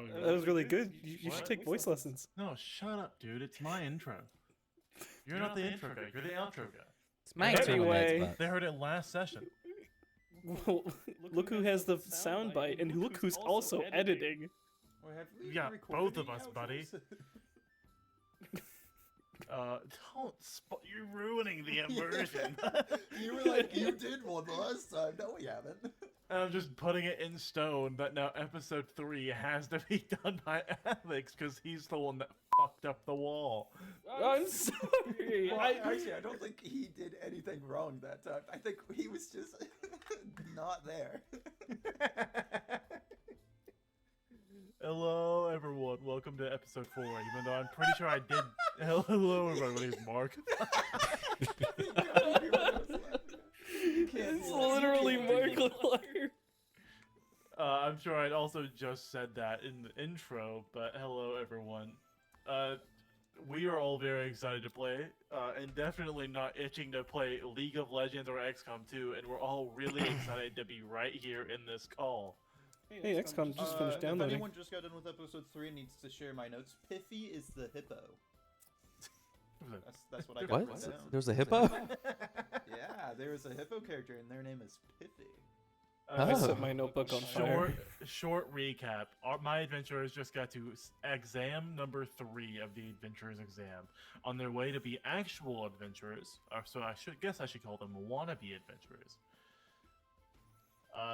Oh, That was really good. You should take voice lessons. No, shut up, dude. It's my intro. You're not the intro guy. You're the outro guy. It's my Anyway. They heard it last session. Well, look who has the soundbite, and look who's also editing. Yeah, both of us, buddy. Don't you're ruining the immersion. You were like, you did one the last time. No, we haven't. I'm just putting it in stone that now episode 3 has to be done by Alex because he's the one that fucked up the wall. I'm sorry. Well, actually, I don't think he did anything wrong that time. I think he was just not there. Hello, everyone. Welcome to episode 4. Even though I'm pretty sure I did. Hello, everyone. My name is Mark. It's literally Markiplier. I'm sure I'd also just said that in the intro, but hello, everyone. We are all very excited to play, and definitely not itching to play League of Legends or XCOM 2, and we're all really excited to be right here in this call. Hey, XCOM just finished If downloading. anyone just got done with episode 3 and needs to share my notes, Piffy is the hippo. That's what I got written down. There's a hippo? Yeah, there is a hippo character, and their name is Piffy. I set my notebook on fire. Short recap. My adventurers just got to exam number 3 of the adventurers exam. On their way to be actual adventurers, so I should call them wannabe adventurers.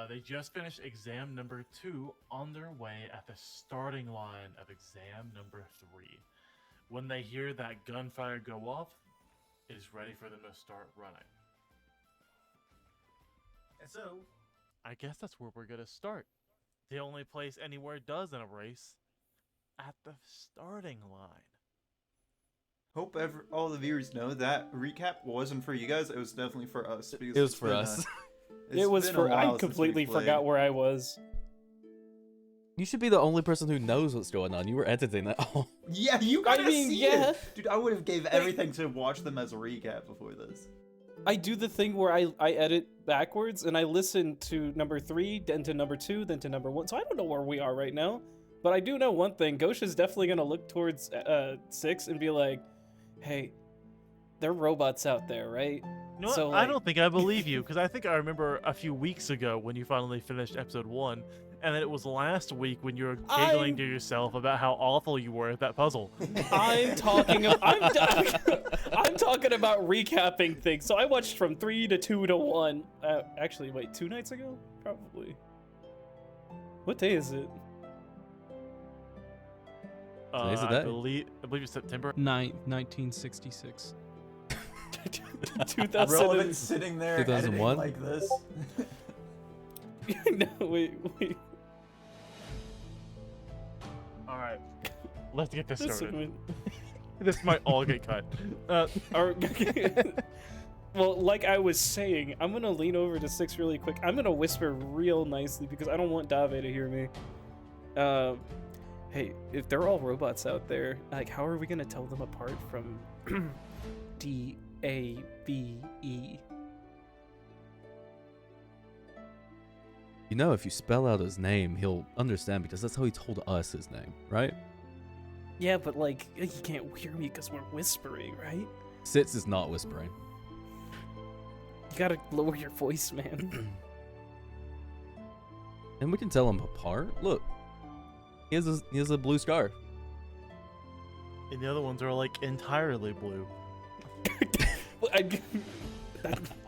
They just finished exam number 2 on their way at the starting line of exam number 3. When they hear that gunfire go off, it is ready for them to start running. And so, I guess that's where we're going to start. The only place anywhere does in a race, at the starting line. Hope all the viewers know that recap wasn't for you guys. It was definitely for us. It was for us. It was for. I completely forgot where I was. You should be the only person who knows what's going on. You were editing that all. Yeah, you gotta see yeah. it. Dude, I would have gave everything to watch them as a recap before this. I do the thing where I edit backwards and I listen to number 3, then to number 2, then to number 1. So I don't know where we are right now, but I do know one thing. Gauche is definitely gonna look towards 6 and be like, "Hey, there are robots out there, right?" No, So, I don't think I believe you, because I think I remember a few weeks ago when you finally finished episode 1, and then it was last week when you were giggling to yourself about how awful you were at that puzzle. I'm talking about recapping things. So I watched from 3 to 2 to 1. Actually, wait, 2 nights ago? Probably. What day is it? Today's the I day. believe it's September 9th, 1966. 2000. Relevant sitting there 2001? editing like this. No, wait. Alright, let's get this This started. This might all get cut. Well, like I was saying, I'm gonna lean over to 6 really quick. I'm gonna whisper real nicely because I don't want Dave to hear me. Hey, if they're all robots out there, like, how are we gonna tell them apart from DABE? You know, if you spell out his name, he'll understand because that's how he told us his name, right? Yeah, but like, he can't hear me because we're whispering, right? Sitz is not whispering. You gotta lower your voice, man. And we can tell him apart. Look, he has a blue scarf. And the other ones are like entirely blue.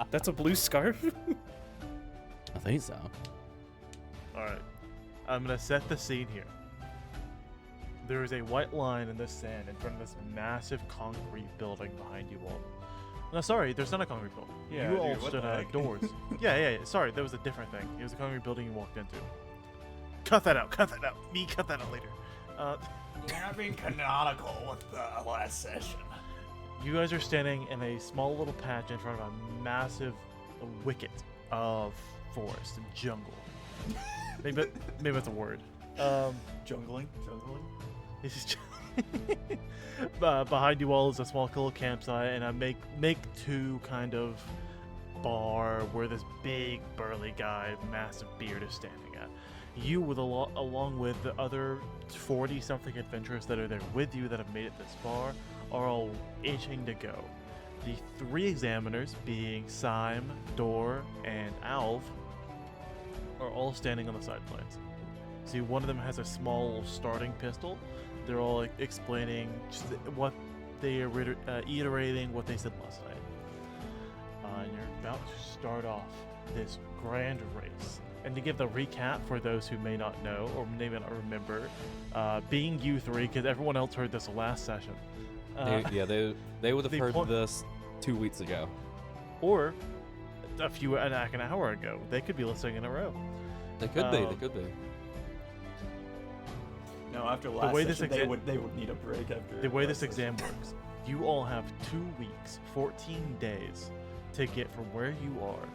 That's a blue scarf? I think so. Alright, I'm gonna set the scene here. There is a white line in the sand in front of this massive concrete building behind you all. No, sorry, there's not a concrete building. Yeah, you dude, all what stood the heck? outdoors. Yeah, sorry, that was a different thing. It was a concrete building you walked into. Cut that out. Me, cut that out later. You're not being canonical with the last session. You guys are standing in a small little patch in front of a massive wicket of forest and jungle. maybe that's a word. Jungling. This is behind you all is a small little campsite and a make 2 kind of bar where this big burly guy, massive beard, is standing at. You, along with the other 40-something adventurers that are there with you that have made it this far, are all itching to go. The 3 examiners, being Syme, Dor, and Alv, are all standing on the side planes. See, one of them has a small starting pistol. They're all explaining just what they are iterating what they said last night. And you're about to start off this grand race. And to give the recap for those who may not know or may not remember, being you 3, because everyone else heard this last session. They would have heard this 2 weeks ago. Or an hour ago. They could be listening in a row. They could be. They could be. No, after last way session, this they would need a break after. The way last this session. exam works, you all have 2 weeks, 14 days, to get from where you are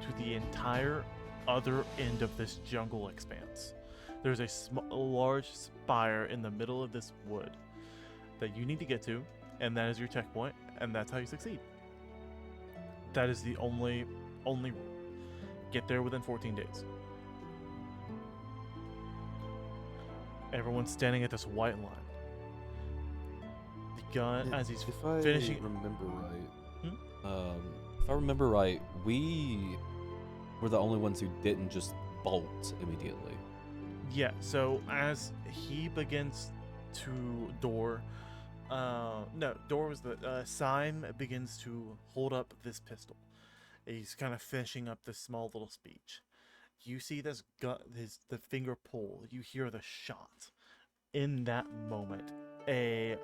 to the entire other end of this jungle expanse. There's a large spire in the middle of this wood that you need to get to, and that is your checkpoint, and that's how you succeed. That is the only rule. Get there within 14 days. Everyone's standing at this white line. The gun, as he's If I finishing. remember right, if I remember right, we were the only ones who didn't just bolt immediately. Yeah, so as he begins to Dor was the Syme begins to hold up this pistol. He's kind of finishing up this small little speech. You see this the finger pull. You hear the shot. In that moment, a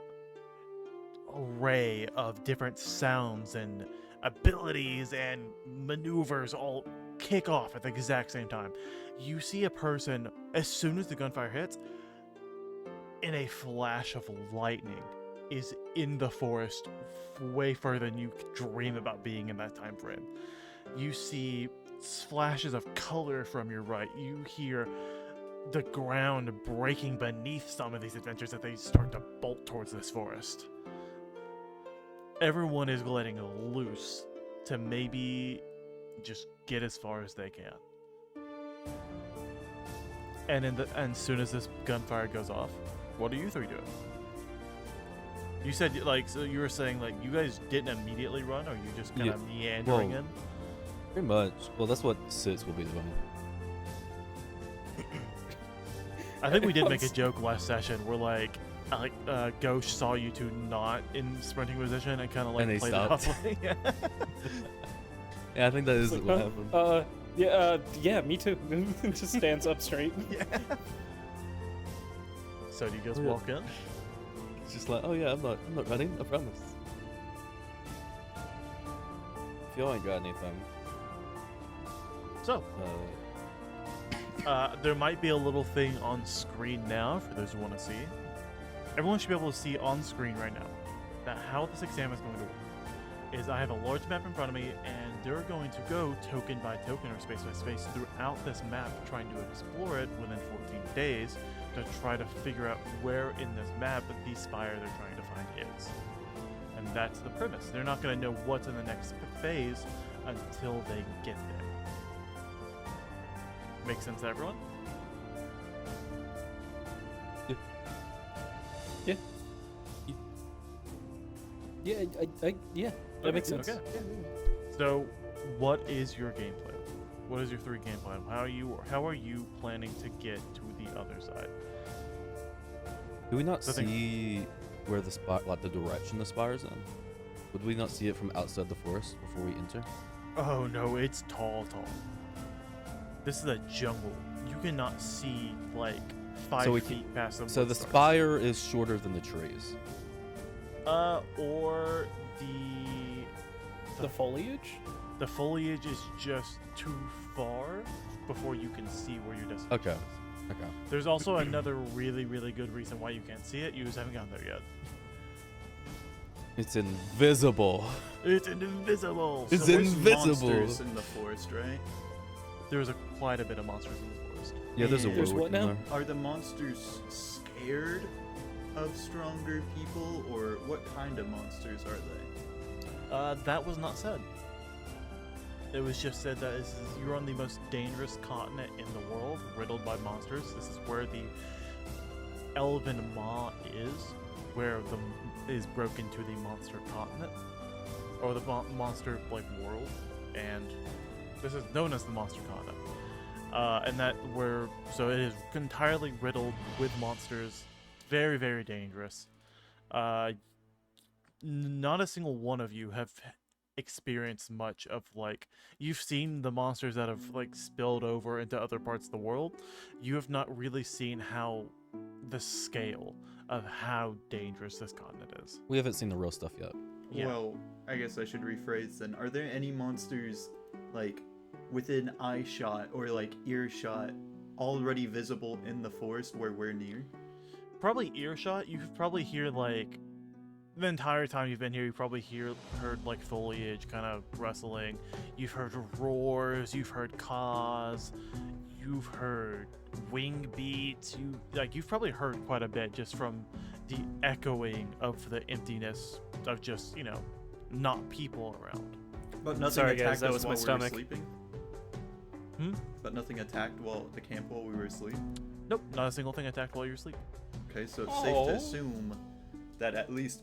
array of different sounds and abilities and maneuvers all kick off at the exact same time. You see a person, as soon as the gunfire hits, in a flash of lightning, is in the forest way further than you could dream about being in that time frame. You see flashes of color from your right. You hear the ground breaking beneath some of these adventures as they start to bolt towards this forest. Everyone is letting loose to maybe just get as far as they can. And as soon as this gunfire goes off, what are you 3 doing? You said, so you were saying, you guys didn't immediately run, or you just kind of meandering in? Pretty much. Well, that's what Sitz will be doing. I think we did make a joke last session where, Gauche saw you 2 not in sprinting position and kind of, And they played stopped. it off. Yeah. Yeah, I think that is what happened. Yeah, me too. Just stands up straight. Yeah. So do you guys Oh, yeah. walk in? It's just like, oh yeah, I'm not running, I promise. If y'all ain't got anything, So, there might be a little thing on screen now for those who want to see. Everyone should be able to see on screen right now that how this exam is going to work is I have a large map in front of me, and they're going to go token by token or space by space throughout this map, trying to explore it within 14 days to try to figure out where in this map the spire they're trying to find is. And that's the premise. They're not going to know what's in the next phase until they get there. Make sense to everyone? Yeah, that makes sense. Okay. So, what is your game plan? What is your 3 game plan? How are you planning to get to the other side? do we not So I think- see where the spire, the direction the spire's in? Would we not see it from outside the forest before we enter? Oh no, it's tall. This is a jungle. You cannot see 5 So we feet past them. So the spire is shorter than the trees. Or The foliage? the foliage is just too far before you can see where your destination Okay. is. Okay. There's also another really, really good reason why you can't see it. You just haven't gotten there yet. It's invisible. It's invisible. It's So There's invisible. monsters in the forest, right? there's quite a bit of monsters in the forest. Yeah, there's a There's werewolf what in now? there. Are the monsters scared of stronger people, or what kind of monsters are they? That was not said. It was just said that you're on the most dangerous continent in the world, riddled by monsters. This is where the Elven Maw is, where is broken to the monster continent, or the monster like world, and this is known as the monster continent. So it is entirely riddled with monsters, very, very dangerous. Not a single one of you have experienced much of, like, you've seen the monsters that have like spilled over into other parts of the world. You have not really seen the scale of how dangerous this continent is. We haven't seen the real stuff yet. Yeah. Well, I guess I should rephrase then. Are there any monsters, like, within eye shot or, like, earshot already visible in the forest where we're near? Probably earshot. You could probably hear, like, the entire time you've been here, you probably heard like foliage kind of rustling. You've heard roars. You've heard caws. You've heard wing beats. You've probably heard quite a bit just from the echoing of the emptiness of just, not people around. But nothing Sorry, attacked guys, that us was my while we stomach. were sleeping? But nothing attacked the camp while we were asleep? Nope, not a single thing attacked while you were asleep. Okay, so it's safe to assume that at least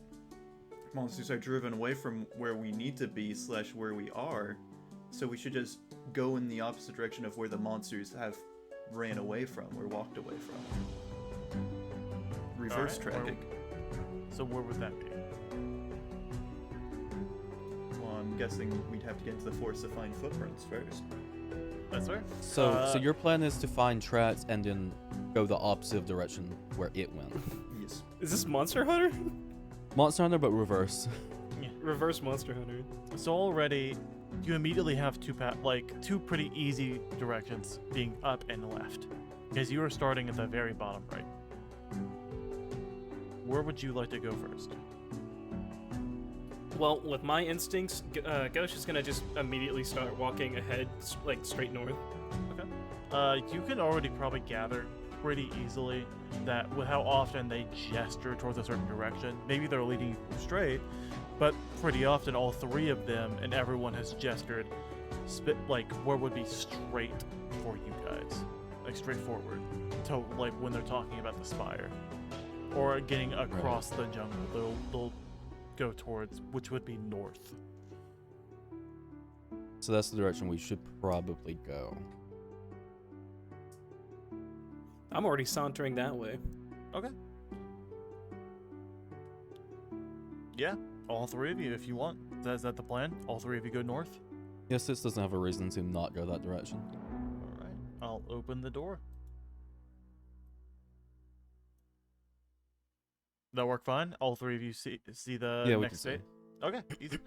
monsters are driven away from where we need to be / where we are, so we should just go in the opposite direction of where the monsters have ran away from or walked away from. Reverse Alright, tracking. So where would that be? Well, I'm guessing we'd have to get into the forest to find footprints first. That's fair. So your plan is to find tracks and then go the opposite direction where it went. Yes. Is this Monster Hunter? Monster Hunter, but reverse. Reverse Monster Hunter. So already, you immediately have two pretty easy directions, being up and left, because you are starting at the very bottom right. Where would you like to go first? Well, with my instincts, Gauche is gonna just immediately start walking ahead, like straight north. Okay. You can already probably gather pretty easily that with how often they gesture towards a certain direction, maybe they're leading you straight, but pretty often all three of them and everyone has gestured where would be straight for you guys, like straight forward, to like when they're talking about the spire or getting across the jungle. They'll go towards, which would be north. So that's the direction we should probably go. I'm already sauntering that way. Okay. Yeah, all three of you if you want. Is that the plan? All three of you go north? Yes, this doesn't have a reason to not go that direction. All right, I'll open the door. That work fine? All three of you see the Yeah, we next can see. state? Okay, easy.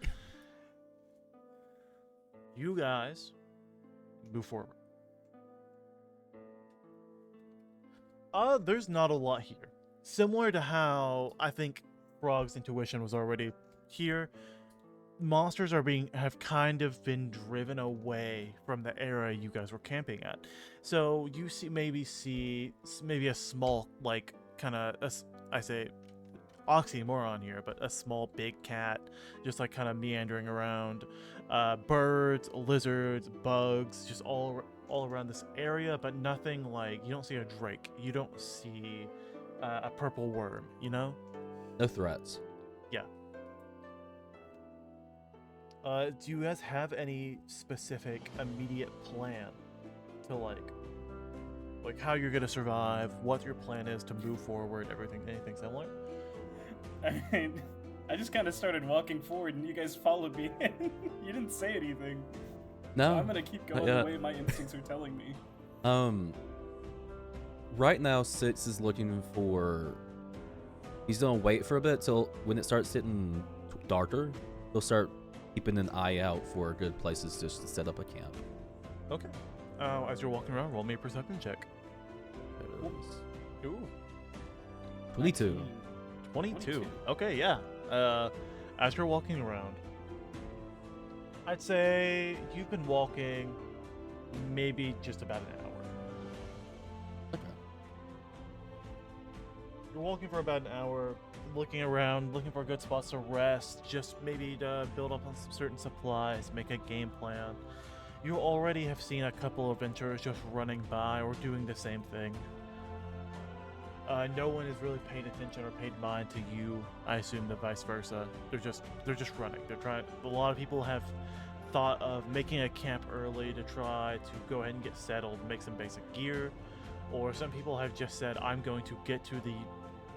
You guys move forward. There's not a lot here. Similar to how I think Frog's intuition was already here, monsters have kind of been driven away from the area you guys were camping at. So you maybe a small, like, kind of, I say oxymoron here, but a small big cat just like kind of meandering around, birds, lizards, bugs, just all around this area, but nothing like, you don't see a drake, you don't see a purple worm, No threats. Yeah. Do you guys have any specific immediate plan to like how you're gonna survive, what your plan is to move forward, anything similar? I mean, I just kind of started walking forward and you guys followed me in. You didn't say anything. No. So I'm gonna keep going the way my instincts are telling me. Right now, Six is looking for. He's gonna wait for a bit till when it starts getting darker. He'll start keeping an eye out for good places just to set up a camp. Okay. As you're walking around, roll me a perception check. There it is. Ooh. 22. 22. Okay, yeah. As you're walking around, I'd say you've been walking maybe just about an hour. Okay. you're walking for about an hour, looking around, looking for good spots to rest, just maybe to build up on some certain supplies, make a game plan. You already have seen a couple of adventurers just running by or doing the same thing. No one is really paying attention or paid mind to you. I assume the vice versa. They're just running. They're trying. A lot of people have thought of making a camp early to try to go ahead and get settled, make some basic gear, or some people have just said, "I'm going to get to the,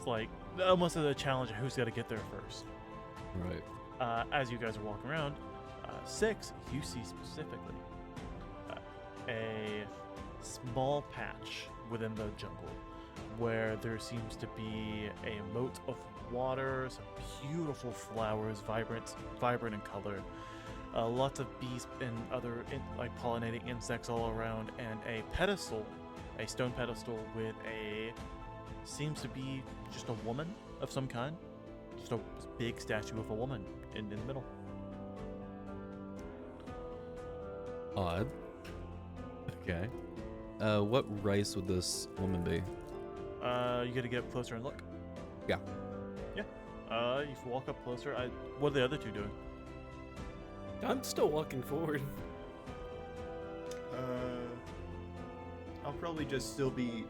like, almost as a challenge of who's got to get there first." Right. As you guys are walking around, 6, you see specifically a small patch within the jungle where there seems to be a moat of water, some beautiful flowers, vibrant in color, lots of bees and other like pollinating insects all around, and a pedestal, a stone pedestal with a seems to be just a woman of some kind, just a big statue of a woman in the middle. Odd. Okay. What race would this woman be? You gotta get up closer and look. Yeah. Yeah. You walk up closer. What are the other two doing? I'm still walking forward. I'll probably just still be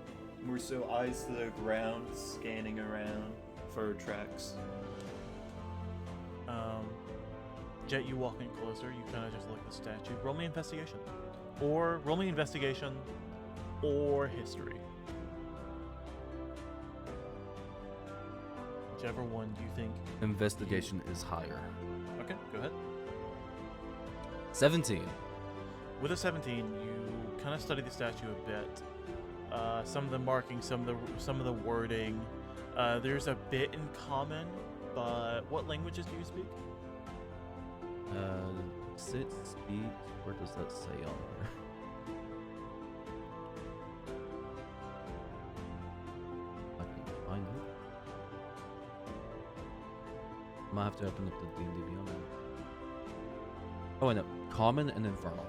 more so eyes to the ground, scanning around for tracks. Jet, you walking closer, you kind of just look at the statue. Roll me investigation. Or roll me investigation or history. Whichever one do you think. Investigation is higher. Okay, go ahead. 17. With a 17, you kind of study the statue a bit. Some of the markings, some of the wording. There's a bit in common, but what languages do you speak? Sit, speak. Where does that say on here? I can find it. Might have to open up the D&D Beyond. Oh, I know. Common and Infernal.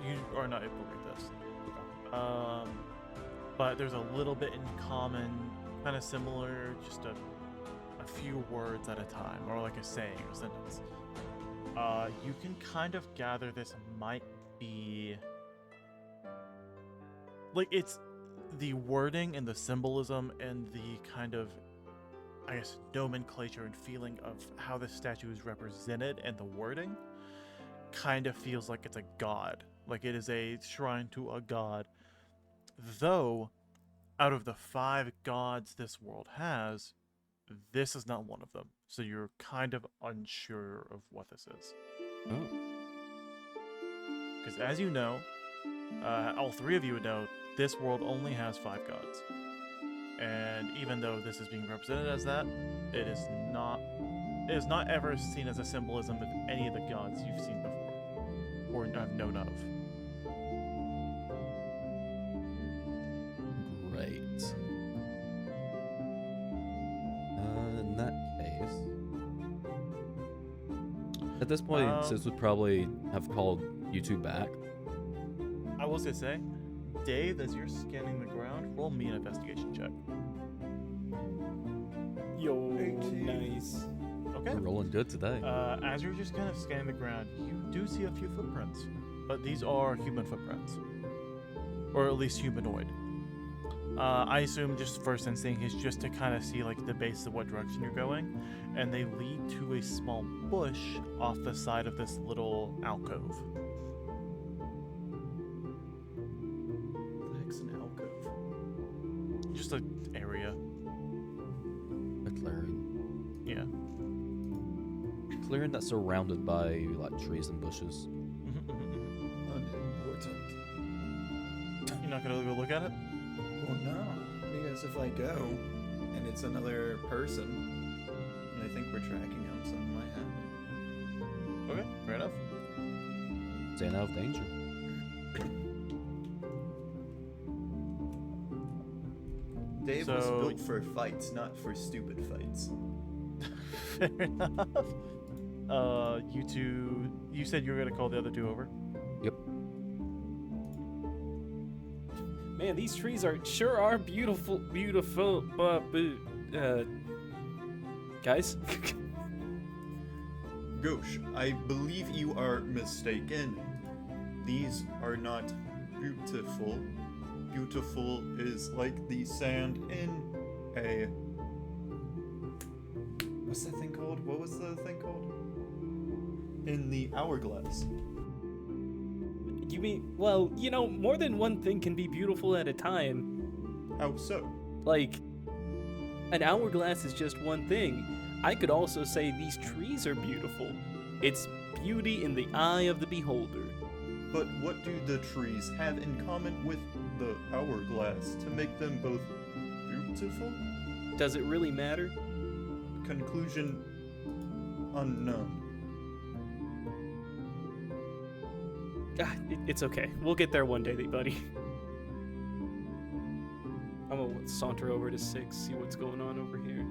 You are not able to read this. But there's a little bit in common, kind of similar, just a few words at a time, or like a saying or sentence. You can kind of gather this might be like it's the wording and the symbolism and the kind of, I guess, nomenclature and feeling of how the statue is represented and the wording kind of feels like it's a god, like it is a shrine to a god. Though, out of the 5 gods this world has, this is not one of them. So you're kind of unsure of what this is. Oh. Because as you know, all 3 of you would know, this world only has 5 gods. And even though this is being represented as that, it is not ever seen as a symbolism of any of the gods you've seen before, or have known of. Great. In that case, at this point, Sis would probably have called you two back. I will say, Dave, as you're scanning the ground, roll me an investigation check. Yo, 18. nice. Okay. We're rolling good today. As you're just kind of scanning the ground, you do see a few footprints, but these are human footprints, or at least humanoid. I assume just first instinct is just to kind of see like the base of what direction you're going, and they lead to a small bush off the side of this little alcove. What the heck's an alcove? Just an area. A clearing. Yeah. Clearing that's surrounded by like trees and bushes. Unimportant. You're not gonna go look at it? Well, no. Because if I go and it's another person, and I think we're tracking them, something might happen. Okay, fair enough. Staying out of danger. Dave was So- built for fights, not for stupid fights. Fair enough. You two, you said you were gonna call the other 2 over. Yep. Man, these trees sure are beautiful, guys. Gauche, I believe you are mistaken. These are not beautiful. Beautiful is like the sand in a... What's that thing called? What was the thing called? In the hourglass. You mean, well, you know, more than one thing can be beautiful at a time. How so? Like, an hourglass is just one thing. I could also say these trees are beautiful. It's beauty in the eye of the beholder. But what do the trees have in common with the hourglass to make them both beautiful? Does it really matter? Conclusion unknown. It's okay. We'll get there one day, buddy. I'm gonna saunter over to 6, see what's going on over here.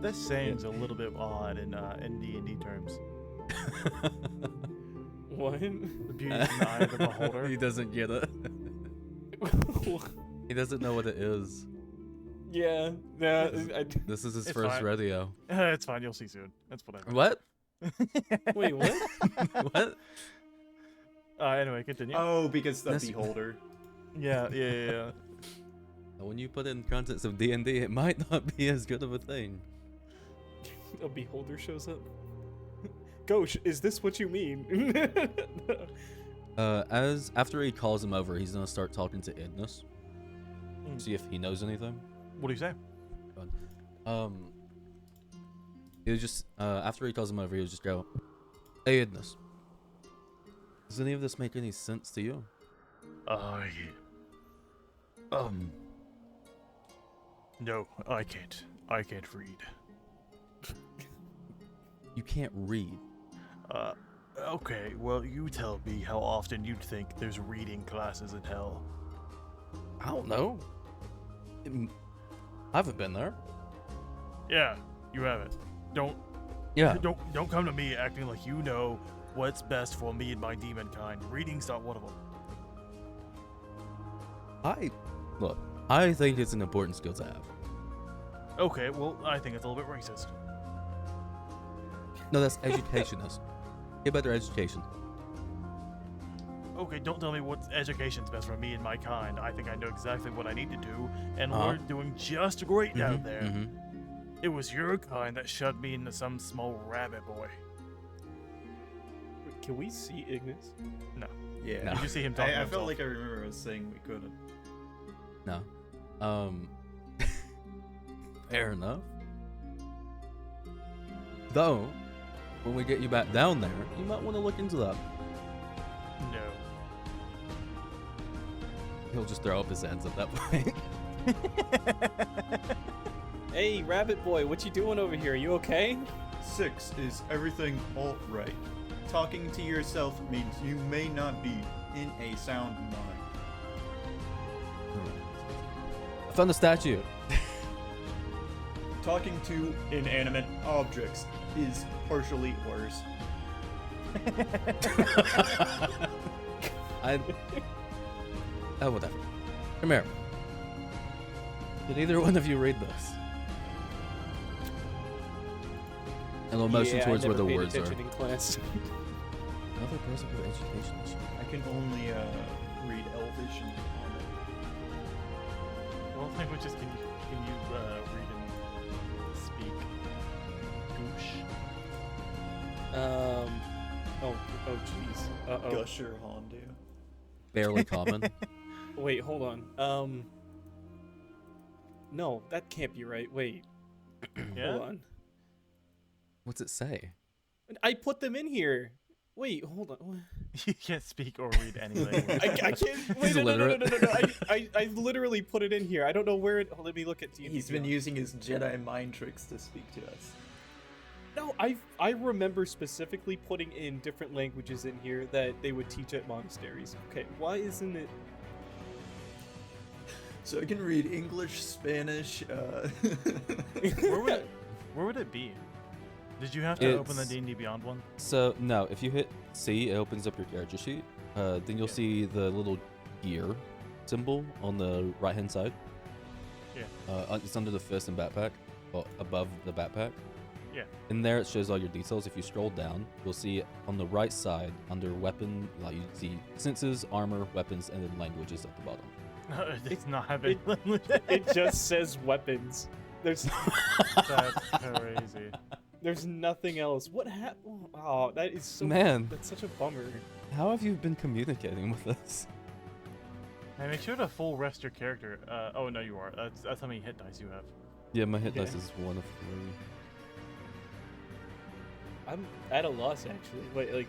This saying's a little bit odd in D&D terms. What? The beauty is in the eye of the beholder. He doesn't get it. He doesn't know what it is. Yeah. This is his It's first fine. rodeo. It's fine, you'll see soon. That's what I mean. What? Wait, what? What? Anyway, continue. Oh, because the That's- beholder. Yeah. When you put it in context of D&D, it might not be as good of a thing. A beholder shows up. Gauche, is this what you mean? After he calls him over, he's gonna start talking to Ignis. Mm. See if he knows anything. What do you say? He was just after he calls him over, he would just go, "Hey, Ignis, does any of this make any sense to you?" No, I can't. I can't read. You can't read. Okay, well, you tell me how often you think there's reading classes in hell. I don't know. I haven't been there. Yeah, you haven't. Don't come to me acting like you know what's best for me and my demon kind. Reading's not one of them. I think it's an important skill to have. Okay, well, I think it's a little bit racist. No, that's educationist. Get better education. Okay, don't tell me what education's best for me and my kind. I think I know exactly what I need to do, and Uh-huh. we're doing just great out Mhm, there. mhm. It was your kind that shoved me into some small rabbit boy. Can we see Ignis? Yeah. No. Did you see him talking I to felt himself? like I remember us saying we couldn't. No. Fair enough. Though, when we get you back down there, you might want to look into that. No. He'll just throw up his hands at that point. Hey, rabbit boy, what you doing over here? You okay? 6 is everything all right. Talking to yourself means you may not be in a sound mind. I found a statue. Talking to inanimate objects is partially worse. Oh, whatever. Come here. Did either one of you read this? And we'll motion Yeah, towards I where never the paid words are. attention in class. Another person with education issue. I can only read Elvish and Common. What languages can you read and speak? Goosh. Oh jeez. Uh-oh. Gusher Hondu. Barely common. Wait, hold on. No, that can't be right. Wait, Yeah? hold on. What's it say? I put them in here. Wait, hold on. You can't speak or read any language. I can't. Wait, He's no. illiterate. I literally put it in here. I don't know where it. Let me look at you. He's been using his Jedi mind tricks to speak to us. No, I remember specifically putting in different languages in here that they would teach at monasteries. Okay, why isn't it? So I can read English, Spanish, Where would it be? Did you have to open the It's- D&D Beyond one? So, no, if you hit C, it opens up your character sheet. Then you'll see the little gear. symbol on the right hand side. Yeah. It's under the fist and backpack, well, above the backpack. Yeah. In there, it shows all your details. If you scroll down, you'll see on the right side under weapon, like you see senses, armor, weapons, and then languages at the bottom. It's not having It just says weapons. There's That's crazy. there's nothing else. What happened? Oh, that is so. Man. That's such a bummer. How have you been communicating with us? Hey, make sure to full rest your character. Oh no, you are. That's how many hit dice you have. Yeah, my hit Yeah. dice is 1 of 3. I'm at a loss actually. Wait, like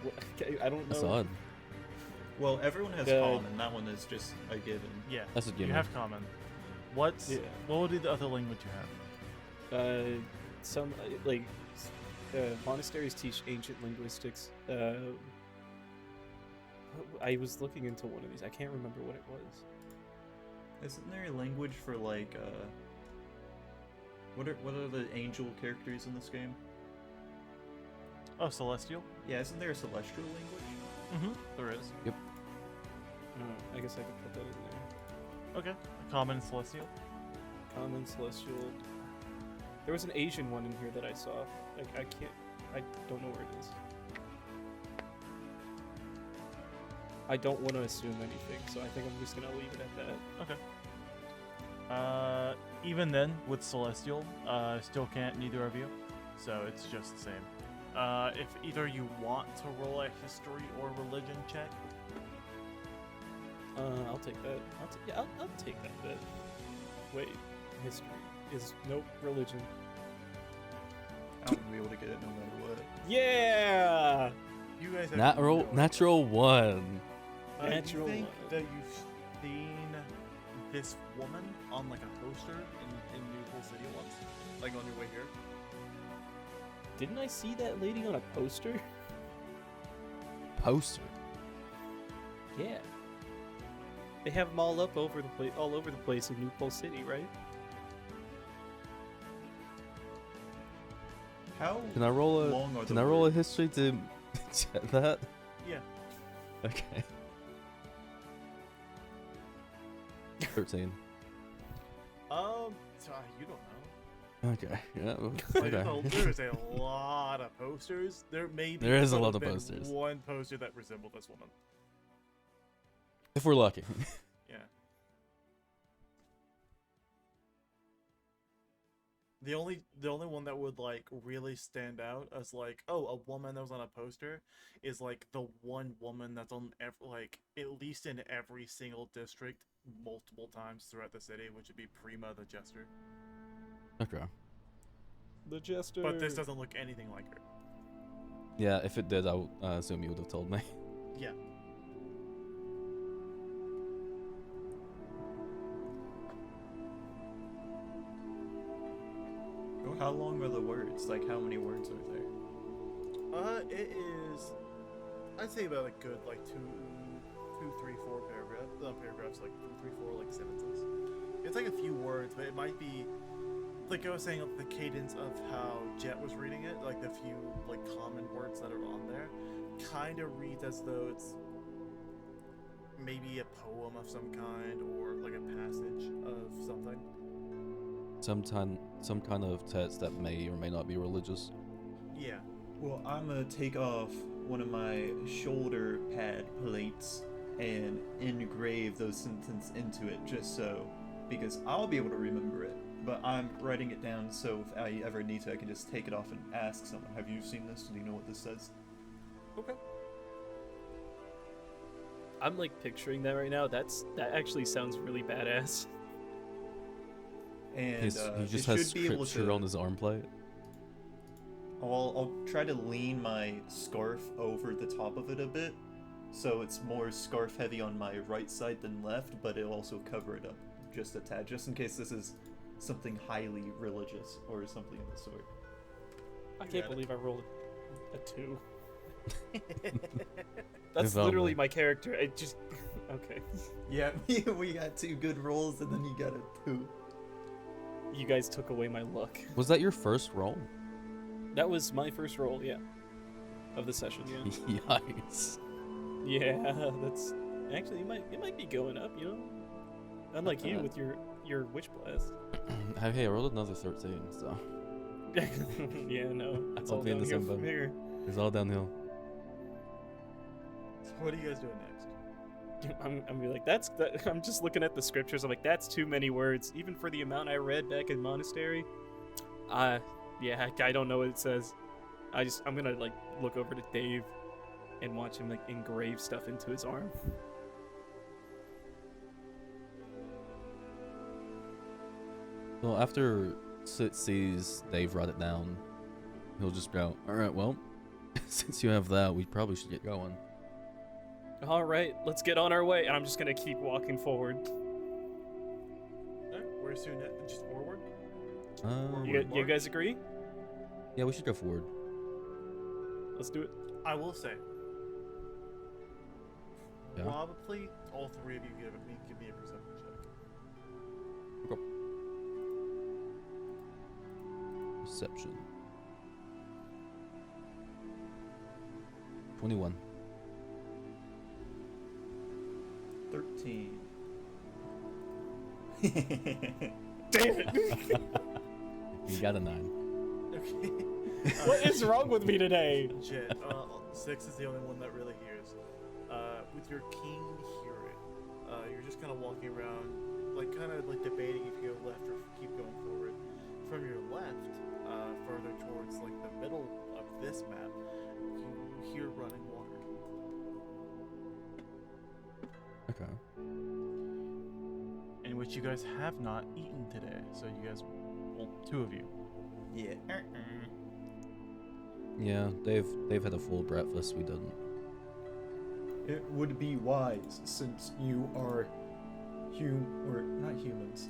I don't know. That's odd. Well, everyone has The- common. That one is just a given. Yeah. That's a You given. have common. What's Yeah. what would be the other language you have? Some monasteries teach ancient linguistics. I was looking into one of these. I can't remember what it was. Isn't there a language for like what are the angel characters in this game? Oh, celestial. Yeah, isn't there a celestial language? Mm-hmm. There is. I guess I could put that in there. Okay. Common and celestial. Common, celestial. There was an Asian one in here that I saw. Like I don't know where it is. I don't want to assume anything, so I think I'm just gonna leave it at that. Okay. Even then, with celestial, still can't neither of you, so it's just the same. If either you want to roll a history or religion check, I'll take that. I'll take that bet. Wait, history is nope. Religion. I'm gonna be able to get it no matter what. Yeah. you guys have Natural, no idea. natural 1. Natural You think one. that you've seen this woman on like a poster in Newport City once, like on your way here? Didn't I see that lady on a poster? Poster. Yeah. They have them all up over the place, all over the place in Newport City, right? How Can I roll a? long are Can the I roll a words? history to check that? Yeah. Okay. 13. So, you don't know. Okay. Yeah. well, There's Okay. there's a lot of posters. There may be There is a could lot have of been posters. One poster that resembled this woman. If we're lucky. Yeah. The only one that would like really stand out as like, oh, a woman that was on a poster is like the one woman that's on like at least in every single district multiple times throughout the city, which would be Prima the Jester. Okay. The Jester. But this doesn't look anything like her. Yeah. If it did, I would assume you would have told me. Yeah. Oh, how long are the words? Like, how many words are there? It is, I'd say about a good like two, 3, 4 paragraphs. Not paragraphs, like 2, 3, 4 like sentences. It's like a few words, but it might be like I was saying, the cadence of how Jet was reading it, like the few like common words that are on there, kind of reads as though it's maybe a poem of some kind or like a passage of something. Some kind of text that may or may not be religious. Yeah. Well, I'm gonna take off one of my shoulder pad plates and engrave those sentences into it, just so, because I'll be able to remember it. But I'm writing it down so if I ever need to, I can just take it off and ask someone. Have you seen this? Do you know what this says? Okay. I'm like picturing that right now. That actually sounds really badass. And He just it has should be able scripture to. on his arm plate. I'll try to lean my scarf over the top of it a bit, so it's more scarf heavy on my right side than left, but it'll also cover it up just a tad, just in case this is something highly religious or something of the sort. I can't got it. believe I rolled a 2. That's If literally only. my character. I just okay. Yeah, we got 2 good rolls and then you got a 2. You guys took away my luck. Was that your first roll? That was my first roll, yeah, of the session. Yeah. Yikes. Yeah, that's actually it might be going up. You know. Unlike you that. with your witch blast. Hey, I rolled another 13, so Yeah, no. It's I'll all be in the downhill same from boat. here. it's all downhill. So what are you guys doing next? I'm gonna be like, I'm just looking at the scriptures. I'm like, that's too many words, even for the amount I read back in monastery. Yeah, I don't know what it says. I'm gonna like look over to Dave and watch him like engrave stuff into his arm. Well, after Soot sees Dave write it down, he'll just go, alright, well, since you have that, we probably should get going. All right, let's get on our way. And I'm just gonna keep walking forward. Alright, where's your net? Just forward? You guys agree? Yeah, we should go forward. Let's do it. I will say, Yeah. probably all three of you give me a perception check. Perception. 21. 13. Damn it! You got a 9. Okay. What is wrong with me today? Jet, 6 is the only one that really hears. With your keen hearing, you're just kind of walking around, kind of debating if you go left or keep going forward. From your left, further towards the middle of this map, you hear running water. Okay. In which you guys have not eaten today, so you guys, well, 2 of you. Yeah. Yeah, they've had a full breakfast, we didn't. It would be wise, since you are not humans.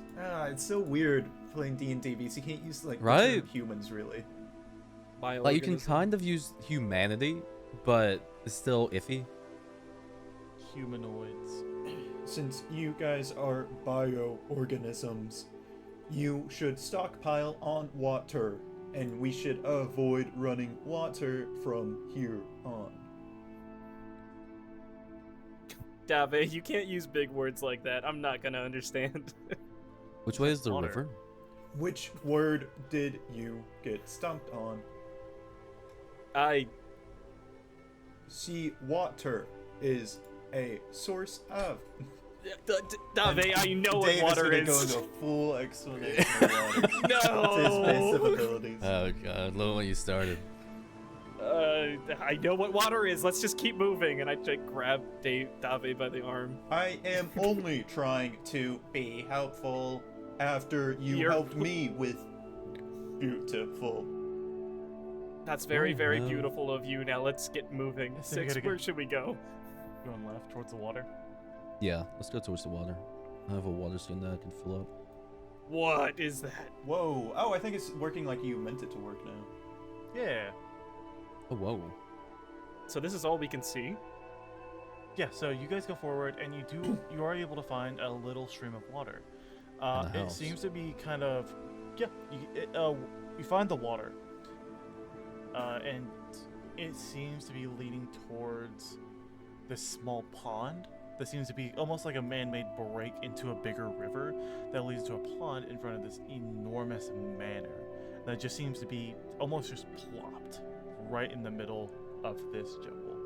It's so weird playing D&D because you can't use the Right? term humans really. Like, you can kind of use humanity, but it's still iffy. Humanoids. Since you guys are bioorganisms, you should stockpile on water, and we should avoid running water from here on. Dave, you can't use big words like that. I'm not gonna understand. Which way is the Water. river? Which word did you get stumped on? See, water is a source of. Dave, I know what Dave water is. is. Go into a full explanation of water. No. It's his passive abilities. Oh god, look when you started. I know what water is. Let's just keep moving. And I grab Dave by the arm. I am only trying to be helpful after you helped me with beautiful. That's very, Oh, very wow. beautiful of you. Now let's get moving. So you 6, gotta where get- should we go? Going left towards the water. Yeah, let's go towards the water. I have a water skin that I can fill up. What is that? Whoa. Oh, I think it's working like you meant it to work now. Yeah. Oh, whoa. So this is all we can see? Yeah, so you guys go forward, and you are able to find a little stream of water. In a It house. seems to be kind of, you find the water, and it seems to be leading towards this small pond. That seems to be almost like a man-made break into a bigger river that leads to a pond in front of this enormous manor that just seems to be almost just plopped right in the middle of this jungle.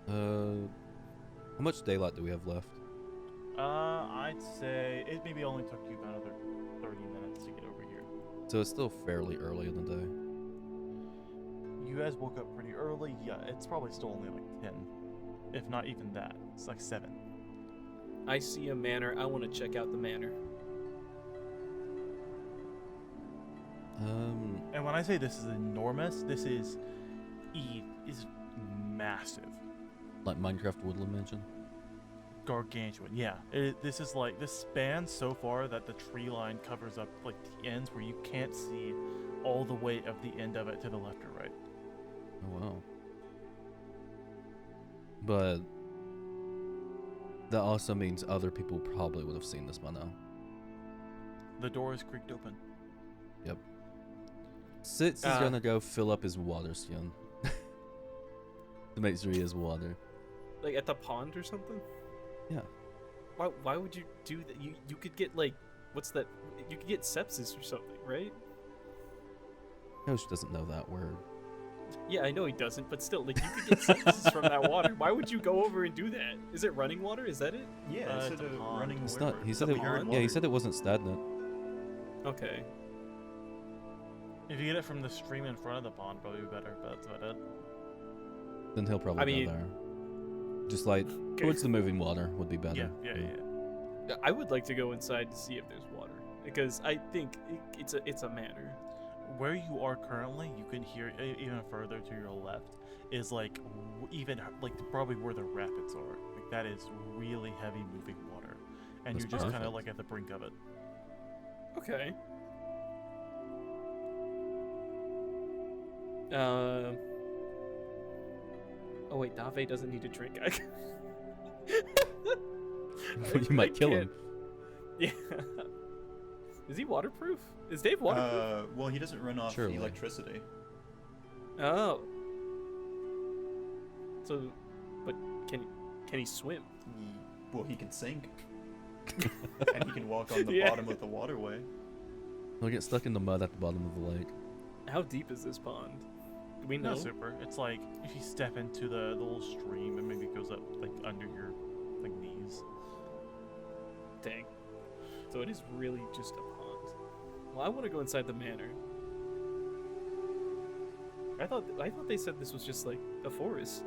How much daylight do we have left? I'd say it maybe only took you about another 30 minutes to get over here. So it's still fairly early in the day. You guys woke up pretty early. Yeah, it's probably still only 10, if not even that. It's 7. I see a manor. I want to check out the manor. And when I say this is enormous, this is massive, Like Minecraft Woodland Mansion? gargantuan. Yeah, this spans so far that the tree line covers up the ends where you can't see all the way of the end of it to the left or right. Oh, wow. But that also means other people probably would have seen this by now. The door is creaked open. Yep. Sitz is gonna go fill up his water skin. To make sure he has water. Like at the pond or something? Yeah. Why would you do that? You could get like, what's that? You could get sepsis or something, right? Gauche doesn't know that word. Yeah, I know he doesn't, but still, like, you could get sepsis from that water. Why would you go over and do that? Is it running water? Is that it? Yeah, it's instead a of pond. running It's river. not. He said a it. pure Yeah, he water. said it wasn't stagnant. Okay. If you get it from the stream in front of the pond, probably better. But that's about it. Then he'll probably I mean- go there. Just like towards the moving water would be better. Yeah. I would like to go inside to see if there's water because I think it's a manor. Where you are currently, you can hear even further to your left is like even like probably where the rapids are. Like that is really heavy moving water, and That's you're just kind perfect. of like at the brink of it. Okay. Oh wait, Dave doesn't need to drink. You might kill him. Yeah. Is he waterproof? Is Dave waterproof? Well, he doesn't run off Surely. electricity. Oh. So, but can he swim? Well, he can sink. And he can walk on the Yeah. bottom of the waterway. He'll get stuck in the mud at the bottom of the lake. How deep is this pond? Do we know? Not super. It's like if you step into the little stream, and maybe it goes up like under your like knees. Dang. So it is really just a pond. Well, I want to go inside the manor. I thought they said this was just like a forest,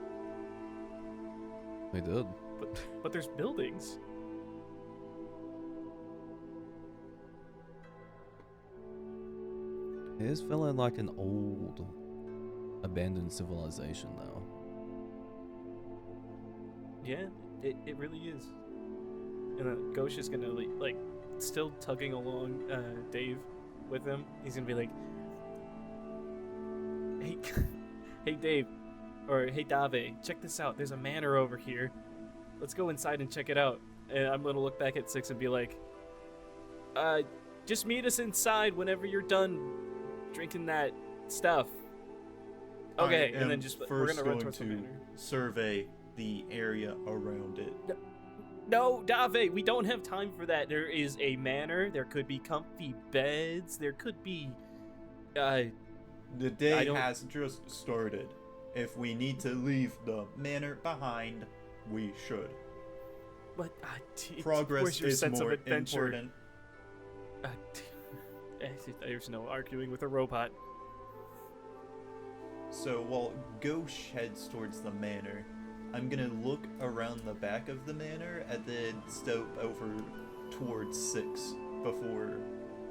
They did. but there's buildings. It is feeling like an old, abandoned civilization, though. Yeah, it really is. And Gauche is gonna like still tugging along Dave with him. He's gonna be like, "Hey, hey Dave, or hey Dave, check this out. There's a manor over here. Let's go inside and check it out." And I'm gonna look back at Six and be like, just meet us inside whenever you're done drinking that stuff." Okay, I and then am just we're first gonna run going towards the to manor. survey the area around it. No, Dave, we don't have time for that. There is a manor. There could be comfy beds. There could be, The I day don't- has just started. If we need to leave the manor behind, we should. but Progress where's your is sense more of adventure? important. There's no arguing with a robot. So while Gauche heads towards the manor, I'm gonna look around the back of the manor and then step over towards Six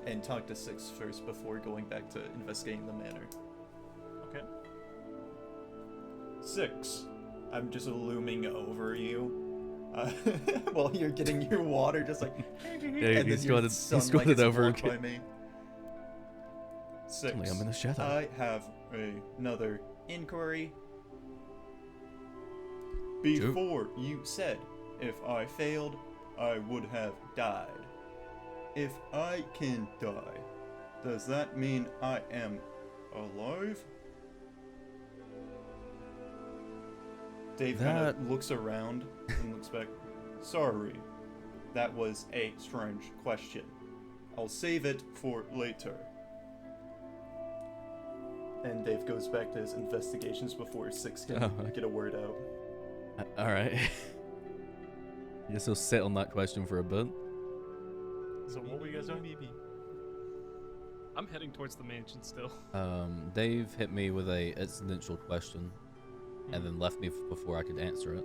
and talk to Six first before going back to investigating the manor. Okay. Six, I'm just looming over you. While you're getting your water, just like, Yeah, and he's then your got it sunlight gets over blocked by me. Six, I'm in the shadow. I have another inquiry. Before you said, if I failed, I would have died. If I can die, does that mean I am alive? Dave kind That- of looks around and looks back. Sorry, that was a strange question. I'll save it for later. And Dave goes back to his investigations before Six can Oh, okay. get a word out. All right. I guess he'll sit on that question for a bit. So what were you guys doing? I'm heading towards the mansion still. Dave hit me with a existential question, and then left me before I could answer it.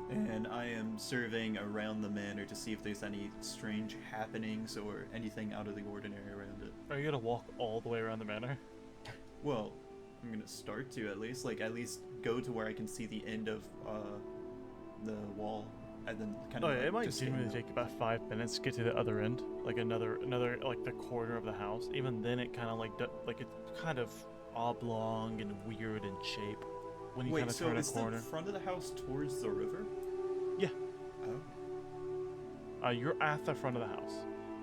And I am surveying around the manor to see if there's any strange happenings or anything out of the ordinary around it. Are you gonna walk all the way around the manor? Well, I'm gonna start to at least go to where I can see the end of the wall, and then kind Oh of. yeah, it might just genuinely hang out. take about 5 minutes to get to the other end, like another like the corner of the house. Even then, it kind of like it's kind of oblong and weird in shape when you kind Wait, of so turn a is corner. the front of the house towards the river? Yeah. Oh. You're at the front of the house,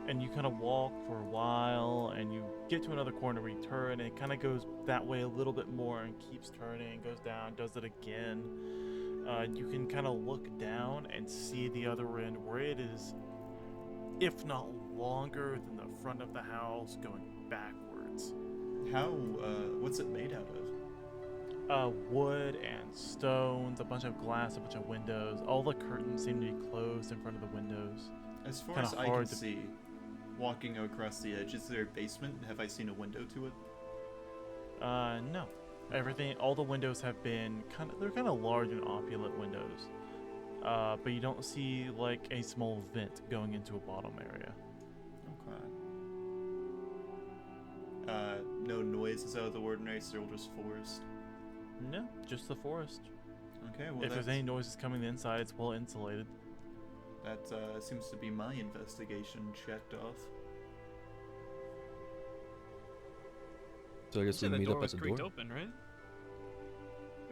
and you kind of walk for a while, and you get to another corner where you turn, and it kind of goes that way a little bit more, and keeps turning, goes down, does it again. you can kind of look down and see the other end where it is, if not longer than the front of the house, going backwards. How, what's it made out of? Wood and stones, a bunch of glass, a bunch of windows. All the curtains seem to be closed in front of the windows. As far Kinda as I can hard to- see, walking across the edge, is there a basement? Have I seen a window to it? No. Everything, all the windows have been they're kind of large and opulent windows. But you don't see like a small vent going into a bottom area. Okay. No noises out of the ordinary, still just forest. No, just the forest. Okay, well If there's any noises coming inside, it's well insulated. that seems to be my investigation checked off. So I guess we the meet door up was at the creaked door. open, right?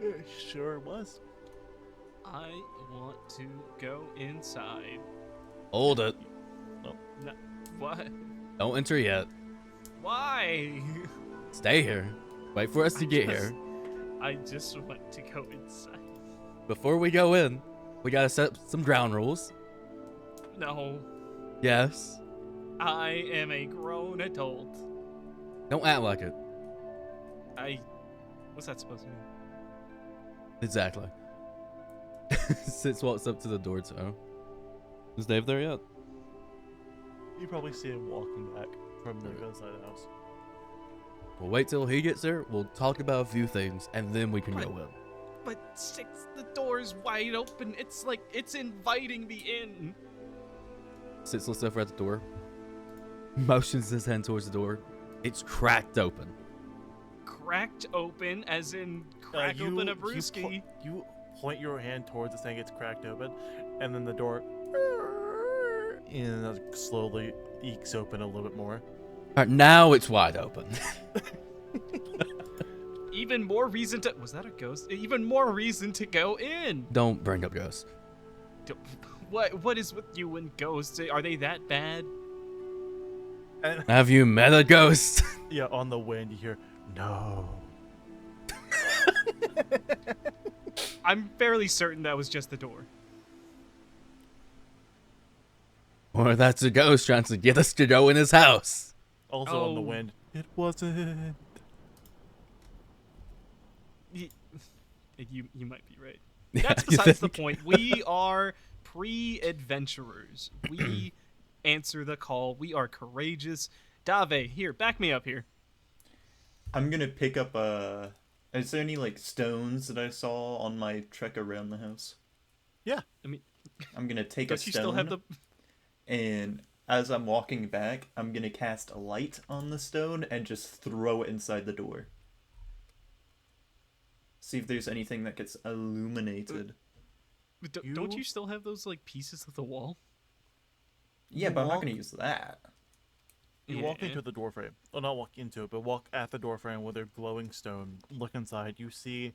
It sure was. I want to go inside. Hold it. No, what? Don't enter yet. Why? Stay here. Wait for us to get here. I just want to go inside. Before we go in, we gotta set some ground rules. No, Yes. I am a grown adult. Don't act like it. What's that supposed to mean? Exactly. Sitz walks up to the door too. Is Dave there yet? You probably see him walking back from the other side of the house. We'll wait till he gets there. We'll talk about a few things, and then we can What? go in. But Six, the door's wide open. It's like it's inviting me in. Sitz looks over at the door. Motions his hand towards the door. It's cracked open. Cracked open, as in crack open a brewski. You point your hand towards this thing, it's cracked open, and then the door and it slowly ekes open a little bit more. Alright, now it's wide open. Even more reason to. Was that a ghost? Even more reason to go in. Don't bring up ghosts. What is with you and ghosts? Are they that bad? And Have you met a ghost? yeah, on the wind you hear no. I'm fairly certain that was just the door. Or that's a ghost trying to get us to go in his house. Also on the Oh. wind. It wasn't. You might be right. Yeah, That's you besides the think? point. We are pre-adventurers. We answer the call. We are courageous. Dave, here, back me up here. I'm gonna pick up is there any like stones that I saw on my trek around the house? Yeah. I mean, I'm gonna take a don't you stone still have the? and as I'm walking back, I'm gonna cast a light on the stone and just throw it inside the door. See if there's anything that gets illuminated. Don't you still have those like pieces of the wall? Yeah, You but I'm not walk- gonna use that. You walk into the doorframe. Well, not walk into it, but walk at the doorframe with a glowing stone. Look inside. You see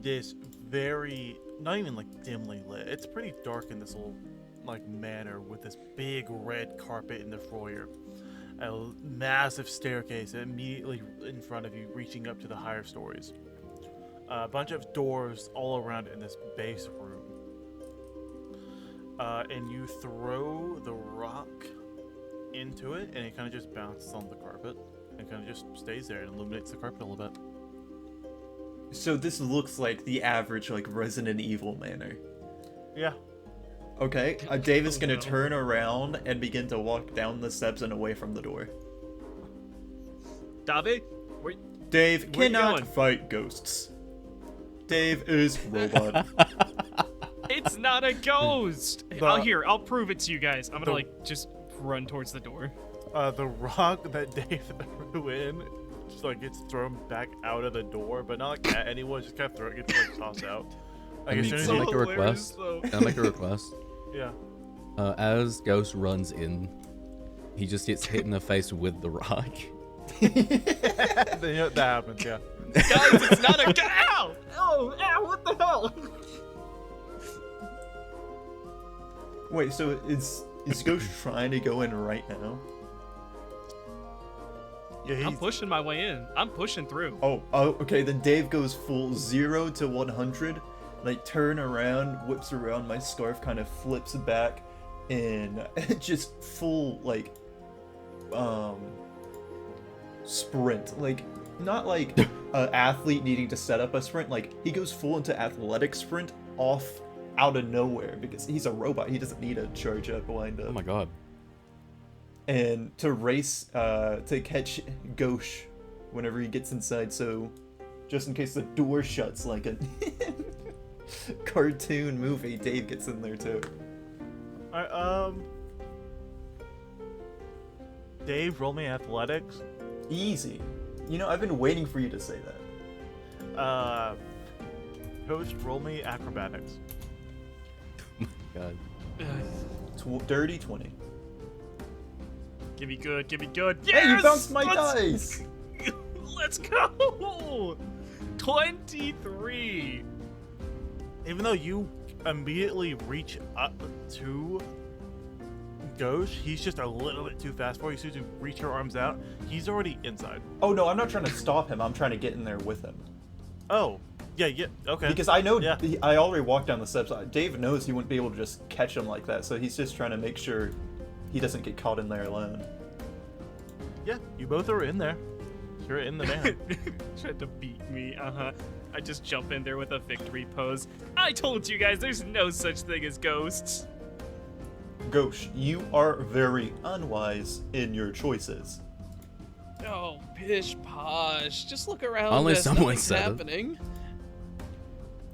this very, not even like dimly lit. It's pretty dark in this little like manor with this big red carpet in the foyer. A massive staircase immediately in front of you, reaching up to the higher stories. A bunch of doors all around in this base room. And you throw the rock into it, and it kind of just bounces on the carpet and kind of just stays there and illuminates the carpet a little bit. So this looks like the average like Resident Evil manor. Yeah. Okay, Dave is Oh, gonna no. turn around and begin to walk down the steps and away from the door. Dave, where? Dave Where you cannot going? fight ghosts. Dave is robot. It's not a ghost. I'll prove it to you guys. I'm gonna The- like just run towards the door. The rock that Dave threw in just like gets thrown back out of the door, but not like at anyone, just kind of gets like tossed out. Like, I as mean, soon as can I you, make a hilarious, request? though. Can I make a request? yeah. As Ghost runs in, he just gets hit in the face with the rock. That happens, yeah. Guys, it's not a ow! Ow, what the hell? Wait, so is Ghost trying to go in right now? Yeah, I'm pushing my way in. I'm pushing through. Oh, okay. Then Dave goes full 0 to 100. Like, turn around, whips around, my scarf kind of flips back, and just full, like, sprint. Like, not like an athlete needing to set up a sprint. Like, he goes full into athletic sprint off out of nowhere because he's a robot. He doesn't need to charge up, wind up. Oh my god. And to race, to catch Gauche whenever he gets inside, so just in case the door shuts like a cartoon movie, Dave gets in there too. Alright, Dave, roll me athletics. Easy. You know, I've been waiting for you to say that. Host, roll me acrobatics. God. Dirty 20. Give me good. Give me good. Yes! Hey, you bounced my dice! Let's go. 23. Even though you immediately reach up to Gauche, he's just a little bit too fast for you. As soon as you reach your arms out, he's already inside. Oh no, I'm not trying to stop him. I'm trying to get in there with him. Oh, yeah, okay. Because I know Yeah. I already walked down the steps. Dave knows he wouldn't be able to just catch him like that, so he's just trying to make sure he doesn't get caught in there alone. Yeah, you both are in there. You're in the van. Tried to beat me. I just jump in there with a victory pose. I told you guys, there's no such thing as ghosts. Gauche, you are very unwise in your choices. Oh, pish posh. Just look around. Only us. someone Nothing's said it. happening.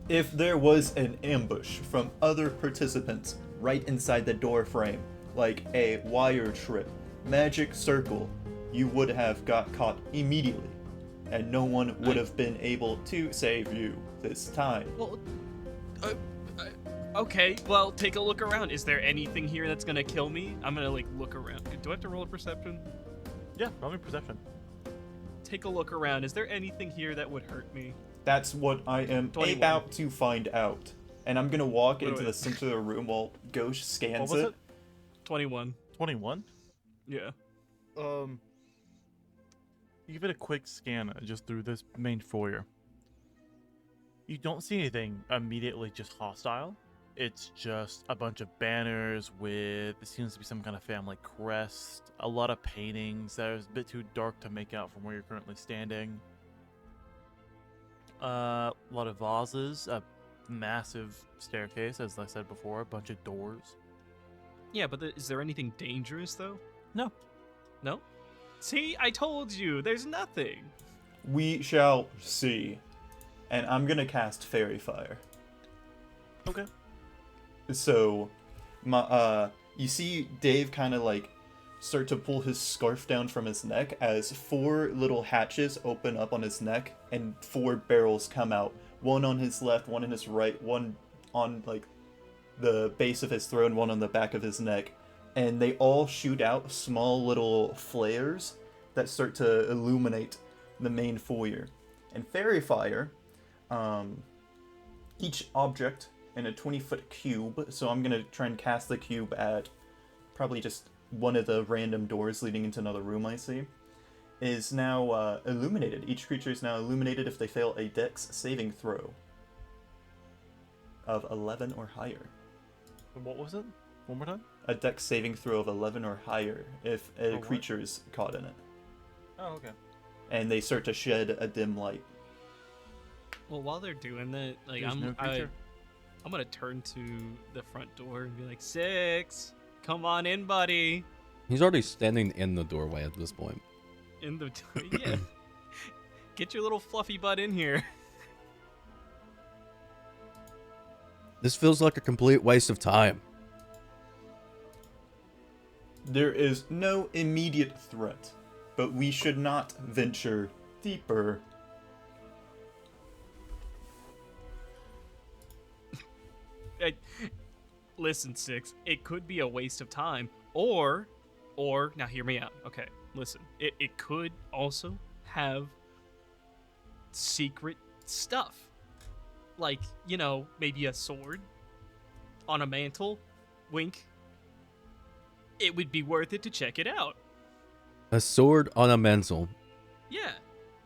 If there was an ambush from other participants right inside the door frame, like a wire trip, magic circle, you would have got caught immediately, and no one would have been able to save you this time. Well, okay, well, take a look around. Is there anything here that's gonna kill me? I'm gonna, like, look around. Do I have to roll a perception? Yeah, roll me perception. Take a look around. Is there anything here that would hurt me? That's what I am 21. about to find out. And I'm gonna walk Wait, into wait. the center of the room while Gauche What scans was it. it? 21. 21? Yeah. You give it a quick scan just through this main foyer. You don't see anything immediately just hostile. It's just a bunch of banners with, it seems to be some kind of family crest, a lot of paintings that are a bit too dark to make out from where you're currently standing. A lot of vases, a massive staircase, as I said before, a bunch of doors. Yeah, but is there anything dangerous, though? No. No? See, I told you, there's nothing. We shall see. And I'm gonna cast Fairy Fire. Okay. So, you see Dave kind of like start to pull his scarf down from his neck as 4 little hatches open up on his neck and 4 barrels come out. One on his left, one on his right, one on like the base of his throat, and one on the back of his neck. And they all shoot out small little flares that start to illuminate the main foyer. And Fairy Fire, each object in a 20-foot cube, so I'm gonna try and cast the cube at probably just one of the random doors leading into another room I see, is now illuminated. Each creature is now illuminated if they fail a Dex saving throw of 11 or higher. What was it? One more time? A Dex saving throw of 11 or higher if a what? creature is caught in it. Oh, okay. And they start to shed a dim light. Well, while they're doing that, like, There's no creature. I'm gonna turn to the front door and be like, 6, come on in, buddy. He's already standing in the doorway at this point. In the yeah. Get your little fluffy butt in here. This feels like a complete waste of time. There is no immediate threat, but we should not venture deeper. Listen, 6, it could be a waste of time, or now hear me out. Okay, listen, it could also have secret stuff, like, you know, maybe a sword on a mantle. Wink. It would be worth it to check it out. A sword on a mantle. Yeah.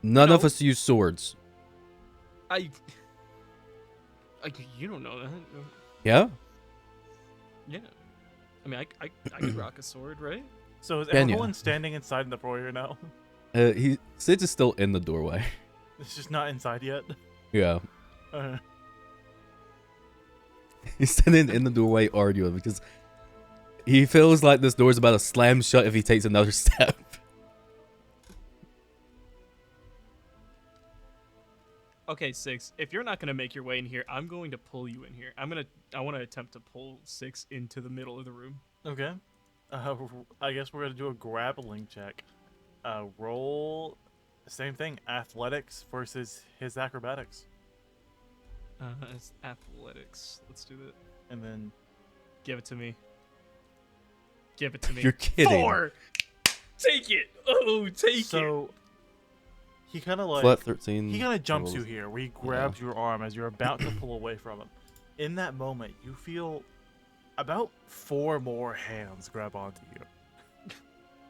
None of No. us use swords. I you don't know that. Yeah? Yeah. I mean, I could rock a sword, right? So is Kenya. everyone standing inside the foyer now? Sid is still in the doorway. It's just not inside yet. Yeah. Uh, He's standing in the doorway arguing because he feels like this door is about to slam shut if he takes another step. Okay, Six. If you're not gonna make your way in here, I'm going to pull you in here. I want to attempt to pull Six into the middle of the room. okay. I guess we're gonna do a grappling check. Roll. Same thing. Athletics versus his acrobatics, It's athletics. Let's do that. and then Give it to me. Give it to me. You're kidding. 4. Take it. Oh, take it. so he kind of like Flat 13. he kind of jumps you rolls. here, where he grabs your arm as you're about to pull away from him. In that moment, you feel about 4 more hands grab onto you.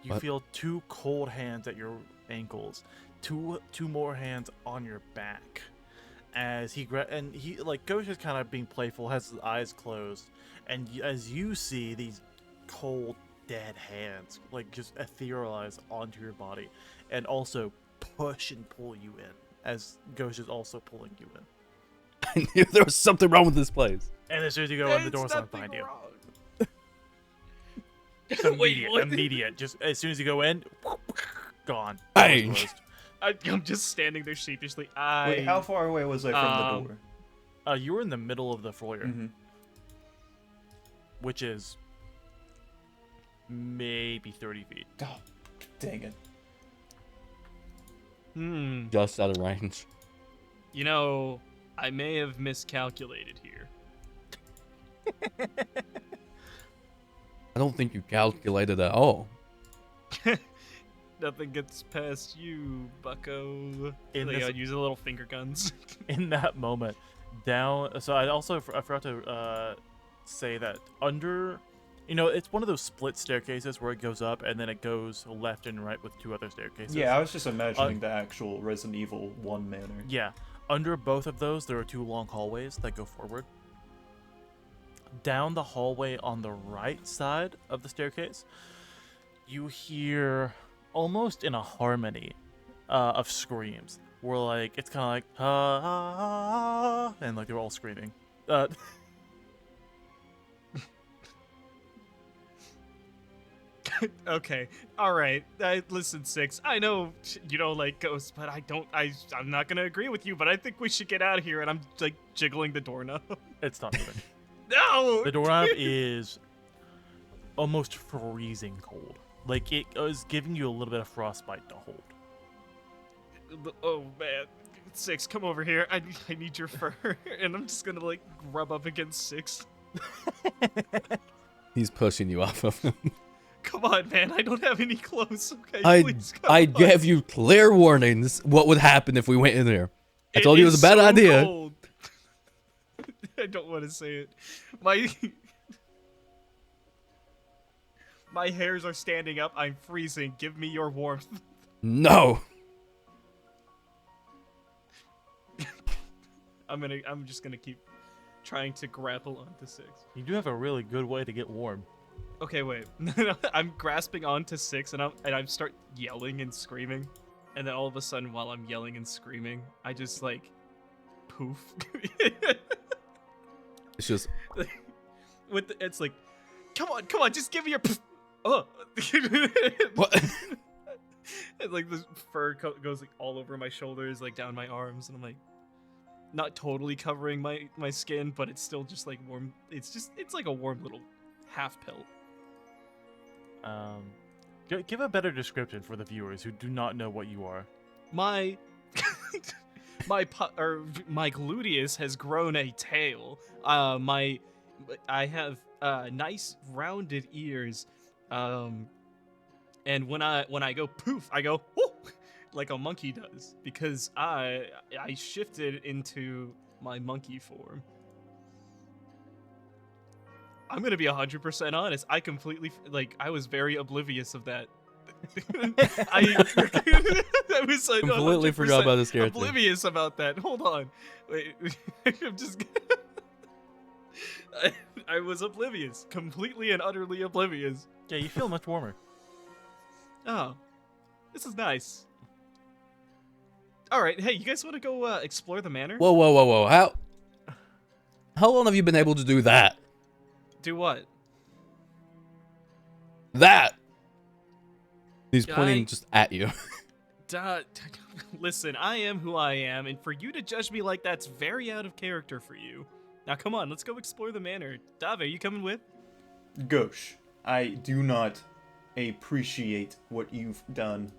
You What? feel 2 cold hands at your ankles, two more hands on your back. As he like Ghost is kind of being playful, has his eyes closed, and as you see these cold, dead hands like just etherealize onto your body, and also push and pull you in, as Ghost is also pulling you in. I knew there was something wrong with this place. And as soon as you go in, the There's door's locked nothing behind you. wrong. Just Wait, immediate, what? immediate. Just as soon as you go in, gone. Bang. Door's closed. I'm just standing there sheepishly. Wait, how far away was I from the door? You were in the middle of the foyer, Mm-hmm. which is maybe 30 feet. Oh, dang it. Just out of range. You know, I may have miscalculated here. I don't think you calculated at all. Nothing gets past you, bucko. In Like, this- use a little finger guns. In that moment, down. So I forgot to say that under. It's one of those split staircases where it goes up and then it goes left and right with 2 other staircases. Yeah, I was just imagining the actual Resident Evil 1 manner. Yeah. Under both of those, there are 2 long hallways that go forward. Down the hallway on the right side of the staircase, you hear almost in a harmony of screams. Where like it's kind of like ah, ah, ah, and like they're all screaming. Okay, all right. Listen, Six. I know you don't like ghosts, but I'm not gonna agree with you. But I think we should get out of here. And I'm like jiggling the doorknob. It's not moving. No. The doorknob is almost freezing cold. Like it is giving you a little bit of frostbite to hold. Oh man, Six, come over here. I need your fur, and I'm just gonna like rub up against Six. He's pushing you off of him. Come on, man. I don't have any clothes. Okay, I please come I on. gave you clear warnings what would happen if we went in there. I told you it was a is bad so idea. cold. I don't want to say it. My hairs are standing up. I'm freezing. Give me your warmth. No. I'm just gonna keep trying to grapple onto Six. You do have a really good way to get warm. Okay, wait. I'm grasping onto Six, and I start yelling and screaming, and then all of a sudden, while I'm yelling and screaming, I just like poof. It's just It's like, come on, just give me your. Oh. what? And like the fur goes like all over my shoulders, like down my arms, and I'm like, not totally covering my skin, but it's still just like warm. It's like a warm little half pelt. Give a better description for the viewers who do not know what you are. My gluteus has grown a tail. I have nice rounded ears. And when I go poof, I go whoo, like a monkey does, because I shifted into my monkey form. I'm gonna be 100% honest. I completely I was very oblivious of that. I was like, Completely forgot 100% about this character. Oblivious about that. Hold on. Wait. I'm just. I was oblivious. Completely and utterly oblivious. Yeah, you feel much warmer. Oh. This is nice. Alright, hey, you guys want to go explore the manor? Whoa, whoa, whoa, whoa! How long have you been able to do that? Do what? That. He's pointing I- just at you. Duh, listen, I am who I am, and for you to judge me like that's very out of character for you. Now come on, let's go explore the manor. Dave, you coming with? Gauche, I do not appreciate what you've done.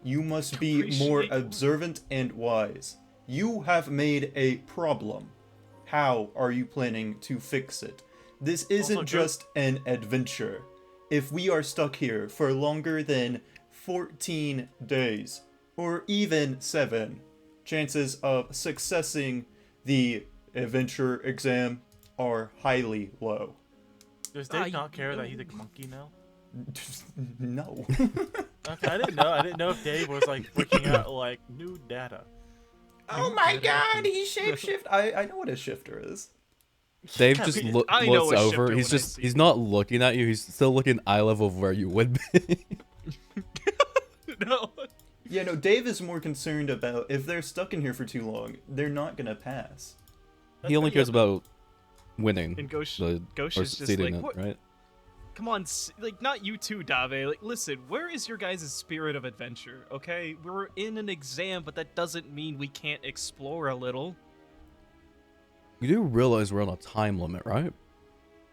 You must be more Appreciate what? observant and wise. You have made a problem. How are you planning to fix it? This isn't Also, just an adventure. If we are stuck here for longer than 14 days, or even 7, chances of successing the adventure exam are highly low. Does Ah, Dave not care that you- he's a monkey now? No. Okay, I didn't know. I didn't know if Dave was like looking at like new data. Oh my god, he shapeshift. I know what a shifter is. Dave Yeah, just I know looks a over. shifter He's when I just see he's one. not looking at you. He's still looking eye level of where you would be. No. Yeah, no, Dave is more concerned about if they're stuck in here for too long, they're not gonna pass. He only cares about winning. And Gauche or is just succeeding like, it, what? right? Come on, like, not you too, Dave. Like, listen, where is your guys' spirit of adventure, okay? We're in an exam, but that doesn't mean we can't explore a little. You do realize we're on a time limit, right?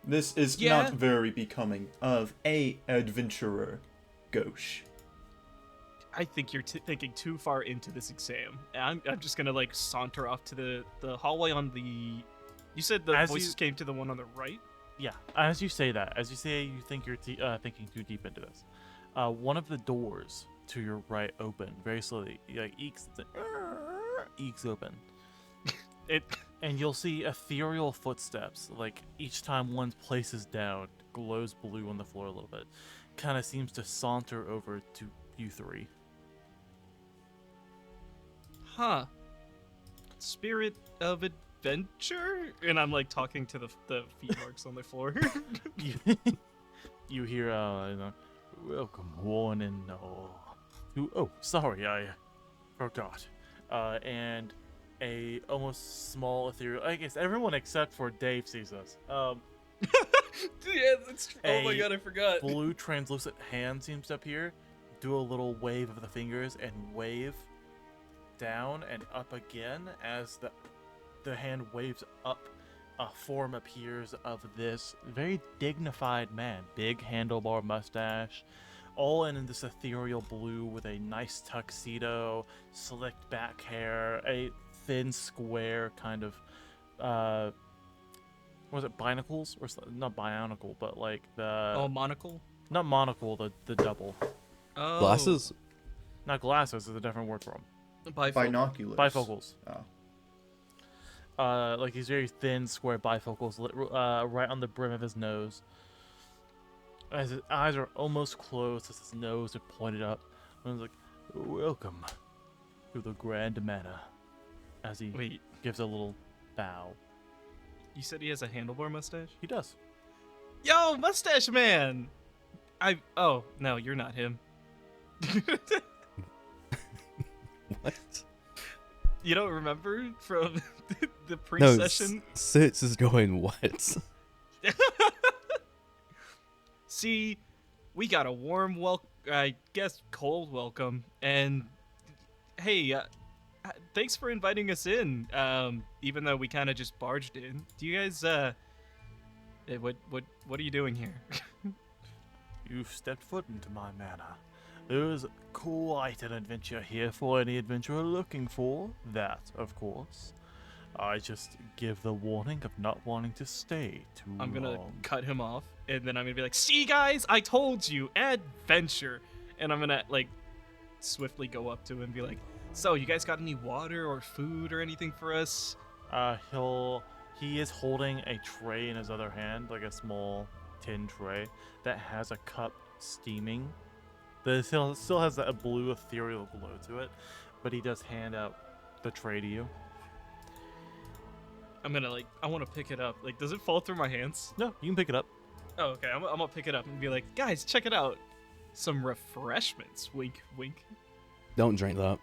This is Yeah. not very becoming of a adventurer, Gauche. I think you're thinking too far into this exam. I'm just gonna, like, saunter off to the hallway on the... You said the As voices you- came to the one on the right? Yeah, as you say that, as you say you think you're thinking too deep into this, one of the doors to your right open very slowly, like eeks open, and you'll see ethereal footsteps. Like each time one places down, glows blue on the floor a little bit, kind of seems to saunter over to you three. Huh. Spirit of adventure? And I'm, like, talking to the feet marks on the floor. You hear, welcome one and all. Oh, sorry, I forgot. And a almost small ethereal. I guess everyone except for Dave sees this. Yeah, that's true. Oh my A god, I forgot. Blue translucent hand seems to appear. Do a little wave of the fingers and wave down and up again as the hand waves up. A form appears of this very dignified man, big handlebar mustache, all in this ethereal blue with a nice tuxedo, slicked back hair, a thin square kind of was it binacles or not bionicle, but like the Oh, monocle? not monocle, the double, Oh. Glasses? not glasses is a different word for them. Binoculars. Bifocals. Oh. Like these very thin, square bifocals right on the brim of his nose. As his eyes are almost closed, as his nose is pointed up, and he's like, "Welcome to the Grand Manor." As he Wait, gives a little bow. you said he has a handlebar mustache? He does. Yo, mustache man! Oh, no, you're not him. What? You don't remember from the No, pre-session? Sitz is going what? See, we got a warm I guess cold welcome, and hey, thanks for inviting us in. Even though we kind of just barged in. Do you guys what are you doing here? You've stepped foot into my manor. There is quite an adventure here for any adventurer looking for that, of course. I just give the warning of not wanting to stay too I'm gonna long. cut him off, and then I'm gonna be like, "See, guys, I told you, adventure." And I'm gonna like swiftly go up to him and be like, "So, you guys got any water or food or anything for us?" He is holding a tray in his other hand, like a small tin tray that has a cup steaming. but it still has that blue ethereal glow to it. But he does hand out the tray to you. I'm gonna I want to pick it up. Like, does it fall through my hands? No, you can pick it up. Oh, okay. I'm gonna pick it up and be like, guys, check it out. Some refreshments. Wink, wink. Don't drink that.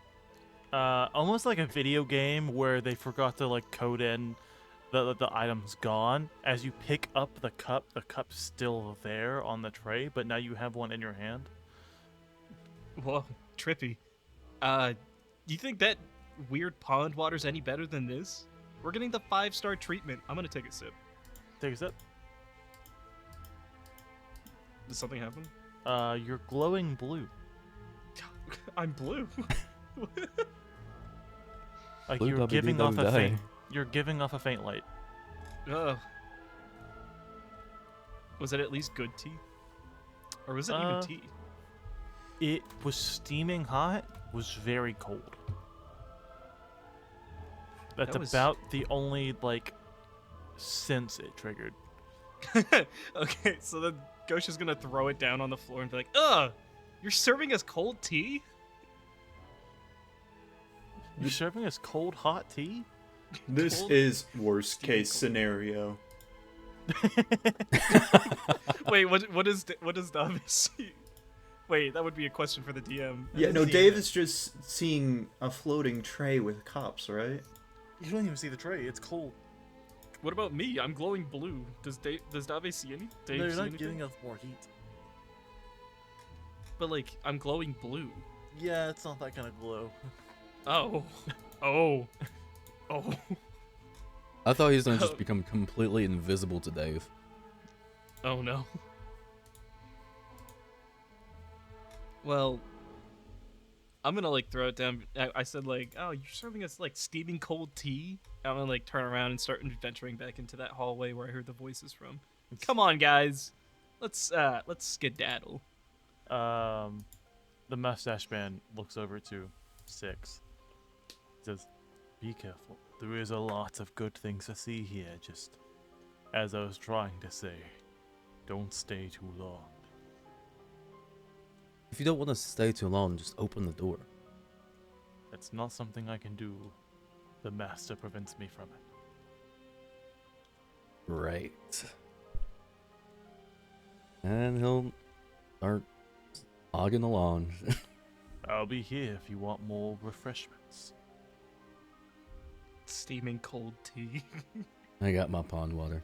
Almost like a video game where they forgot to like code in the item's gone. As you pick up the cup's still there on the tray, but now you have one in your hand. Whoa, trippy. Do you think that weird pond water's any better than this? We're getting the 5-star treatment. I'm gonna take a sip. Take a sip. Did something happen? You're glowing blue. I'm blue. Like Blue you're giving off a WDWD. faint. You're giving off a faint light. Ugh. Was it at least good tea? Or was it even Uh, tea? It was steaming hot. Was very cold. That's That was- about the only like sense it triggered. Okay, so then Gauche is gonna throw it down on the floor and be like, "Ugh, you're serving us cold tea?" You're serving us cold hot tea? This Cold is worst steam case cold. scenario. Wait, what is the obvious? Wait, that would be a question for the DM. Yeah, no, see Dave it. is just seeing a floating tray with cups, right? You don't even see the tray. It's cold. What about me? I'm glowing blue. Does Dave see any? Dave No, you're see not anything? giving us more heat. But like, I'm glowing blue. Yeah, it's not that kind of glow. Oh, oh, oh. I thought he was gonna just become completely invisible to Dave. Oh no. Well, I'm gonna like throw it down. I said like, "Oh, you're serving us like steaming cold tea." I'm gonna like turn around and start venturing back into that hallway where I heard the voices from. Come on, guys, let's skedaddle. The mustache man looks over to Six. Says, "Be careful. There is a lot of good things to see here. Just as I was trying to say, don't stay too long." If you don't want to stay too long, just open the door. It's not something I can do. The master prevents me from it. Right. And he'll start logging along. I'll be here if you want more refreshments. Steaming cold tea. I got my pond water.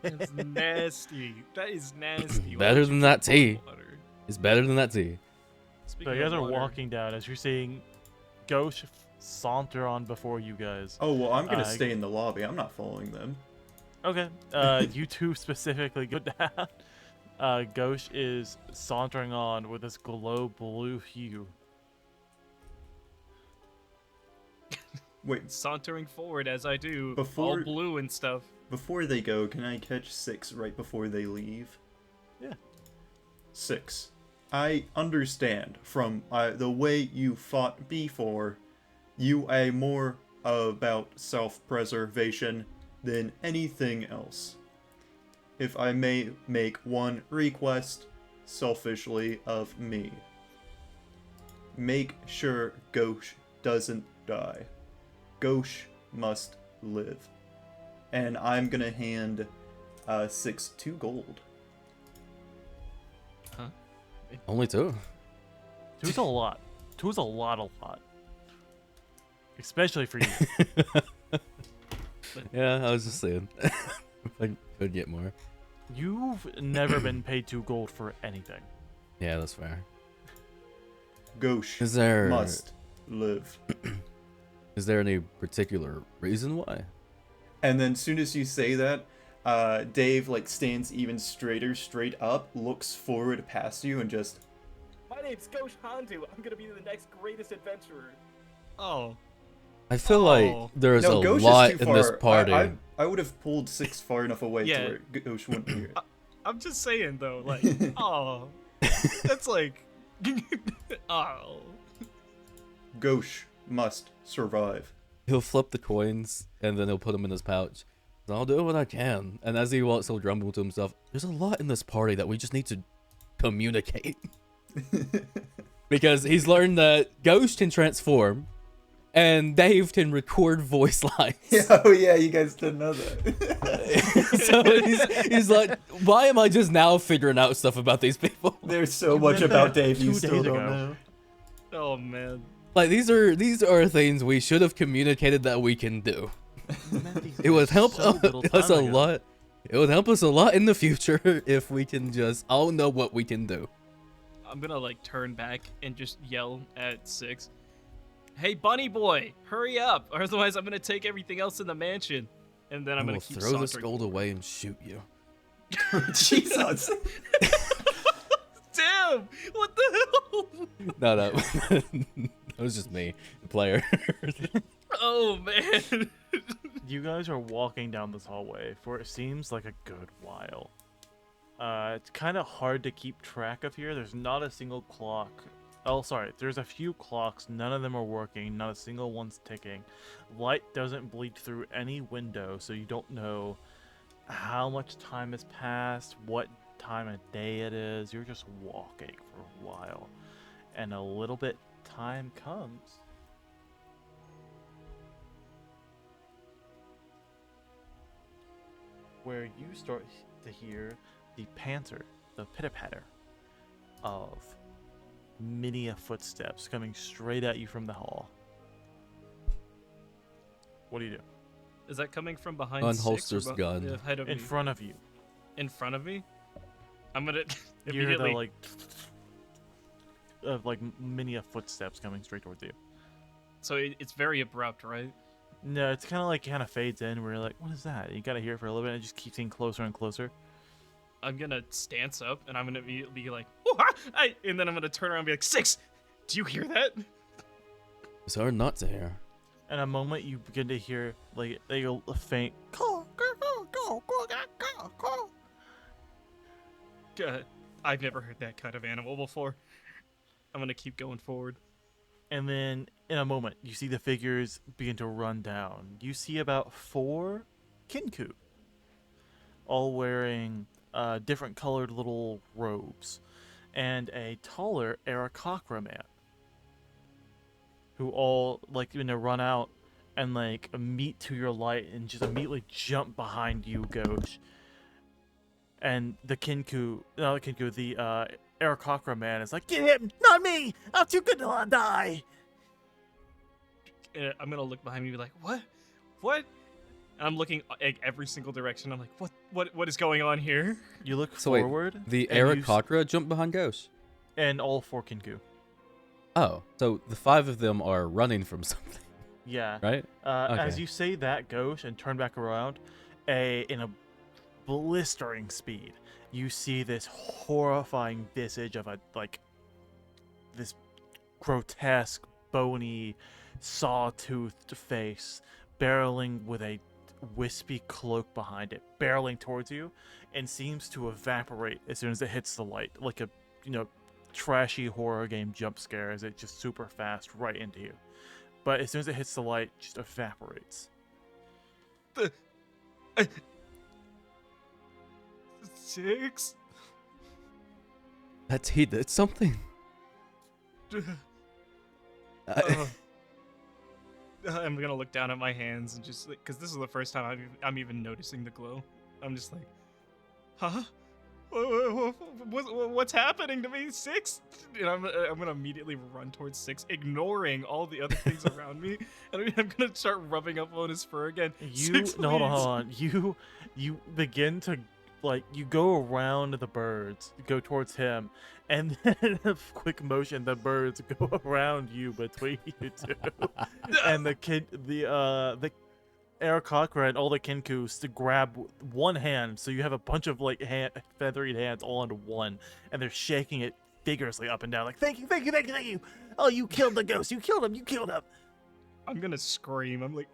That's nasty. That is nasty. Why Better would you than that drink tea. water? It's better than that tea. So Speaking you guys of are water, walking down as you're seeing Gauche saunter on before you guys. Oh, well, I'm gonna Uh, stay in the lobby. I'm not following them. Okay. You two specifically go down. Gauche is sauntering on with this glow blue hue. Wait, sauntering forward as I do, Before- all blue and stuff. before they go, can I catch Six right before they leave? Yeah. Six. I understand from the way you fought before, you are more about self-preservation than anything else. If I may make one request, selfishly of me. Make sure Gauche doesn't die. Gauche must live. And I'm gonna hand Six 2 gold. Only two. Two's a lot. Two's a lot. Especially for you. Yeah, I was just saying. If I could get more. You've never been paid 2 gold for anything. Yeah, that's fair. Gauche Is there must live. Is there any particular reason why? And then soon as you say that, Dave like stands even straight up, looks forward past you, and just My name's Gauche Handu. I'm gonna be the next greatest adventurer. Oh, I feel Oh. like there's no, a Gauche lot is too in far. this party. I would have pulled Six far enough away Yeah. to where Gauche wouldn't hear it. I'm just saying though, like, oh, that's like, oh. Gauche must survive. He'll flip the coins and then he'll put them in his pouch. I'll do what I can. And as he walks, he'll grumble to himself, there's a lot in this party that we just need to communicate. Because he's learned that Ghost can transform, and Dave can record voice lines. Oh yeah, you guys didn't know that. So he's like, why am I just now figuring out stuff about these people? There's so You much meant about that Dave you 2 still days don't ago. know. Oh man. Like these are things we should have communicated that we can do. It would help us a lot. It would help us a lot in the future if we can just all know what we can do. I'm gonna like turn back and just yell at Six. Hey, bunny boy, hurry up! Or otherwise, I'm gonna take everything else in the mansion, and then I'm I gonna will keep throw the sauntering. skull away and shoot you. Jesus. Damn! What the hell? No, that was just me, the player. Oh man. You guys are walking down this hallway for it seems like a good while. It's kind of hard to keep track of here. There's not a single clock. Oh, sorry. There's a few clocks. None of them are working. Not a single one's ticking. Light doesn't bleed through any window, so you don't know how much time has passed, what time of day it is. You're just walking for a while. And a little bit time comes. Where you start to hear the panter, the pitter-patter of many footsteps coming straight at you from the hall. What do you do? Is that coming from behind? Unholsters Six or gun. ahead of In me? front of you. In front of me? I'm gonna You hear the immediately. of like many footsteps coming straight towards you. So it's very abrupt, right? No, it's kind of fades in where you're like, what is that? You gotta hear it for a little bit and it just keeps getting closer and closer. I'm gonna stance up and I'm gonna be like, "Oh, ah!" And then I'm gonna turn around and be like, Six, do you hear that? It's hard not to hear. In a moment, you begin to hear like a faint call. God, I've never heard that kind of animal before. I'm gonna keep going forward. And then, in a moment, you see the figures begin to run down. You see about 4 Kinku, all wearing different colored little robes, and a taller Aarakocra man, who all like when they run out and like meet to your light and just immediately jump behind you, Gauche. And the Aarakocra man is like, get him, not me! I'm too good to die! I'm gonna look behind me and be like, what? What? And I'm looking like every single direction. I'm like, what is going on here? You look So wait, forward. the and you Aarakocra jumped behind Ghost. and all 4 Kinku. Oh, so the 5 of them are running from something, Yeah. right? As Okay. you say that, Ghost, and turn back around, in a blistering speed, you see this horrifying visage of this grotesque, bony, saw-toothed face, barreling with a wispy cloak behind it, barreling towards you, and seems to evaporate as soon as it hits the light, like a, trashy horror game jump scare as it just super fast right into you. But as soon as it hits the light, it just evaporates. Six? He did something. I'm gonna look down at my hands and just because this is the first time I'm even noticing the glow. I'm just like, huh? What's happening to me, Six? And I'm gonna immediately run towards Six, ignoring all the other things around me, and I'm gonna start rubbing up on his fur again. Six, No, hold on, please. hold on. You begin to you go around the birds, go towards him, and then in a quick motion, the birds go around you between you two, and the Aarakocra and all the Kinkus to grab one hand, so you have a bunch of feathery hands all into one, and they're shaking it vigorously up and down, like thank you, thank you, thank you, thank you. Oh, you killed the ghost. You killed him. You killed him. I'm gonna scream. I'm like,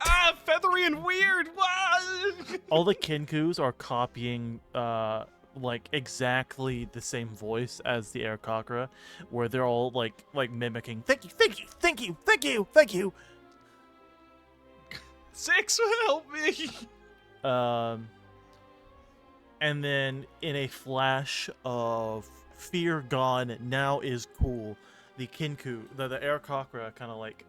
feathery and weird. All the Kinkus are copying exactly the same voice as the Aarakocra, where they're all like mimicking thank you, thank you, thank you, thank you, thank you. Six, help me. And then in a flash of fear gone, now is cool. The Kinku, the Aarakocra, kind of like,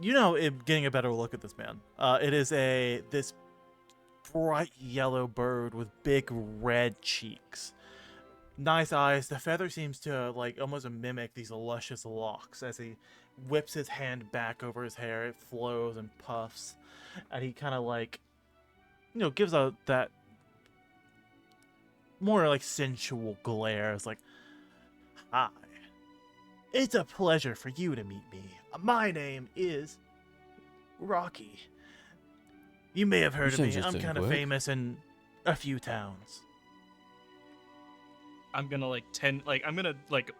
getting a better look at this man. It is this bright yellow bird with big red cheeks, nice eyes. The feather seems to like almost mimic these luscious locks as he whips his hand back over his hair. It flows and puffs, and he kind of like, gives out that more like sensual glare. It's like, hi, it's a pleasure for you to meet me. My name is Rocky. You may have heard of me. I'm kind of famous in a few towns. I'm gonna a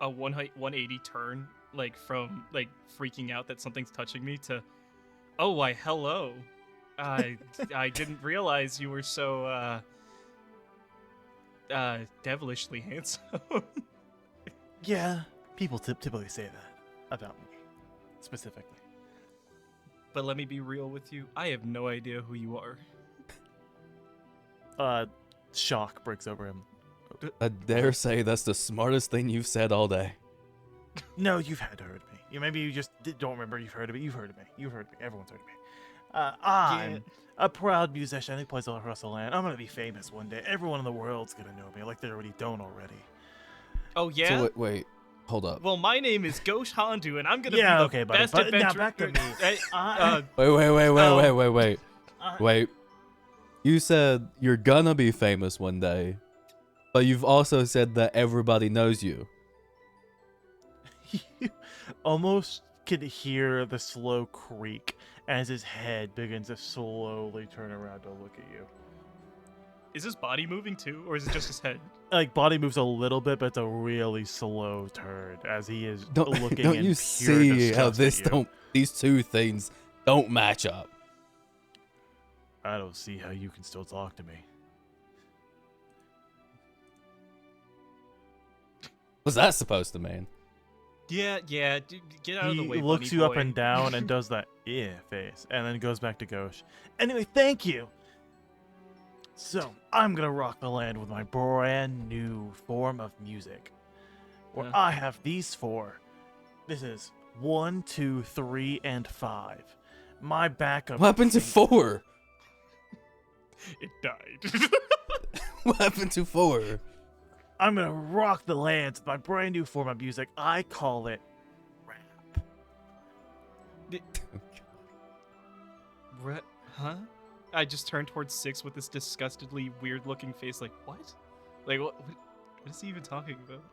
180 turn, like from like freaking out that something's touching me to, oh, why hello. I didn't realize you were so devilishly handsome. Yeah, people typically say that about me, specifically. But let me be real with you. I have no idea who you are. Shock breaks over him. I dare say that's the smartest thing you've said all day. No, you've had heard of me. Maybe you just don't remember you've heard of me. You've heard of me. You've heard of me. Everyone's heard of me. I'm a proud musician who plays all across the land. I'm going to be famous one day. Everyone in the world's going to know me, like they already don't already. Oh, yeah? So wait, hold up. Well, my name is Gauche Handu, and I'm going to be the best buddy. adventurer. Now back to me. Wait. You said you're gonna be famous one day, but you've also said that everybody knows you. You almost can hear the slow creak as his head begins to slowly turn around to look at you. Is his body moving too, or is it just his head? Like, body moves a little bit, but it's a really slow turn as he is looking. Don't in you pure see how disgust at you. these two things don't match up? I don't see how you can still talk to me. What's that supposed to mean? Yeah, get out of the way, He looks bunny you up boy. and down and does that face, and then goes back to Gauche. Anyway, thank you. So, I'm gonna rock the land with my brand new form of music. Where I have these four. This is 1, 2, 3, and 5. My backup. What happened to 4? It died. What happened to 4? I'm gonna rock the land with my brand new form of music. I call it rap. Huh? I just turned towards 6 with this disgustedly weird-looking face. Like, what? Like, what is he even talking about?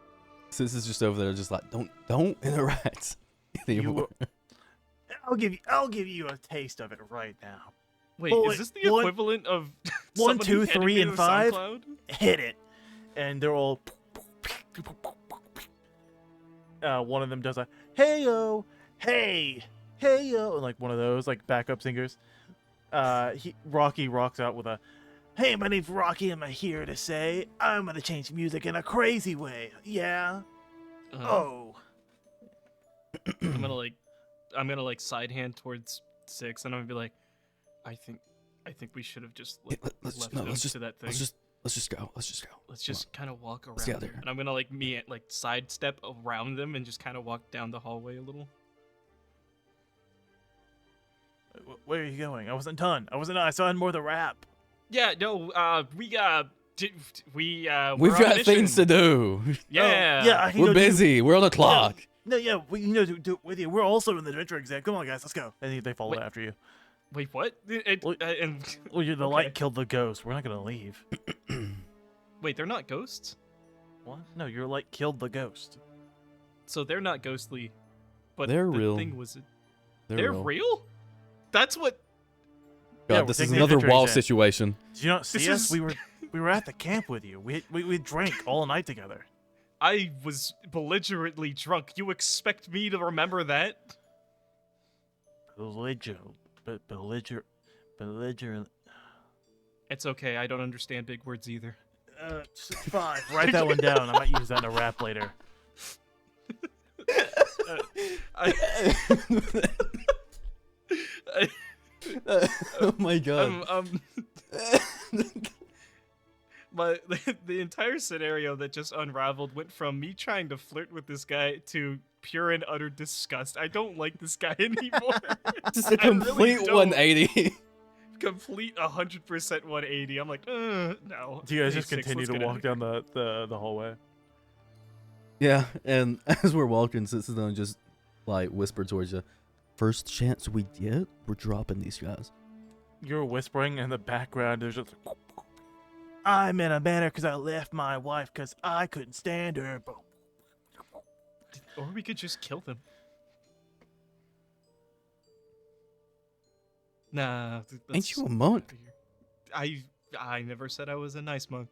Sis is just over there, just like, don't interact anymore. I'll give you a taste of it right now. Wait, Well, is this the equivalent of 1, somebody 2, hitting 3, me and with 5? SoundCloud? Hit it, and they're all. One of them does a hey-yo, hey, hey-yo, and like one of those like backup singers. Rocky rocks out with a, hey, my name's Rocky, and I'm here to say I'm gonna change music in a crazy way. Yeah. Oh. I'm gonna like side hand towards 6, and I'm gonna be like, I think we should have just left to that thing. Let's just go. Let's just kind of walk around. Let's get out there. And I'm gonna like sidestep around them and just kind of walk down the hallway a little. Where are you going? I wasn't done. I still had more of the rap. Yeah, no, we've got things to do. Yeah, Yeah, I can We're go busy. We're on the clock. No, yeah, do it with you. We're also in the adventure exam. Come on, guys, let's go. And they follow after you. Wait, what? Well, the light killed the ghost. We're not gonna leave. Wait, they're not ghosts? What? No, your light killed the ghost. So they're not ghostly, but They're the real. thing was, They're real? That's what. God, Yeah, this we're is taking the another adventure wall exam. situation. Did you not see This us? is- We were at the camp with you. We drank all night together. I was belligerently drunk. You expect me to remember that? Belligerent. It's okay. I don't understand big words either. 5. Write that one down. I might use that in a rap later. Oh my god. But the entire scenario that just unraveled went from me trying to flirt with this guy to pure and utter disgust. I don't like this guy anymore. Just a I really complete don't. 180. Complete 100% 180. I'm like, no. Do you guys Hey, just Six, continue let's to get walk outta down the hallway? Yeah, and as we're walking, Citizen just like whisper towards you. First chance we get, we're dropping these guys. You're whispering in the background. There's just. I'm in a manner because I left my wife because I couldn't stand her. Or we could just kill them. Nah. Ain't you a monk? I never said I was a nice monk.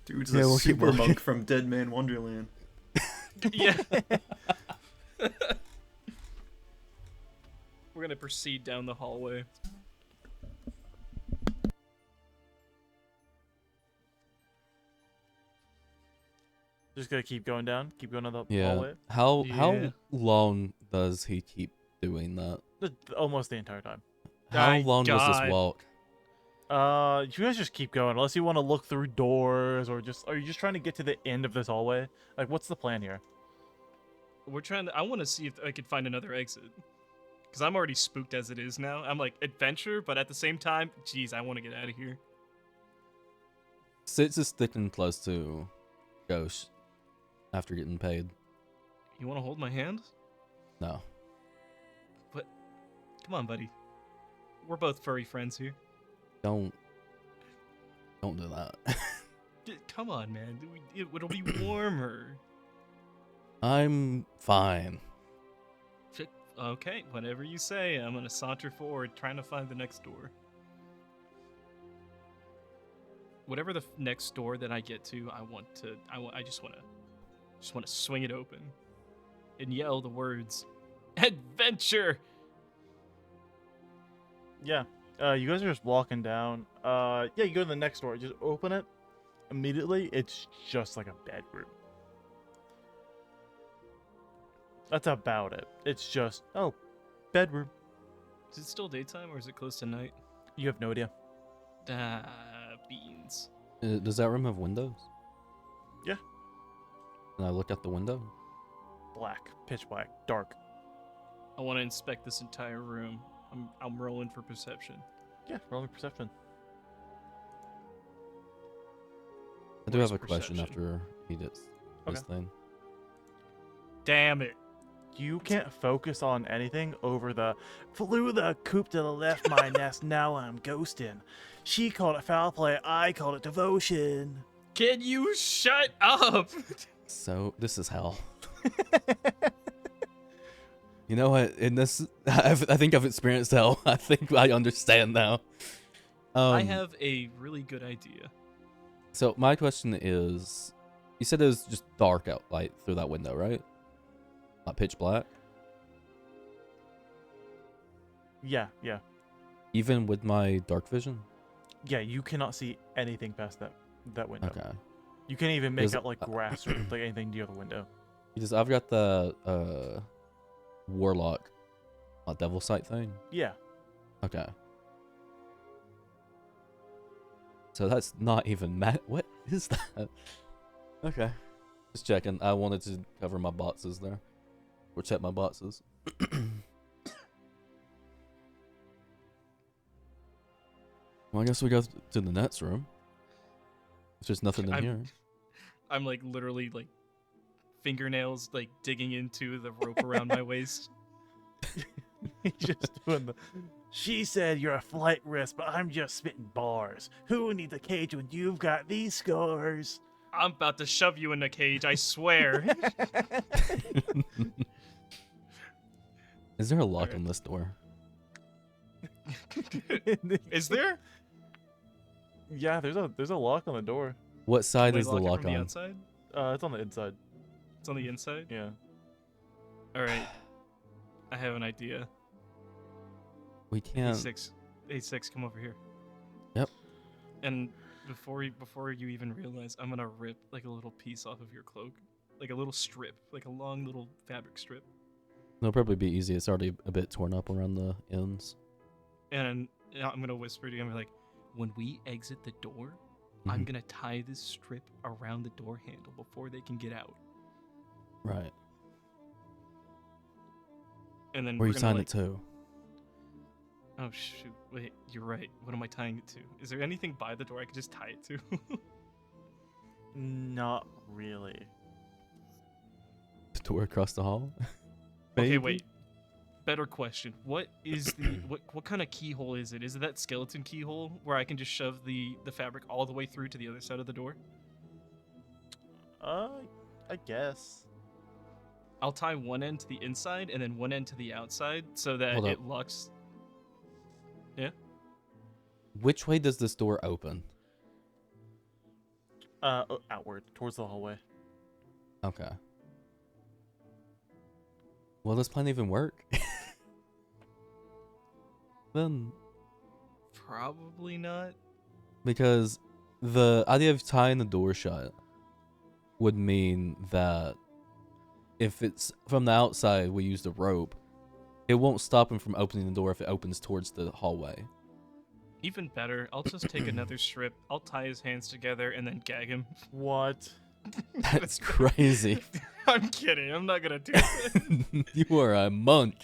Dude's Yeah, a we'll keep super walking. monk from Dead Man Wonderland. Yeah. We're gonna proceed down the hallway. Just gonna keep going down. Keep going down the Yeah. hallway. How Yeah. long does he keep doing that? Almost the entire time. How My long was God. this walk? You guys just keep going unless you want to look through doors or just are you just trying to get to the end of this hallway? Like, what's the plan here? We're trying to. I want to see if I can find another exit. Because I'm already spooked as it is now. I'm like, adventure, but at the same time, geez, I want to get out of here. Sitz is sticking close to Ghost after getting paid. You want to hold my hand? No. Come on, buddy. We're both furry friends here. Don't do that. Come on, man. It'll be warmer. I'm fine. Okay, whatever you say. I'm gonna saunter forward, trying to find the next door. Whatever the next door that I get to, I just want to swing it open and yell the words, "Adventure!" Yeah. You guys are just walking down. Yeah, you go to the next door. Just open it. Immediately, it's just like a bedroom. That's about it. It's just, oh, bedroom. Is it still daytime or is it close to night? You have no idea. Beans. Does that room have windows? Yeah. Can I look out the window? Black. Pitch black. Dark. I want to inspect this entire room. I'm rolling for perception. Yeah, rolling perception. I do Where's have a question perception? after he does this thing. Damn it. You can't focus on anything over the flew the coop to the left my nest, now I'm ghosting. She called it foul play, I called it devotion. Can you shut up? So this is hell. You know what? In this, I think I've experienced hell. I think I understand now. I have a really good idea. So my question is, you said it was just dark out, like through that window, right? Not pitch black. Yeah. Even with my dark vision. Yeah, you cannot see anything past that window. Okay. You can't even make Is- out like grass or like anything near the window. Because I've got the warlock, devil sight thing. Yeah. Okay. So that's not even what is that? Okay. Just checking. I wanted to cover my boxes there. Or check my boxes. Well, I guess we go to the next room. There's just nothing in here. I'm like literally like fingernails like digging into the rope around my waist. He's just doing the. She said you're a flight risk, but I'm just spitting bars. Who needs a cage when you've got these scars? I'm about to shove you in the cage, I swear. Is there a lock on this door? Is there? Yeah, there's a lock on the door. What side Can we is the lock it lock from the on? outside? It's on the inside. It's on the inside? Yeah. Alright. I have an idea. We can't. A6, come over here. Yep. And before you even realize, I'm gonna rip like a little piece off of your cloak. Like a little strip. Like a long little fabric strip. It'll probably be easy. It's already a bit torn up around the ends. And I'm gonna whisper to you, I'm like, when we exit the door, Mm-hmm. I'm gonna tie this strip around the door handle before they can get out. Right. And then Where we're you gonna tying like, it to? oh shoot, wait, you're right. What am I tying it to? Is there anything by the door I could just tie it to? Not really. The door across the hall? Okay, Maybe? wait. Better question. What is the what kind of keyhole is it? Is it that skeleton keyhole where I can just shove the fabric all the way through to the other side of the door? I guess. I'll tie one end to the inside and then one end to the outside so that Hold up. it locks. Yeah. Which way does this door open? Outward towards the hallway. Okay. Will this plan even work? Then, Probably not. because the idea of tying the door shut would mean that if it's from the outside, we use the rope, it won't stop him from opening the door if it opens towards the hallway. Even better, I'll just take another strip. I'll tie his hands together and then gag him. What? That's crazy. I'm kidding. I'm not gonna do that. You are a monk.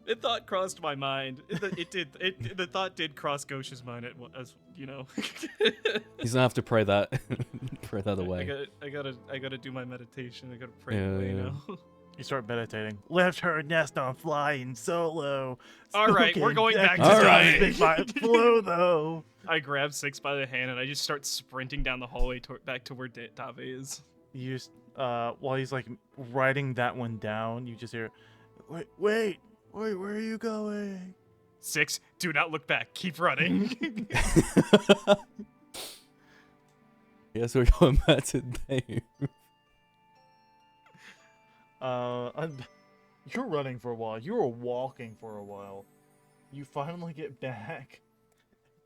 The thought crossed my mind. The thought did cross Gauche's mind as you know. He's gonna have to pray that pray that I away. gotta do my meditation. I gotta pray Yeah, away yeah. now. You start meditating. Left her nest on flying solo. All right, we're going back to All dying. Big by flow though. I grab Six by the hand and I just start sprinting down the hallway back to where Dave is. You just, while he's like writing that one down, you just hear, wait, where are you going? Six, do not look back. Keep running. Guess we're going back to Dave. You're running for a while. You were walking for a while. You finally get back.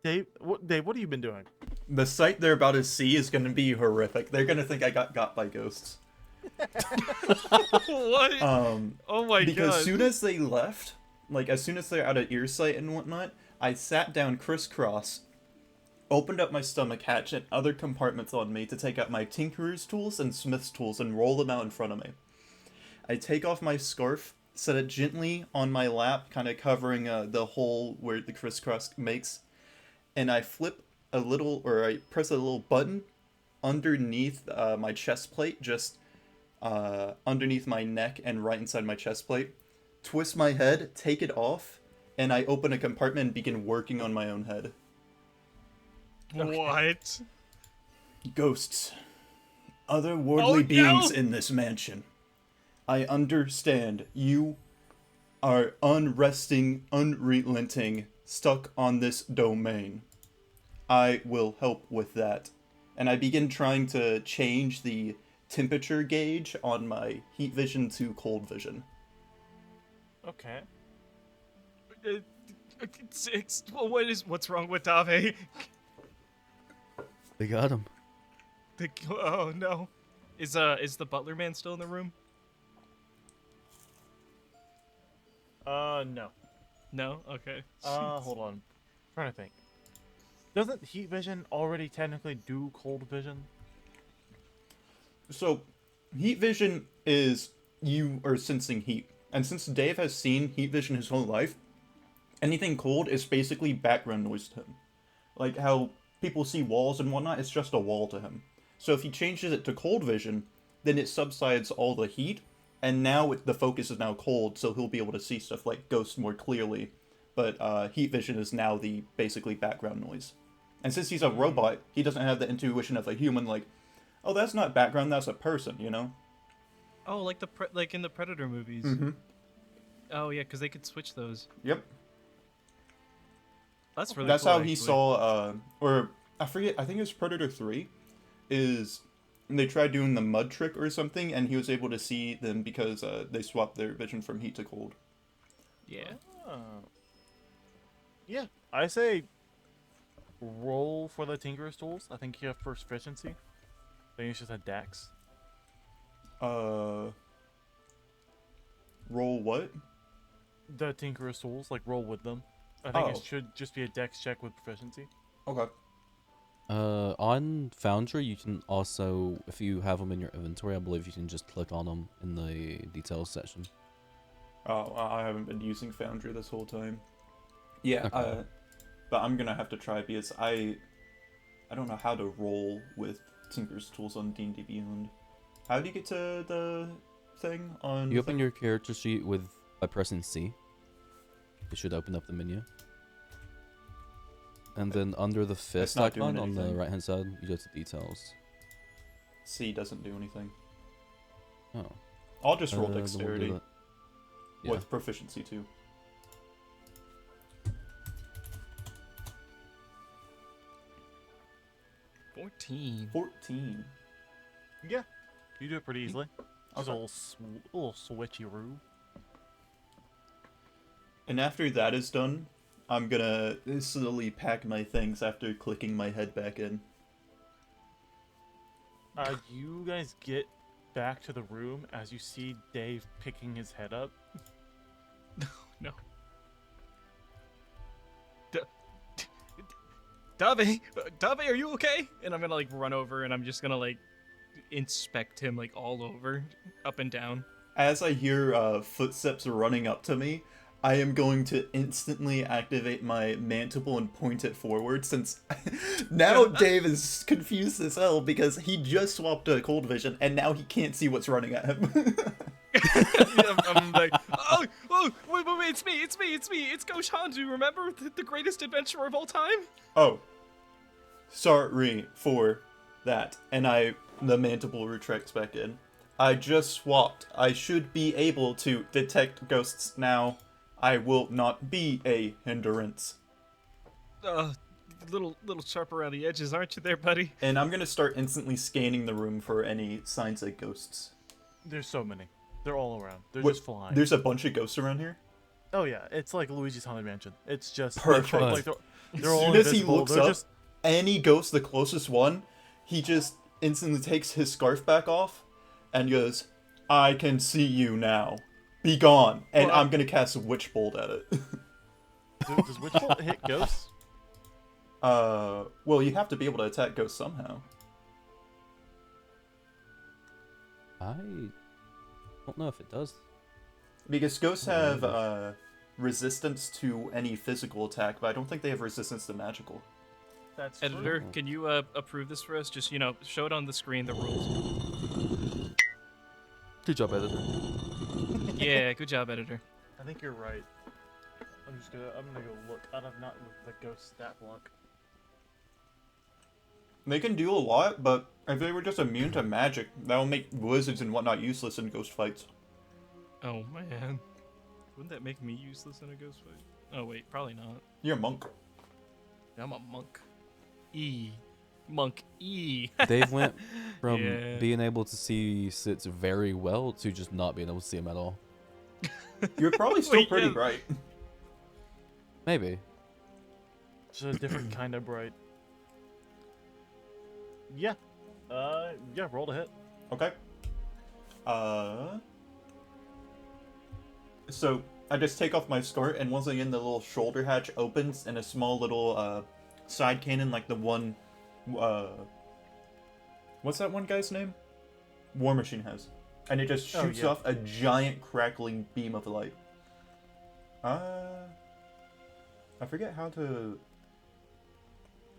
Dave, what have you been doing? The sight they're about to see is going to be horrific. They're going to think I got by ghosts. What? Oh my Because god. as soon as they left, like as soon as they're out of earsight and whatnot, I sat down crisscross, opened up my stomach hatch and other compartments on me to take out my tinkerer's tools and smith's tools and roll them out in front of me. I take off my scarf, set it gently on my lap, kind of covering the hole where the crisscross makes, and I flip a little, or I press a little button underneath my chest plate, just underneath my neck and right inside my chest plate, twist my head, take it off, and I open a compartment and begin working on my own head. What? Ghosts. Otherworldly beings no! in this mansion. I understand you are unresting, unrelenting, stuck on this domain. I will help with that. And I begin trying to change the temperature gauge on my heat vision to cold vision. Okay. Six. Well, what's wrong with Dave? They got him. Oh no. Is the butler man still in the room? No. No? Okay. Hold on. I'm trying to think. Doesn't heat vision already technically do cold vision? So, heat vision is you are sensing heat. And since Dave has seen heat vision his whole life, anything cold is basically background noise to him. Like how people see walls and whatnot, it's just a wall to him. So if he changes it to cold vision, then it subsides all the heat, and now the focus is now cold, so he'll be able to see stuff like ghosts more clearly. But heat vision is now the basically background noise. And since he's a robot, he doesn't have the intuition of a human, like, oh, that's not background, that's a person, you know? Oh, like like in the Predator movies. Mm-hmm. Oh yeah, because they could switch those. Yep. That's really That's cool, how he actually. saw, or I forget, I think it was Predator 3, is they tried doing the mud trick or something, and he was able to see them because they swapped their vision from heat to cold. Yeah. Yeah. I say roll for the Tinkerer's tools. I think you have first efficiency. I think it's just a dex. Roll what? The Tinkerer's tools, like roll with them. I think Oh. it should just be a dex check with proficiency. Okay. On Foundry, you can also, if you have them in your inventory, I believe you can just click on them in the details section. Oh, I haven't been using Foundry this whole time. Yeah, Okay. but I'm gonna have to try because I don't know how to roll with Tinker's tools on D&D Beyond. How do you get to the thing on? You open your character sheet by pressing C. It should open up the menu. And then under the fist not doing icon on the anything. right hand side, you go to details. C doesn't do anything. Oh. I'll just roll then we'll do dexterity that. Yeah. with proficiency too. $14. 14. Yeah, you do it pretty easily. Just Okay. a little switcheroo. And after that is done, I'm gonna slowly pack my things after clicking my head back in. You guys get back to the room as you see Dave picking his head up. No. Dave, are you okay? And I'm gonna like run over and I'm just gonna like inspect him like all over, up and down. As I hear footsteps running up to me, I am going to instantly activate my mantiple and point it forward, since now Dave is confused as hell because he just swapped to cold vision and now he can't see what's running at him. I'm like, oh, wait, it's Gauche Handu, remember? The greatest adventurer of all time? Oh, sorry for that. And the mantiple retracts back in. I just swapped. I should be able to detect ghosts now. I will not be a hindrance. Little sharp around the edges, aren't you there, buddy? And I'm gonna start instantly scanning the room for any signs of ghosts. There's so many. They're all around. They're What- just flying. There's a bunch of ghosts around here? Oh yeah, it's like Luigi's Haunted Mansion. It's just Perfect. Like they're all As soon as he invisible. looks They're up, just any ghost, the closest one, he just instantly takes his scarf back off and goes, I can see you now. Be gone. And Well, I'm gonna cast a Witch Bolt at it. does Witch Bolt hit ghosts? Well, you have to be able to attack ghosts somehow. I don't know if it does. Because ghosts have, resistance to any physical attack, but I don't think they have resistance to magical. That's Editor, True. can you approve this for us? Just, show it on the screen, the rules. Good job, editor. Yeah, good job, editor. I think you're right. I'm gonna go look. I have not looked at the ghost stat block. They can do a lot, but if they were just immune to magic, that will make wizards and whatnot useless in ghost fights. Oh, man. Wouldn't that make me useless in a ghost fight? Oh, wait, probably not. You're a monk. I'm a monk. Monk E. Dave went from Yeah. being able to see Sits very well to just not being able to see him at all. You're probably still Wait, pretty yeah. bright. Maybe. It's a different kind of bright. Yeah. Yeah. Roll to hit. Okay. So I just take off my skirt, and once again the little shoulder hatch opens, and a small little side cannon, like the one, what's that one guy's name? War Machine has, and it just Oh, shoots yeah. off a giant crackling beam of light. I forget how to.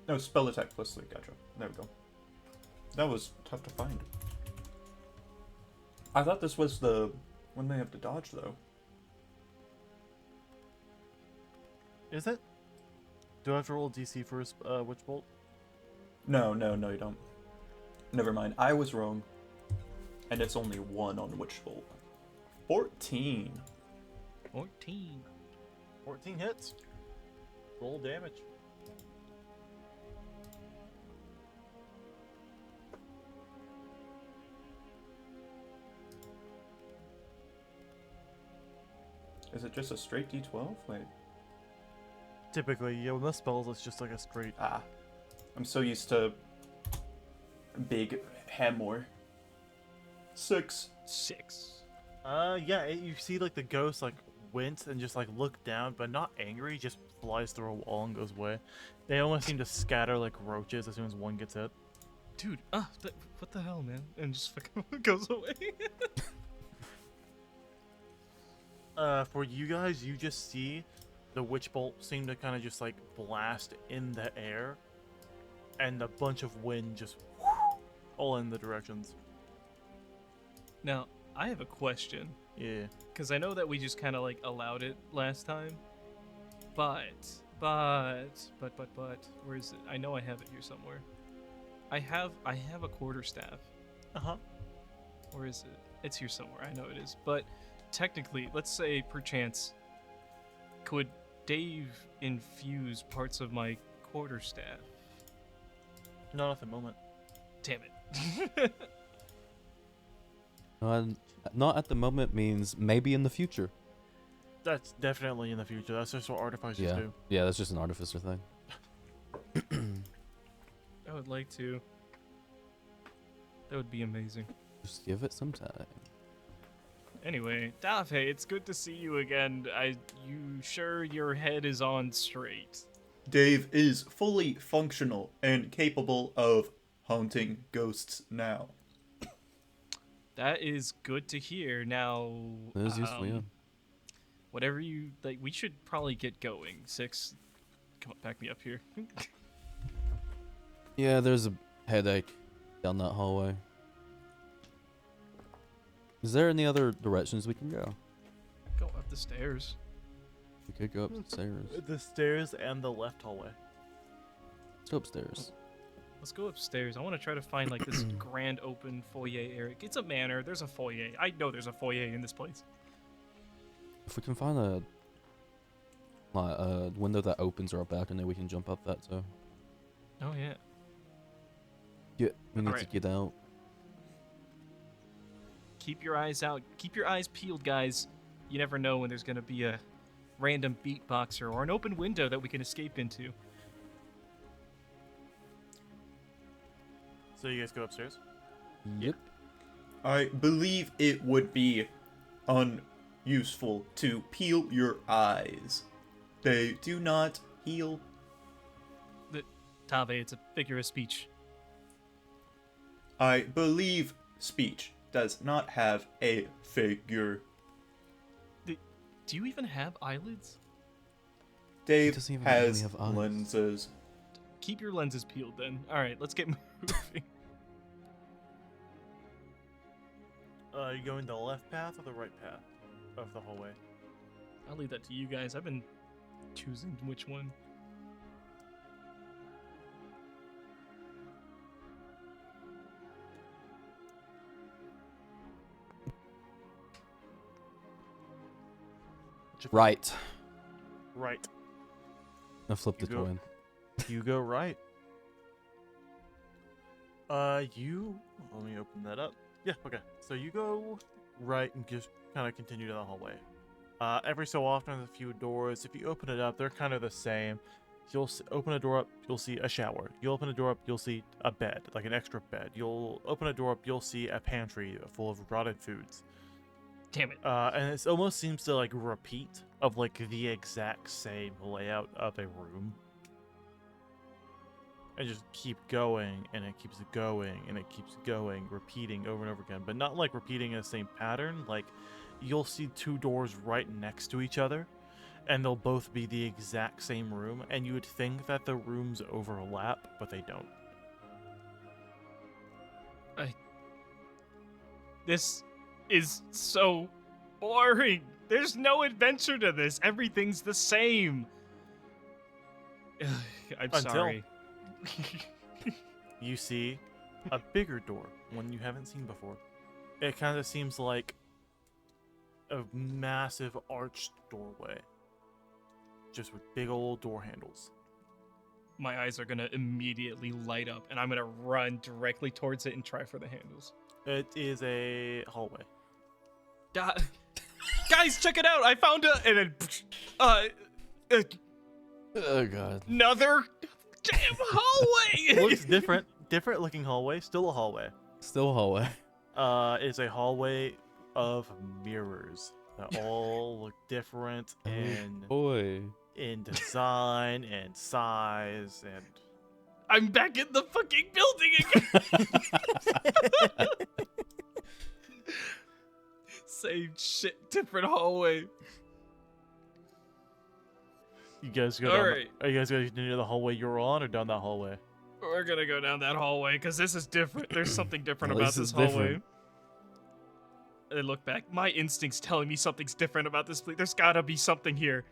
No, spell attack plus 3. Gotcha. There we go. That was tough to find. I thought this was the one they have to dodge, though. Is it? Do I have to roll a DC for a Witch Bolt? No, you don't. Never mind. I was wrong. And it's only 1 on Witch Bolt. 14. 14. 14 hits. Roll damage. Is it just a straight D12? Wait. Typically, yeah, with most spells, it's just like a straight. Ah. I'm so used to big hammer. 6. 6. Yeah, you see like the ghost like wince and just like look down, but not angry, just flies through a wall and goes away. They almost seem to scatter like roaches as soon as one gets hit. Dude, what the hell, man? And just fucking goes away. For you guys, you just see the witch bolt seem to kind of just like blast in the air, and a bunch of wind just all in the directions. Now, I have a question. Yeah. Because I know that we just kind of like allowed it last time. But, where is it? I know I have it here somewhere. I have a quarterstaff. Uh-huh. Where is it? It's here somewhere. I know it is. But technically, let's say perchance, could Dave infuse parts of my quarterstaff? Not at the moment. Damn it. Not at the moment means maybe in the future. That's definitely in the future. That's just what artificers Yeah. do. Yeah, that's just an artificer thing. I would like to. That would be amazing. Just give it some time. Anyway, Dave, it's good to see you again. You sure your head is on straight? Dave is fully functional and capable of haunting ghosts now. That is good to hear. Now, That is useful, yeah. whatever you like, we should probably get going. Six, come on, back me up here. Yeah, there's a headache down that hallway. Is there any other directions we can go? Go up the stairs. We could go upstairs. The stairs and the left hallway. Let's go upstairs. Let's go upstairs. I want to try to find like this grand open foyer area. It's a manor. There's a foyer. I know there's a foyer in this place. If we can find a window that opens or a balcony, we can jump up that too. Oh yeah. Yeah, we need to Alright. get out. Keep your eyes out. Keep your eyes peeled, guys. You never know when there's gonna be a random beatboxer or an open window that we can escape into. So you guys go upstairs? Yep. I believe it would be unuseful to peel your eyes. They do not heal. Tave, it's a figure of speech. I believe speech does not have a figure. Do you even have eyelids? Dave doesn't even has really have eyes. lenses. Keep your lenses peeled then. Alright, let's get moving. You going the left path or the right path of the hallway? I'll leave that to you guys. I've been choosing which one. Right. Right. I flipped You the go- coin. You go right. Let me open that up. Yeah, okay. So you go right and just kind of continue down the hallway. Every so often, there's a few doors. If you open it up, they're kind of the same. You'll open a door up, you'll see a shower. You'll open a door up, you'll see a bed, like an extra bed. You'll open a door up, you'll see a pantry full of rotted foods. Damn it. And it almost seems to like repeat of like the exact same layout of a room. And just keep going, and it keeps going, and it keeps going, repeating over and over again. But not like repeating in the same pattern. Like, you'll see two doors right next to each other, and they'll both be the exact same room, and you would think that the rooms overlap, but they don't. This is so boring. There's no adventure to this. Everything's the same. I'm Until- sorry. You see a bigger door, one you haven't seen before. It kind of seems like a massive arched doorway, just with big old door handles. My eyes are gonna immediately light up, and I'm gonna run directly towards it and try for the handles. It is a hallway. Guys, check it out! I found and then Oh god. another damn hallway. Looks different looking hallway, still a hallway. Still hallway. It's a hallway of mirrors. that all look different Boy. in design and size and I'm back in the fucking building again. Same shit, different hallway. you guys go All down right. are you guys going to continue the hallway you're on or down that hallway? We're gonna go down that hallway because this is different. There's something different Well, about this this is hallway. different. I look back. My instinct's telling me something's different about this place. There's gotta be something here.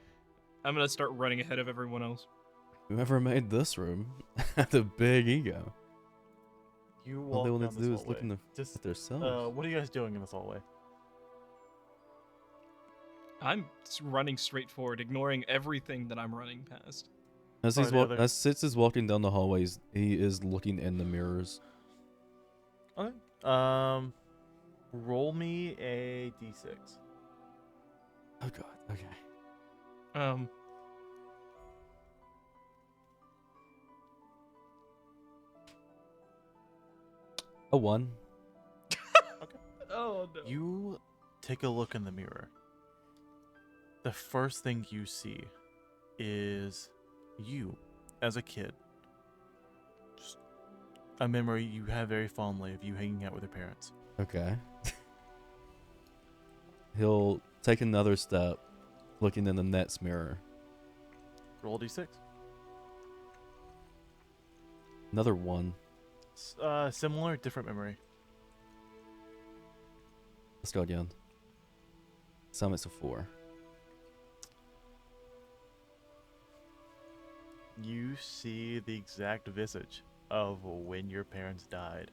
I'm gonna start running ahead of everyone else. Whoever made this room had a big ego. You All walk they down wanted to this do is hallway. look in the Just at themselves. what are you guys doing in this hallway? I'm just running straight forward, ignoring everything that I'm running past. As Or the other- as Sitz is walking down the hallways, he is looking in the mirrors. Okay. Roll me a d6. Oh god. Okay. A 1. Oh no. You take a look in the mirror. The first thing you see is you as a kid. Just a memory you have very fondly of you hanging out with your parents. Okay. He'll take another step, looking in the next mirror. Roll a d6. Another 1. Similar, different memory. Let's go again. Summit's a 4. You see the exact visage of when your parents died.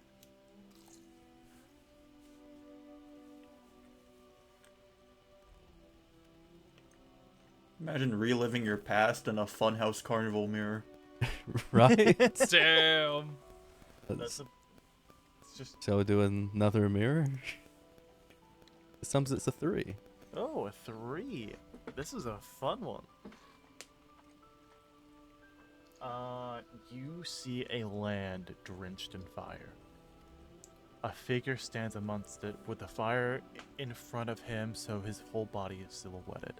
Imagine reliving your past in a funhouse carnival mirror. Right? Damn. It's just Shall we do another mirror? It's a 3. oh, a 3. This is a fun one. You see a land drenched in fire. A figure stands amongst it with the fire in front of him so his whole body is silhouetted.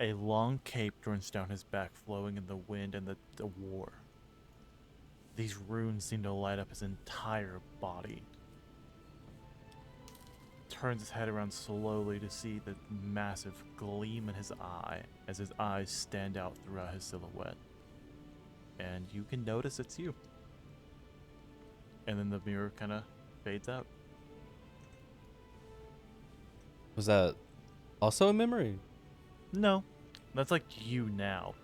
A long cape runs down his back, flowing in the wind and the war. These runes seem to light up his entire body. Turns his head around slowly to see the massive gleam in his eye as his eyes stand out throughout his silhouette. And you can notice it's you. And then the mirror kind of fades out. Was that also a memory? No, that's like you now.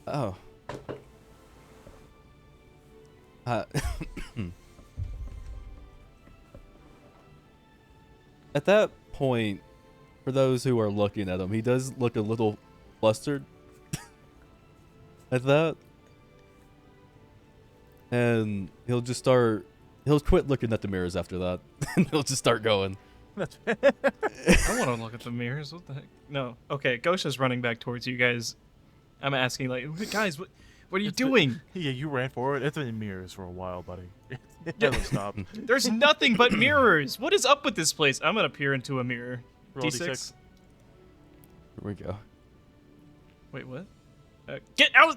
Oh. At that point, for those who are looking at him, he does look a little flustered at that. And he'll quit looking at the mirrors after that. And he'll just start going. That's I want to look at the mirrors. What the heck? No. Okay, Gosha's running back towards you guys. I'm asking, like, guys, what are you doing? yeah, you ran forward. It's been in mirrors for a while, buddy. It hasn't stopped. There's nothing but mirrors. What is up with this place? I'm gonna peer into a mirror. Roll D6. D6. Here we go. Wait, what? Get out!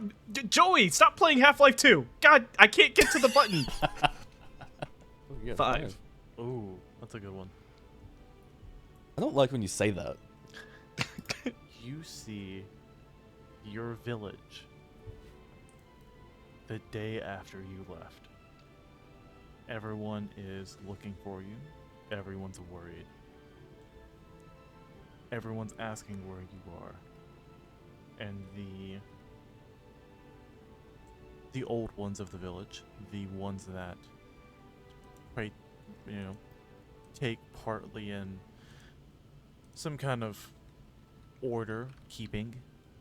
Joey, stop playing Half-Life 2. God, I can't get to the button. Oh, yeah, 5. Ooh, that's a good one. I don't like when you say that. You see your village the day after you left. Everyone is looking for you. Everyone's worried. Everyone's asking where you are. And the old ones of the village, the ones that take partly in some kind of order keeping,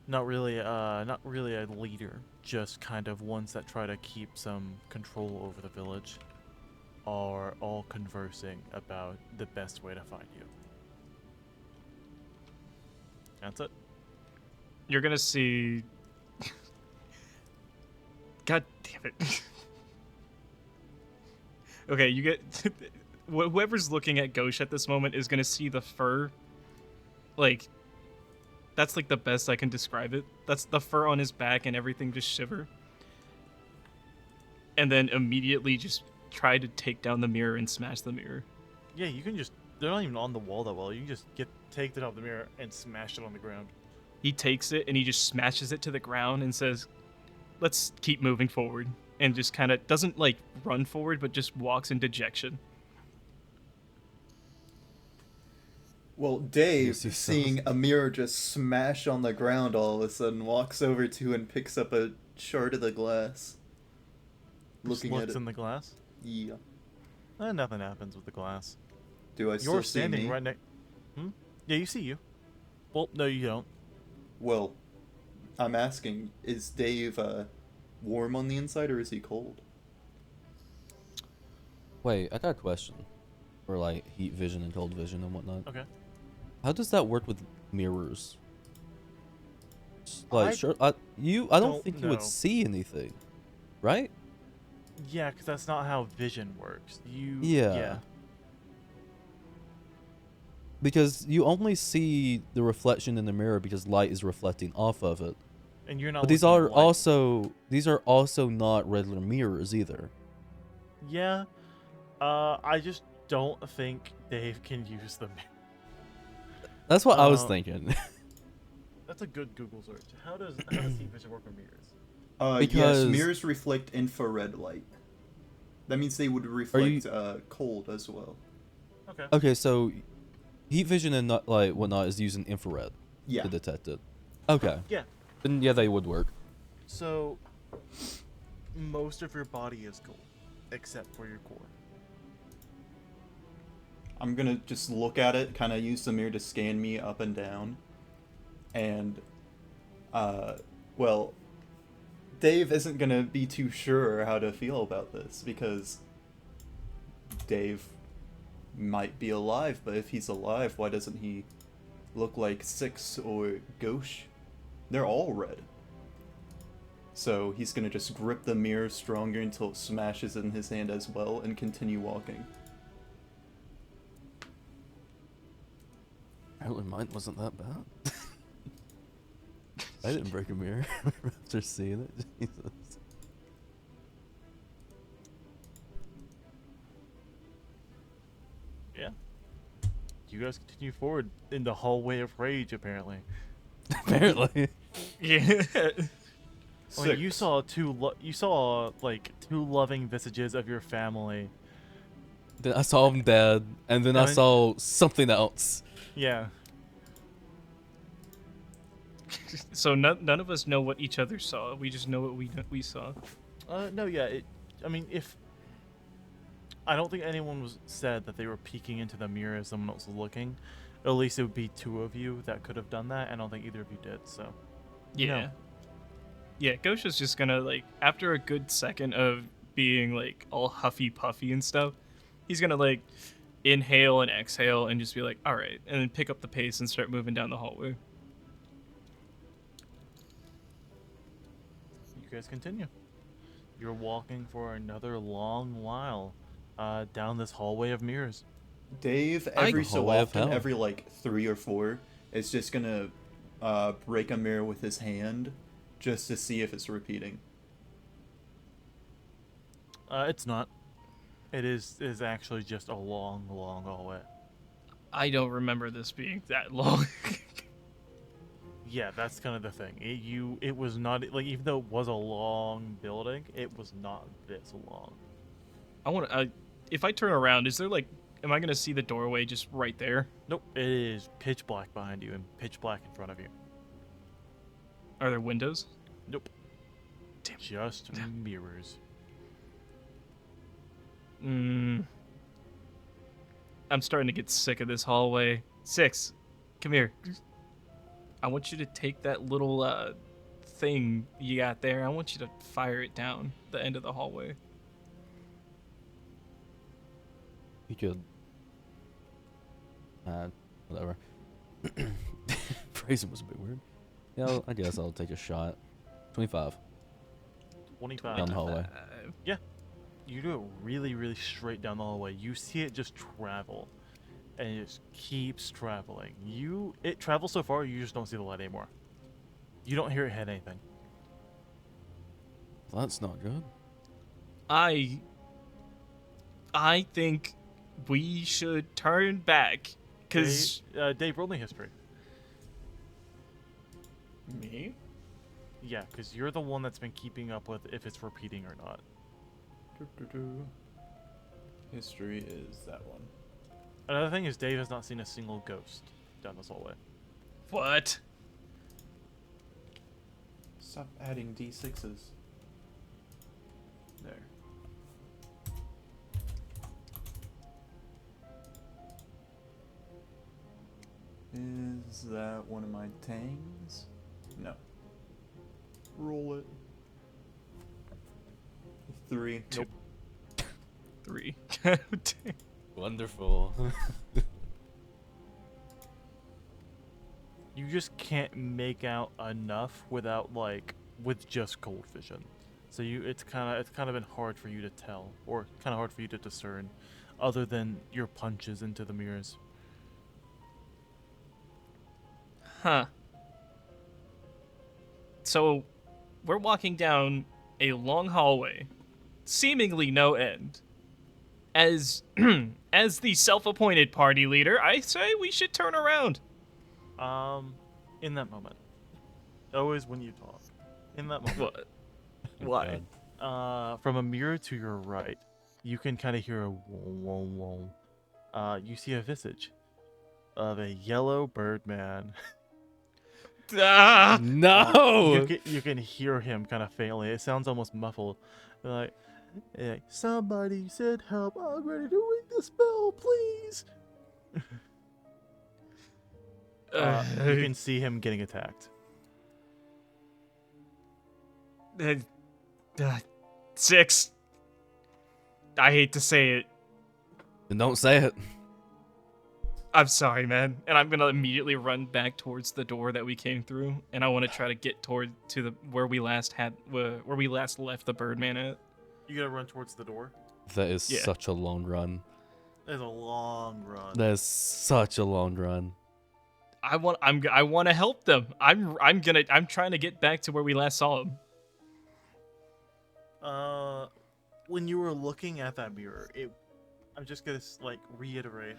not really a leader, just kind of ones that try to keep some control over the village, are all conversing about the best way to find you. That's it. You're gonna see. God damn it. Okay, you get. Whoever's looking at Gauche at this moment is gonna see the fur like, that's like the best I can describe it. That's the fur on his back and everything just shiver. And then immediately just try to take down the mirror and smash the mirror. Yeah, you can just. They're not even on the wall that well. You can just take it off the mirror and smash it on the ground. He takes it and he just smashes it to the ground and says, "Let's keep moving forward." And just kind of doesn't like run forward, but just walks in dejection. Well, Dave, Yes, he seeing a mirror just smash on the ground all of a sudden, walks over to and picks up a shard of the glass. Just Looking at looks it. in the glass. Yeah. Nothing happens with the glass. Do I still You're see standing me? right next. Yeah, you see you. Well, no, you don't. Well, I'm asking, is Dave warm on the inside or is he cold? Wait, I got a question. For like heat vision and cold vision and whatnot. Okay. How does that work with mirrors? Like, I sure, I don't don't think you would know. see anything, right? Yeah, because that's not how vision works. Yeah. Because you only see the reflection in the mirror because light is reflecting off of it. And you're not. But these looking are at light. also not regular mirrors either. Yeah. I just don't think Dave can use them. That's what I was Uh, thinking. That's a good Google search. How does heat vision work with mirrors? Yes, Because- mirrors reflect infrared light. That means they would reflect cold as well. Okay. Okay, so heat vision and not like whatnot is using infrared Yeah. to detect it. Okay. Yeah. Then yeah, they would work. So most of your body is cold, except for your core. I'm gonna just look at it, kind of use the mirror to scan me up and down. And, well, Dave isn't gonna be too sure how to feel about this because Dave might be alive, but if he's alive, why doesn't he look like Six or Gauche? They're all red. So he's gonna just grip the mirror stronger until it smashes in his hand as well and continue walking. Apparently mine wasn't that bad. I didn't break a mirror after seeing it. Jesus. Yeah. You guys continue forward in the hallway of rage, apparently. Apparently. Yeah. I mean, you saw like two loving visages of your family. Then I saw him dead, and then I And- saw something else. Yeah. So none of us know what each other saw. We just know what we saw. No, yeah. I mean, if I don't think anyone was said that they were peeking into the mirror as someone else was looking. At least it would be two of you that could have done that. I don't think either of you did. So. Yeah. No. Yeah, Gosha's just gonna, like, after a good second of being, like, all huffy puffy and stuff, he's gonna, like, inhale and exhale and just be like, alright, and then pick up the pace and start moving down the hallway. You guys continue. You're walking for another long while down this hallway of mirrors. Dave, every so Hallway of often, hell. every like 3 or 4, is just gonna break a mirror with his hand just to see if it's repeating. It's not. It is actually just a long hallway. I don't remember this being that long. Yeah, that's kind of the thing. It was not like, even though it was a long building, it was not this long. I want to, if I turn around, is there, like, am I gonna see the doorway just right there? Nope, it is pitch black behind you and pitch black in front of you. Are there windows? Nope. Damn. Just mirrors. I'm starting to get sick of this hallway. Six, come here. I want you to take that little thing you got there. I want you to fire it down the end of the hallway. You could. Whatever. Phrasing was a bit weird. Yeah, I guess I'll take a shot. 25 25. down the hallway. You do it really straight down the hallway. You see it just travel. and it just keeps traveling. It travels so far, you just don't see the light anymore. You don't hear it hit anything. Well, that's not good. I think we should turn back, cause Dave, roll me history. Me? Yeah, because you're the one that's been keeping up with if it's repeating or not. History is that one. Another thing is Dave has not seen a single ghost down this hallway. what? Stop adding D6s. There. Is that one of my tangs? No. Roll it. 3. Nope. 3. Wonderful. You just can't make out enough with just cold vision. So it's kind of been hard for you to tell, or kind of hard for you to discern, other than your punches into the mirrors. Huh. So, we're walking down a long hallway, seemingly no end. As as the self-appointed party leader, I say we should turn around. In that moment, always when you talk, in that moment, What? Why? from a mirror to your right, you can kind of hear a whoa, whoa, whoa. You see a visage of a yellow bird man. Ah! No! You can hear him kind of faintly. It sounds almost muffled. Like, somebody said help. I'm ready to ring the spell, please. You can see him getting attacked. 6. I hate to say it. Then don't say it. I'm sorry, man. And I'm gonna immediately run back towards the door that we came through, and I want to try to get to the where we last left the Birdman at. You gotta run towards the door. That is Yeah. such a long run. It's a long run. That is such a long run. I want to help them. I'm trying to get back to where we last saw him. When you were looking at that mirror, I'm just gonna reiterate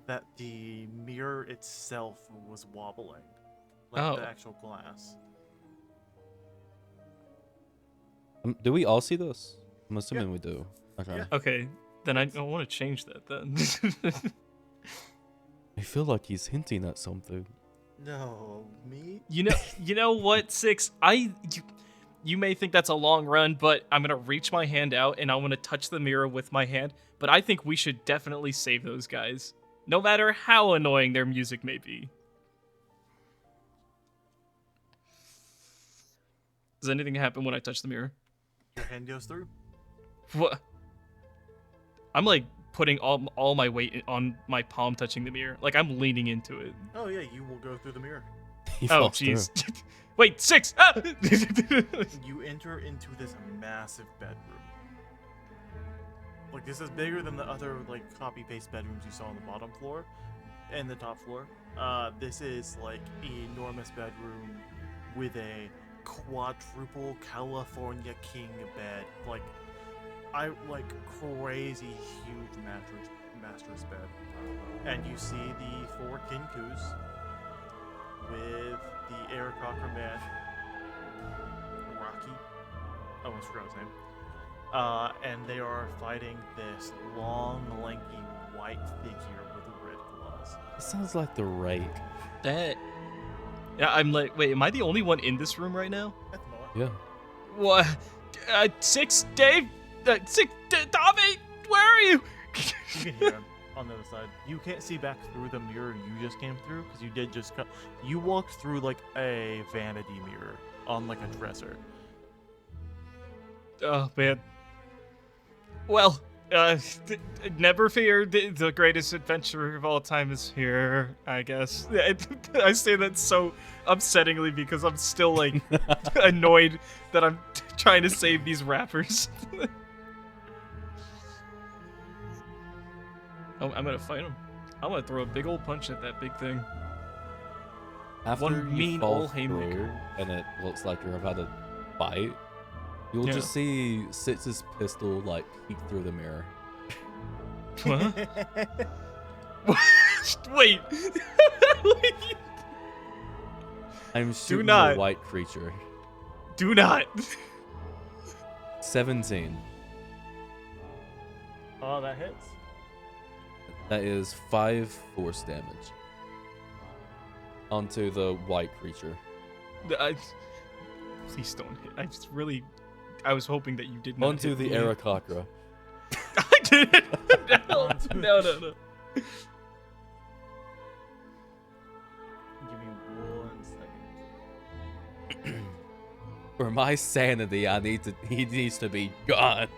that the mirror itself was wobbling, like the actual glass. Do we all see this? I'm assuming we do. Okay. Yeah. Okay, then I don't want to change that then. I feel like he's hinting at something. No, me? You know what, 6? You may think that's a long run, but I'm gonna reach my hand out and I want to touch the mirror with my hand. But I think we should definitely save those guys, no matter how annoying their music may be. Does anything happen when I touch the mirror? Your hand goes through. What? I'm like putting all my weight on my palm touching the mirror. Like I'm leaning into it. Oh yeah, you will go through the mirror. He Oh falls through. jeez. Wait, 6. Ah! You enter into this massive bedroom. Like this is bigger than the other copy-paste bedrooms you saw on the bottom floor and the top floor. This is an enormous bedroom with a quadruple California king bed. Crazy huge mattress bed. And you see the 4 Kinkus with the Eric Cocker man, Rocky. I almost forgot his name. And they are fighting this long, lanky, white figure with red claws. It sounds like the rake. That. Yeah, I'm like, wait, am I the only one in this room right now? That's not. Yeah. What? 6, Dave? 6, Tommy? Where are you? You can hear him on the other side. You can't see back through the mirror you just came through because you did just come. You walked through a vanity mirror on a dresser. Oh man. Well, never fear. The greatest adventure of all time is here, I guess. I say that so upsettingly because I'm still annoyed that I'm trying to save these rappers. Oh, I'm gonna fight him. I'm gonna throw a big old punch at that big thing. After One you mean fall old haymaker. through and it looks like you're about to fight, you'll Yeah. just see Sitz's pistol like peek through the mirror. What? Wait. Wait. I'm shooting not. a white creature. Do not. 17. Oh, that hits. That is 5 force damage onto the white creature. Please don't hit. I was hoping that you did not Onto hit the me. Aarakocra. I didn't. No. Give me 1 second. For my sanity, he needs to be gone.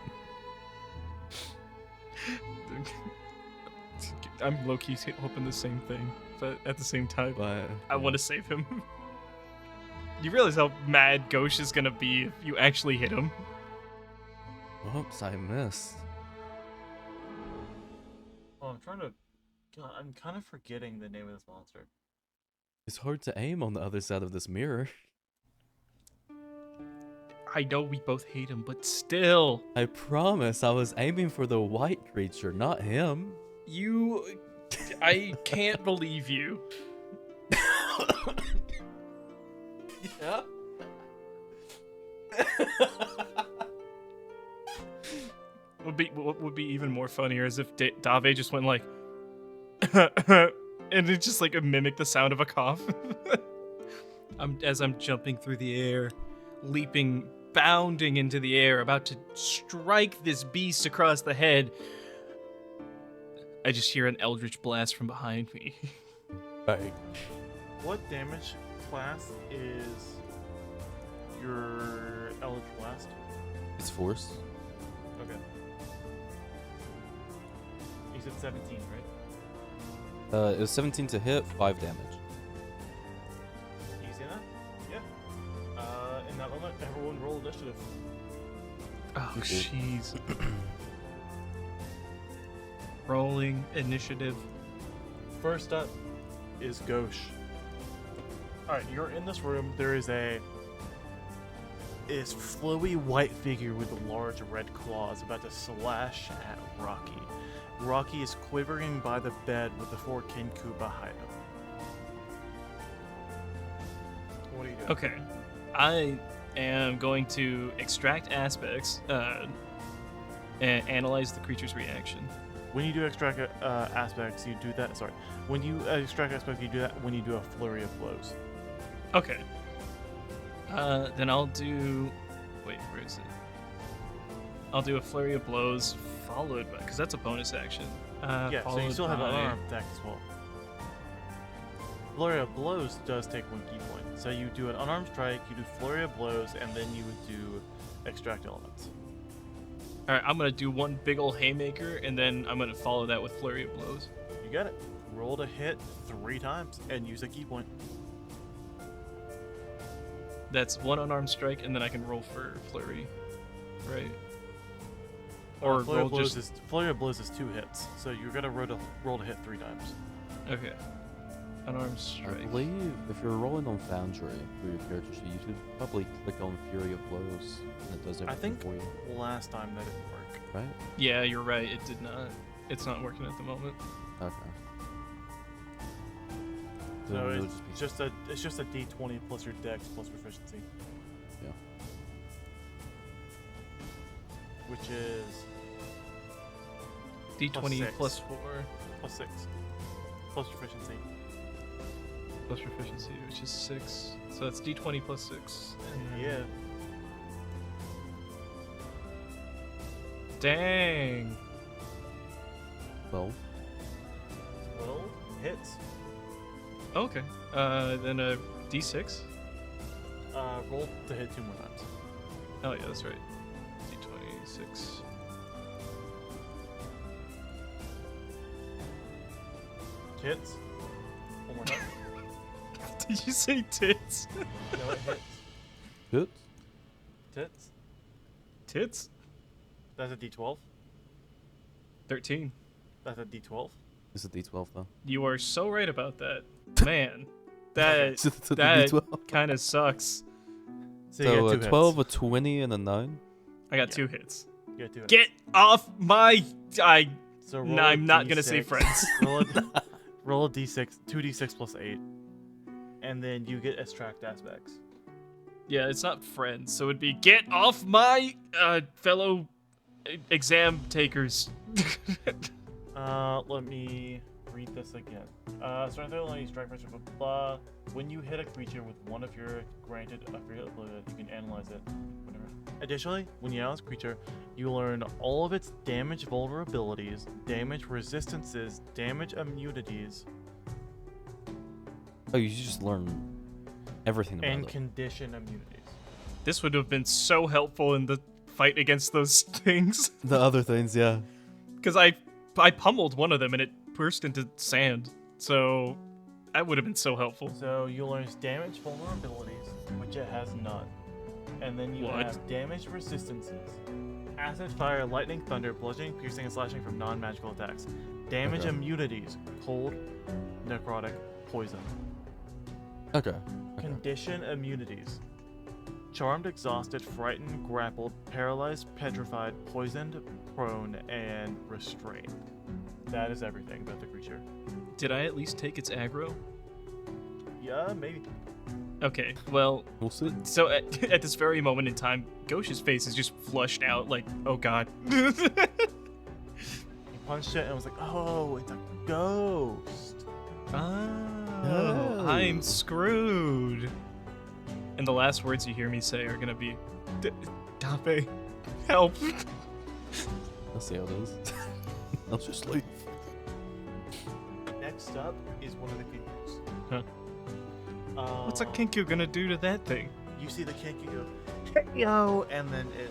I'm low-key hoping the same thing, but at the same time, But I want to save him. You realize how mad Gauche is gonna be if you actually hit him? Whoops, I missed. Oh, I'm trying to. God, I'm kind of forgetting the name of this monster. It's hard to aim on the other side of this mirror. I know we both hate him, but still. I promise I was aiming for the white creature, not him. I can't believe you. Yeah. What would be even more funnier is if Dave just went like, and it just like mimicked the sound of a cough. As I'm jumping through the air, leaping, bounding into the air, about to strike this beast across the head. I just hear an eldritch blast from behind me. Right. What damage class is your Eldritch Blast? It's force. Okay. You said 17, right? It was 17 to hit, 5 damage. Easy enough? Yeah. In that moment, everyone roll initiative. Oh, You did. jeez. Rolling initiative. First up is Gauche. Alright, you're in this room. There is this flowy white figure with large red claws about to slash at Rocky. Rocky is quivering by the bed with the 4 Kenku behind him. What are you doing? Okay. I am going to extract aspects and analyze the creature's reaction. When you do extract aspects, you do that. Sorry. When you extract aspects, you do that when you do a flurry of blows. Okay. Then I'll do. Wait, where is it? I'll do a flurry of blows followed by, because that's a bonus action. Yeah, so you followed still have an by- unarmed attack as well. Flurry of blows does take 1 key point. So you do an unarmed strike, you do flurry of blows, and then you would do extract elements. All right, I'm gonna do one big ol' haymaker, and then I'm gonna follow that with flurry of blows. You got it. Roll to hit 3 times and use a key point. That's one unarmed strike, and then I can roll for flurry, right? Or flurry roll of blows just is flurry of blows is 2 hits, so you're gonna roll to hit 3 times. okay. Unarmed I strike. believe if you're rolling on Foundry for your character sheet, you should probably click on Fury of Blows, and it does everything I think for you, last time that didn't work. right? Yeah, you're right. It did not. It's not working at the moment. Okay. So Then it'll it's just be- it's just a D20 plus your Dex plus proficiency. Yeah. Which is D20 6. plus 4 plus 6 plus proficiency. plus proficiency, which is 6. So that's D20 plus 6. And then- Yeah. Dang. 12. Well, hits. Okay. Then a D6. Roll to hit 2 more times. Oh yeah, that's right. D26. Hits. One more time. Did you say tits? No, it hits. Hit. Tits. Tits? That's a D12. 13. That's a D12. It's a D12 though. You are so right about that. Man, that It's a that D12. kind of sucks. So, you So get a two 12, hits. a 20, and a 9. I got Yeah. 2 hits. You get 2 hits. Get off my... So No, roll a I'm not gonna say D6. friends. roll a D6, 2d6 plus 8, and then you get extract aspects. Yeah, it's not friends, so it'd be get off my fellow exam takers. Let me read this again. Starting with only strike first, blah, blah. When you hit a creature with one of your granted ability, you can analyze it. Whatever. Additionally, when you analyze a creature, you learn all of its damage vulnerabilities, damage resistances, damage immunities, Oh, you just learn everything about and it. condition immunities. This would have been so helpful in the fight against those things. The other things, yeah. Because I pummeled one of them and it burst into sand. So that would have been so helpful. So you learn its damage vulnerabilities, which it has none. And then you What? have damage resistances. Acid, fire, lightning, thunder, bludgeoning, piercing, and slashing from non-magical attacks. Damage Okay. immunities, cold, necrotic, poison. Okay. Condition immunities. Charmed, exhausted, frightened, grappled, paralyzed, petrified, poisoned, prone, and restrained. That is everything about the creature. Did I at least take its aggro? Yeah, maybe. Okay, well, We'll see. so at this very moment in time, Gauche's face is just flushed out like, oh god. He punched it and was like, oh, it's a ghost. Oh, I'm screwed. And the last words you hear me say are gonna be, Dape, help. I'll see how it is. I'll just leave. Next up is one of the Kinkus. Huh. What's a Kinku gonna do to that thing? You see the Kinky go, yo, and then it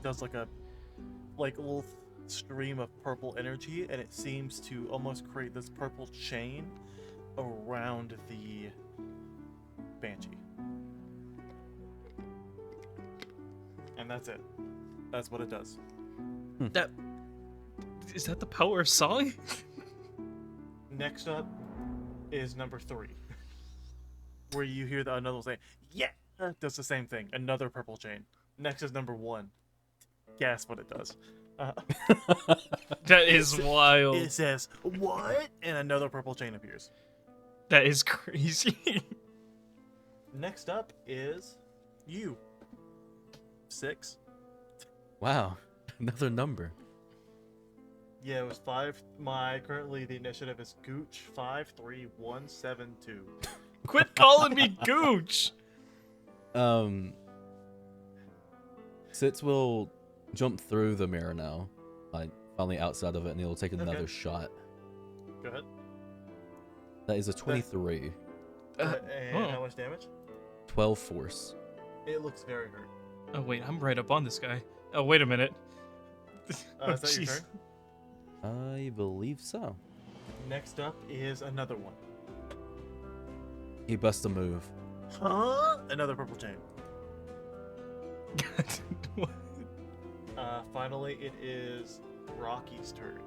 does like a little stream of purple energy, and it seems to almost create this purple chain around the Banshee. And that's it. That's what it does. That is that the power of song? Next up is number 3, where you hear another one say, yeah, does the same thing. Another purple chain. Next is number 1. Guess what it does. That is wild. It says, what? And another purple chain appears. That is crazy. Next up is you. 6. Wow. Another number. Yeah, it was 5. Currently the initiative is Gooch 53172. Quit calling me Gooch. Sitz will jump through the mirror now, like finally outside of it, and he'll take another Okay. shot. Go ahead. That is a 23. And oh. how much damage? 12 force. It looks very hurt. Oh wait, I'm right up on this guy. Oh wait a minute. Oh, Is that your jeez. turn? I believe so. Next up is another one. He busts a move. Huh? Another purple chain. What? Finally, it is Rocky's turn.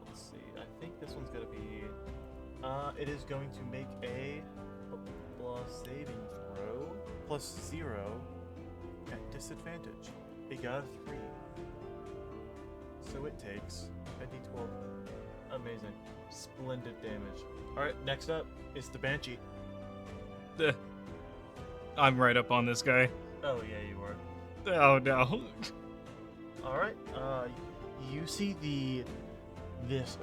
Let's see. I think this one's gonna be. It is going to make a plus saving throw +0 at disadvantage. It got a 3, so it takes a d12. Amazing, splendid damage. All right, next up is the Banshee. I'm right up on this guy. Oh yeah, you are. Oh no. All right. You see this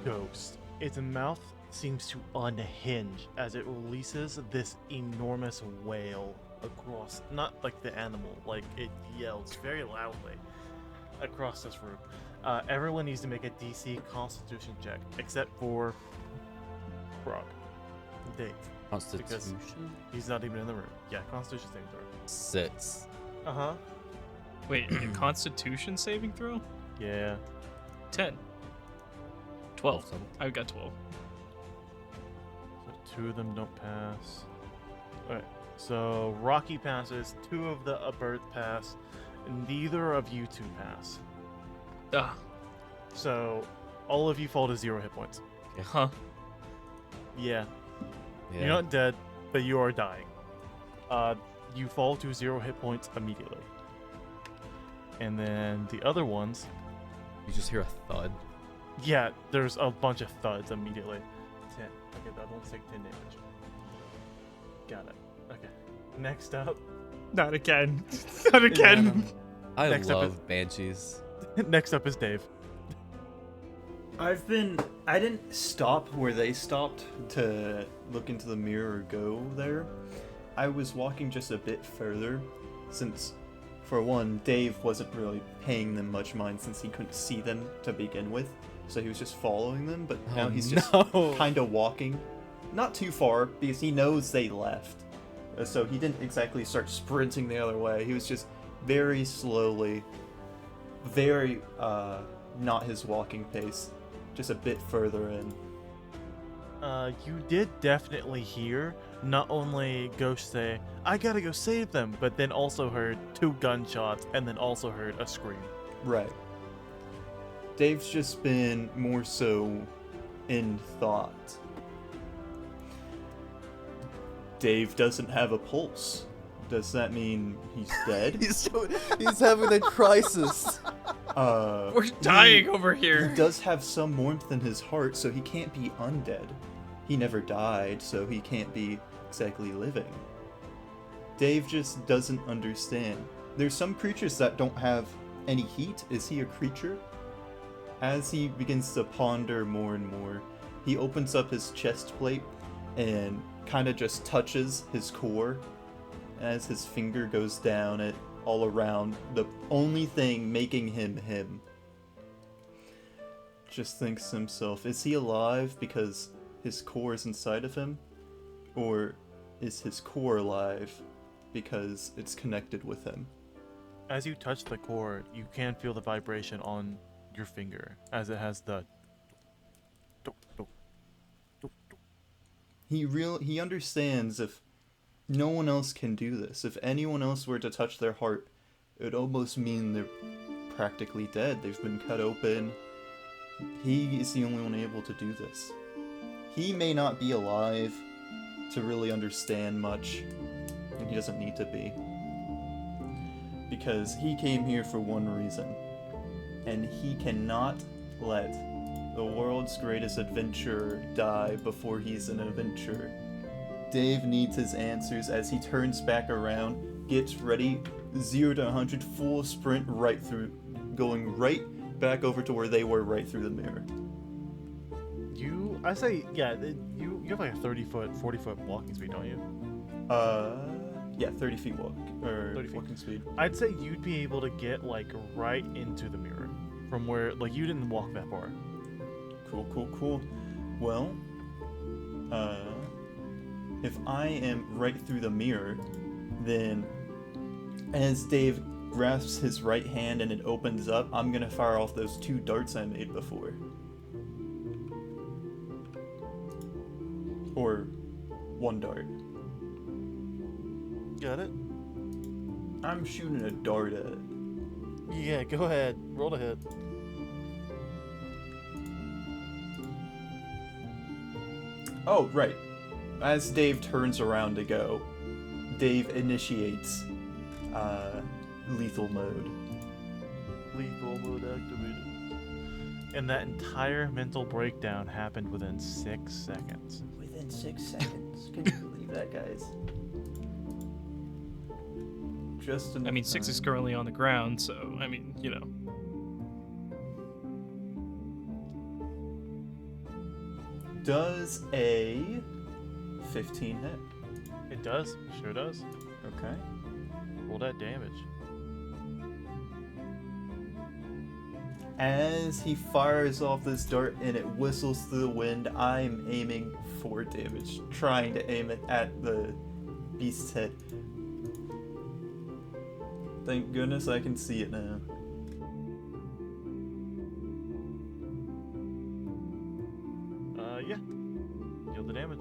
ghost. Its mouth seems to unhinge as it releases this enormous wail across, not like the animal, like it yells very loudly across this room. Everyone needs to make a DC Constitution check, except for Brock, Dave. Constitution? He's not even in the room. Yeah, Constitution saving throw. 6. Uh-huh. Wait, a Constitution saving throw? Yeah. 10. 12. Awesome. I got 12. So 2 of them don't pass. Alright, so Rocky passes, 2 of the birds pass, neither of you 2 pass. Ah, So, all of you fall to 0 hit points. huh. Yeah. Yeah. You're not dead, but you are dying. You fall to 0 hit points immediately. And then the other ones, You just hear a thud. yeah, there's a bunch of thuds immediately. 10. Okay, that one's take 10 damage. Got it. Okay. Next up. Not again. Not again. I Next up love banshees. Next up is Dave. I didn't stop where they stopped to look into the mirror or go there. I was walking just a bit further, since, for one, Dave wasn't really paying them much mind since he couldn't see them to begin with, so he was just following them, but now he's just kind of walking. Not too far, because he knows they left. So he didn't exactly start sprinting the other way. He was just very slowly, very, not his walking pace, just a bit further in. You did definitely hear not only Ghosh say, I gotta go save them, but then also heard 2 gunshots and then also heard a scream. Right. Dave's just been more so in thought. Dave doesn't have a pulse. Does that mean he's dead? He's having a crisis. We're dying over He here. does have some warmth in his heart, so he can't be undead. He never died, so he can't be exactly living. Dave just doesn't understand. There's some creatures that don't have any heat. Is he a creature? As he begins to ponder more and more, he opens up his chest plate and kind of just touches his core. As his finger goes down it all around, the only thing making him him. Just thinks to himself, is he alive because his core is inside of him? Or is his core alive because it's connected with him? As you touch the core, you can feel the vibration on your finger as it has the He understands if no one else can do this. If anyone else were to touch their heart, it would almost mean they're practically dead. They've been cut open. He is the only one able to do this. He may not be alive to really understand much, and he doesn't need to be. Because he came here for one reason, and he cannot let the world's greatest adventurer die before he's an adventurer. Dave needs his answers as he turns back around, gets ready, 0 to 100, full sprint right through, going right back over to where they were, right through the mirror. I say, yeah, you have like a 30-foot, 40-foot walking speed, don't you? Yeah, 30 feet walk, or 30 feet. walking speed. I'd say you'd be able to get like right into the mirror from where, like, you didn't walk that far. Cool. Well, if I am right through the mirror, then as Dave grasps his right hand and it opens up, I'm gonna fire off those 2 darts I made before. Or 1 dart. Got it? I'm shooting a dart at it. Yeah, go ahead. Roll to hit. Oh, right. As Dave turns around to go, Dave initiates lethal mode. Lethal mode activated. And that entire mental breakdown happened within 6 seconds. Within 6 seconds. Can you believe that, guys? Just enough I mean, 6 time. is currently on the ground, so, I mean, you know. Does a 15 hit? It does. Sure does. Okay. Roll that damage. As he fires off this dart and it whistles through the wind, I'm aiming for damage, trying to aim it at the beast's head. Thank goodness I can see it now. Yeah. Deal the damage.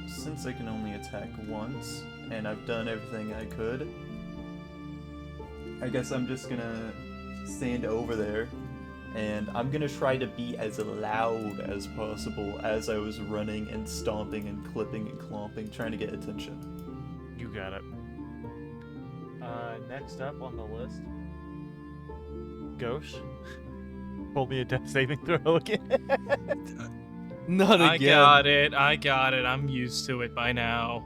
Since I can only attack once, and I've done everything I could, I guess I'm just gonna stand over there, and I'm gonna try to be as loud as possible as I was running and stomping and clipping and clomping, trying to get attention. You got it. Next up on the list, Gauche. Roll me a death saving throw again. Not I again. I got it. I'm used to it by now.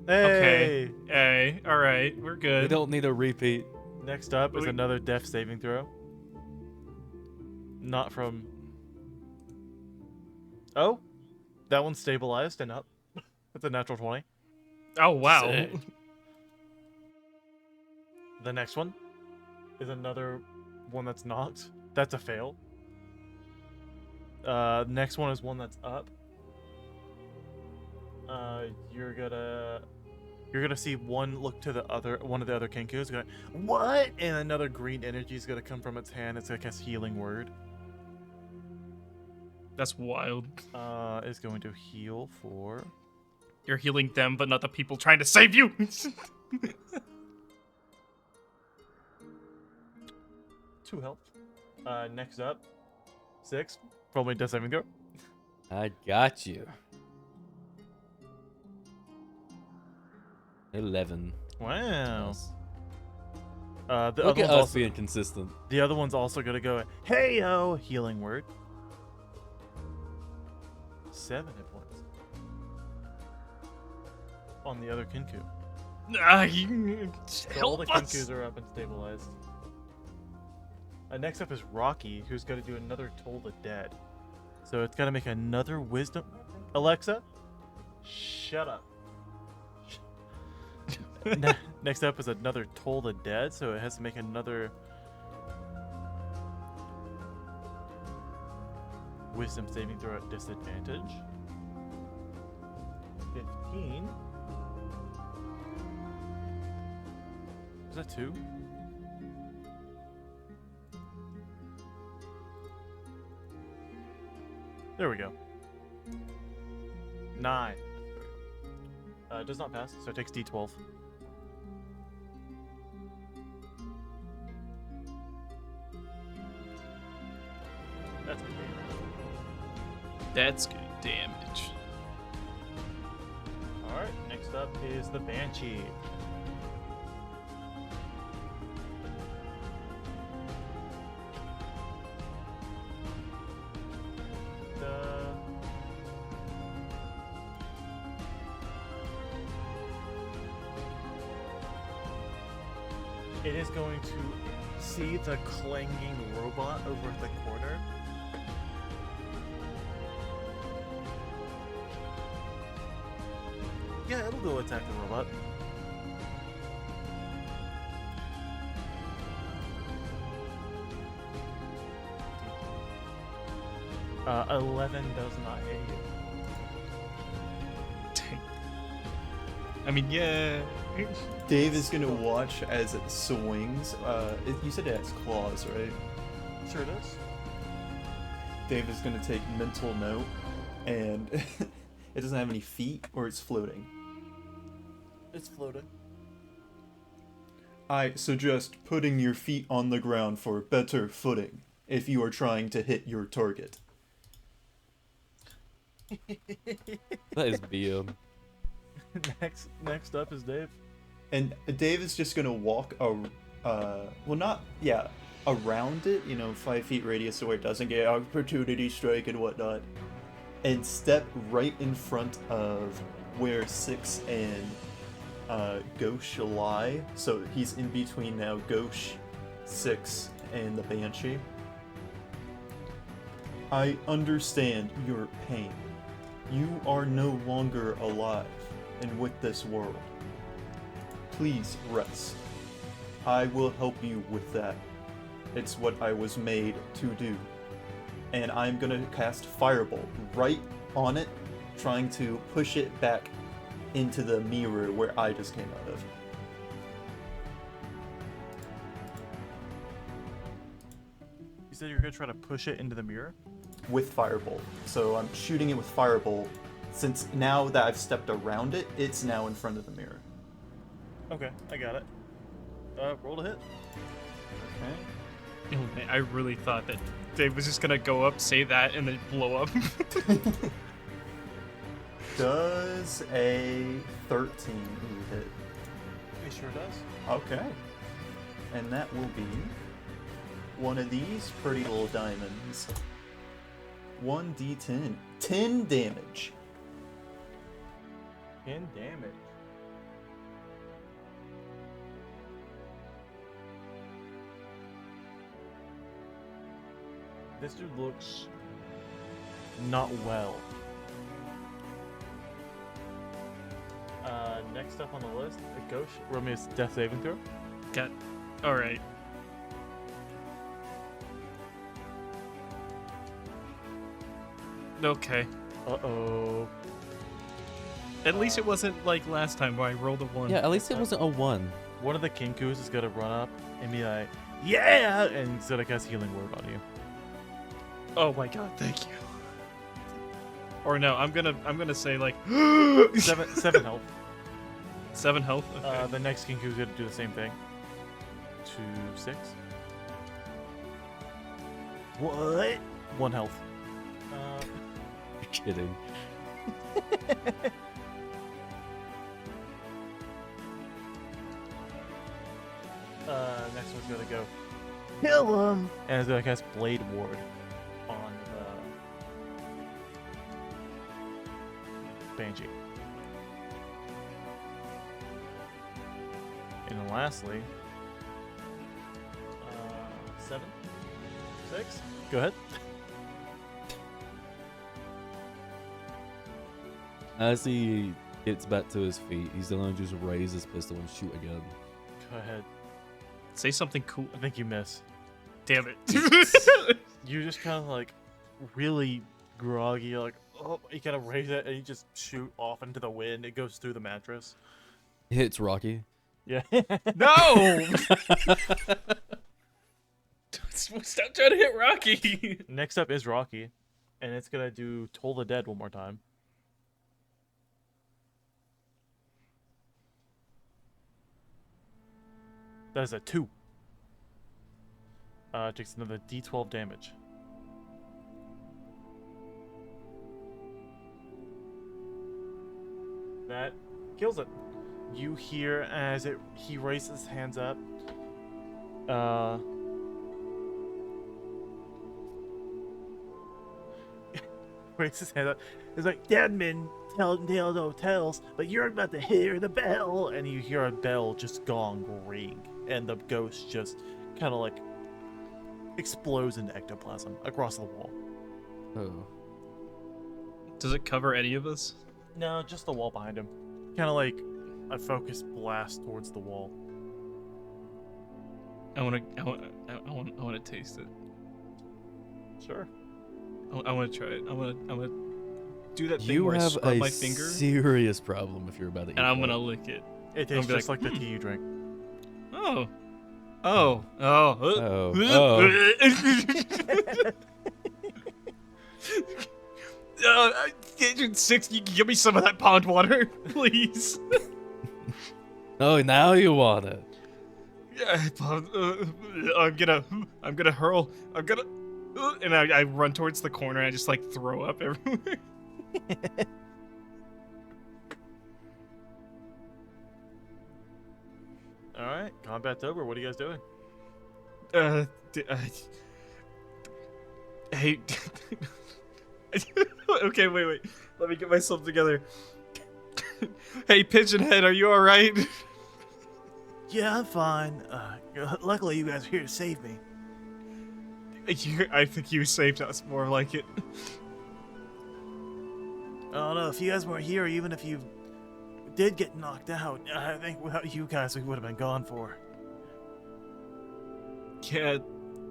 Hey. Okay. Hey, all right, we're We good. don't need a repeat. Next up is We- another death saving throw. Not from. Oh, that one's stabilized and up. That's a natural 20. Oh wow. Sick. The next one is another one that's knocked. That's a fail. Next one is one that's up. You're gonna see one look to the other, one of the other Kenkus, going, what? And another green energy is gonna come from its hand. It's gonna cast Healing Word. That's wild. Is going to heal for. You're healing them, but not the people trying to save you. 2 health. Next up, 6. Probably death saving throw. I got you. 11. Wow. Nice. The Look other at one's us also, being consistent. the other one's also gonna go, hey yo, Healing Word. 7 hit points. On the other Kinku. So all the Help us. Kinkus are up and stabilized. Next up is Rocky, who's going to do another Toll the Dead. So it's got to make another Wisdom. Alexa, shut up. Next up is another Toll the Dead, so it has to make another Wisdom saving throw at disadvantage. 15. Is that 2? There we go. 9. Does not pass, so it takes D12. That's okay. That's good damage. Alright, next up is the Banshee. It is going to see the clanging robot over at the corner. Yeah, it'll go attack the robot. Uh, 11 does not hit you. I mean, yeah. Dave is gonna watch as it swings. You said it has claws, right? Sure does. Dave is gonna take mental note, and it doesn't have any feet, or it's floating. It's floating. I suggest putting your feet on the ground for better footing if you are trying to hit your target. That is BM. Next up is Dave. And Dave is just gonna walk around it, 5 feet radius so it doesn't get opportunity strike and whatnot, and step right in front of where 6 and Gauche lie. So he's in between now, Gauche, 6, and the Banshee. I understand your pain. You are no longer alive and with this world. Please rest. I will help you with that. It's what I was made to do. And I'm gonna cast Firebolt right on it, trying to push it back into the mirror where I just came out of. You said you were gonna try to push it into the mirror? With Firebolt. So I'm shooting it with Firebolt. Since now that I've stepped around it, it's now in front of the mirror. Okay, I got it. Roll to hit. Okay. Oh, man, I really thought that Dave was just gonna go up, say that, and then blow up. Does a 13 hit? It sure does. Okay. And that will be one of these pretty little diamonds. 1d10. 10 damage. 10 damage. This dude looks not well. Next up on the list, a gauche. Roll me a death saving throw. Got. All right. Okay. Uh-oh. At least it wasn't like last time where I rolled a 1. Yeah, at least it wasn't a 1. One of the Kinkus is gonna run up and be like, yeah! And he's gonna cast Healing Word on you. Oh my god, thank you. Or no, I'm gonna say like 7 health. 7 health. Okay. The next Kinku is gonna do the same thing. 2, 6. What? 1 health. You're kidding. Next one's gonna go kill him, and it's gonna cast Blade Ward on the Banshee. And then lastly, 7, 6. Go ahead. As he gets back to his feet, he's gonna just raise his pistol and shoot again. Go ahead. Say something cool. I think you miss. Damn it. You just kind of like really groggy. You're like, oh, you kind of raise it and you just shoot off into the wind. It goes through the mattress. It hits Rocky. Yeah. No! Stop trying to hit Rocky. Next up is Rocky, and it's gonna do Toll the Dead one more time. That is a 2. Takes another D12 damage. That kills it. You hear as he raises his hands up. Raises his hand up. It's like, dead men tell no tales, but you're about to hear the bell. And you hear a bell just gong ring, and the ghost just kind of like explodes into ectoplasm across the wall. Oh. Does it cover any of us? No, just the wall behind him. Kind of like a focused blast towards the wall. I want to taste it. Sure. I want to try it. I want to do that thing You where I have scrub a my finger serious problem if you're about to eat and I'm that. gonna lick it. It tastes be just like, like the tea you drink. Oh. Agent 6, you can give me some of that pond water, please. Oh, now you want it. Yeah, I'm gonna hurl. And I run towards the corner and I just like throw up everywhere. All right, combat's over. What are you guys doing? Hey. Okay, wait. Let me get myself together. Hey, Pigeonhead, are you all right? Yeah, I'm fine. Luckily, you guys are here to save me. I think you saved us, more like it. I don't know, if you guys weren't here, even if you did get knocked out, I think without you guys, we would have been gone for. Yeah,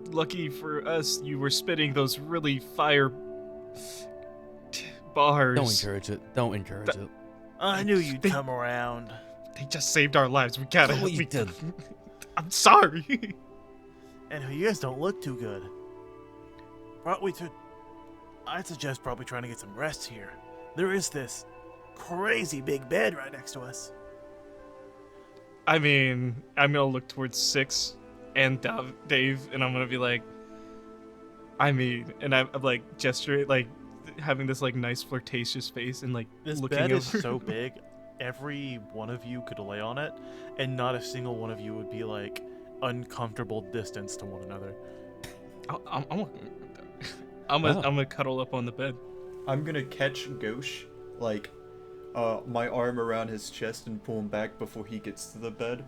lucky for us, you were spitting those really fire bars. Don't encourage it. Don't encourage it. I knew you'd come around. They just saved our lives. We gotta. Oh, you did. I'm sorry. And you guys don't look too good. I'd suggest probably trying to get some rest here. There is this crazy big bed right next to us. I mean, I'm gonna look towards Six and Dave, and I'm gonna be like, I mean, and I'm like gesturing, like having this like nice flirtatious face, and like This looking bed over. is so big, every one of you could lay on it, and not a single one of you would be like uncomfortable distance to one another. I'm Wow. gonna cuddle up on the bed. I'm gonna catch Gauche, like, my arm around his chest and pull him back before he gets to the bed.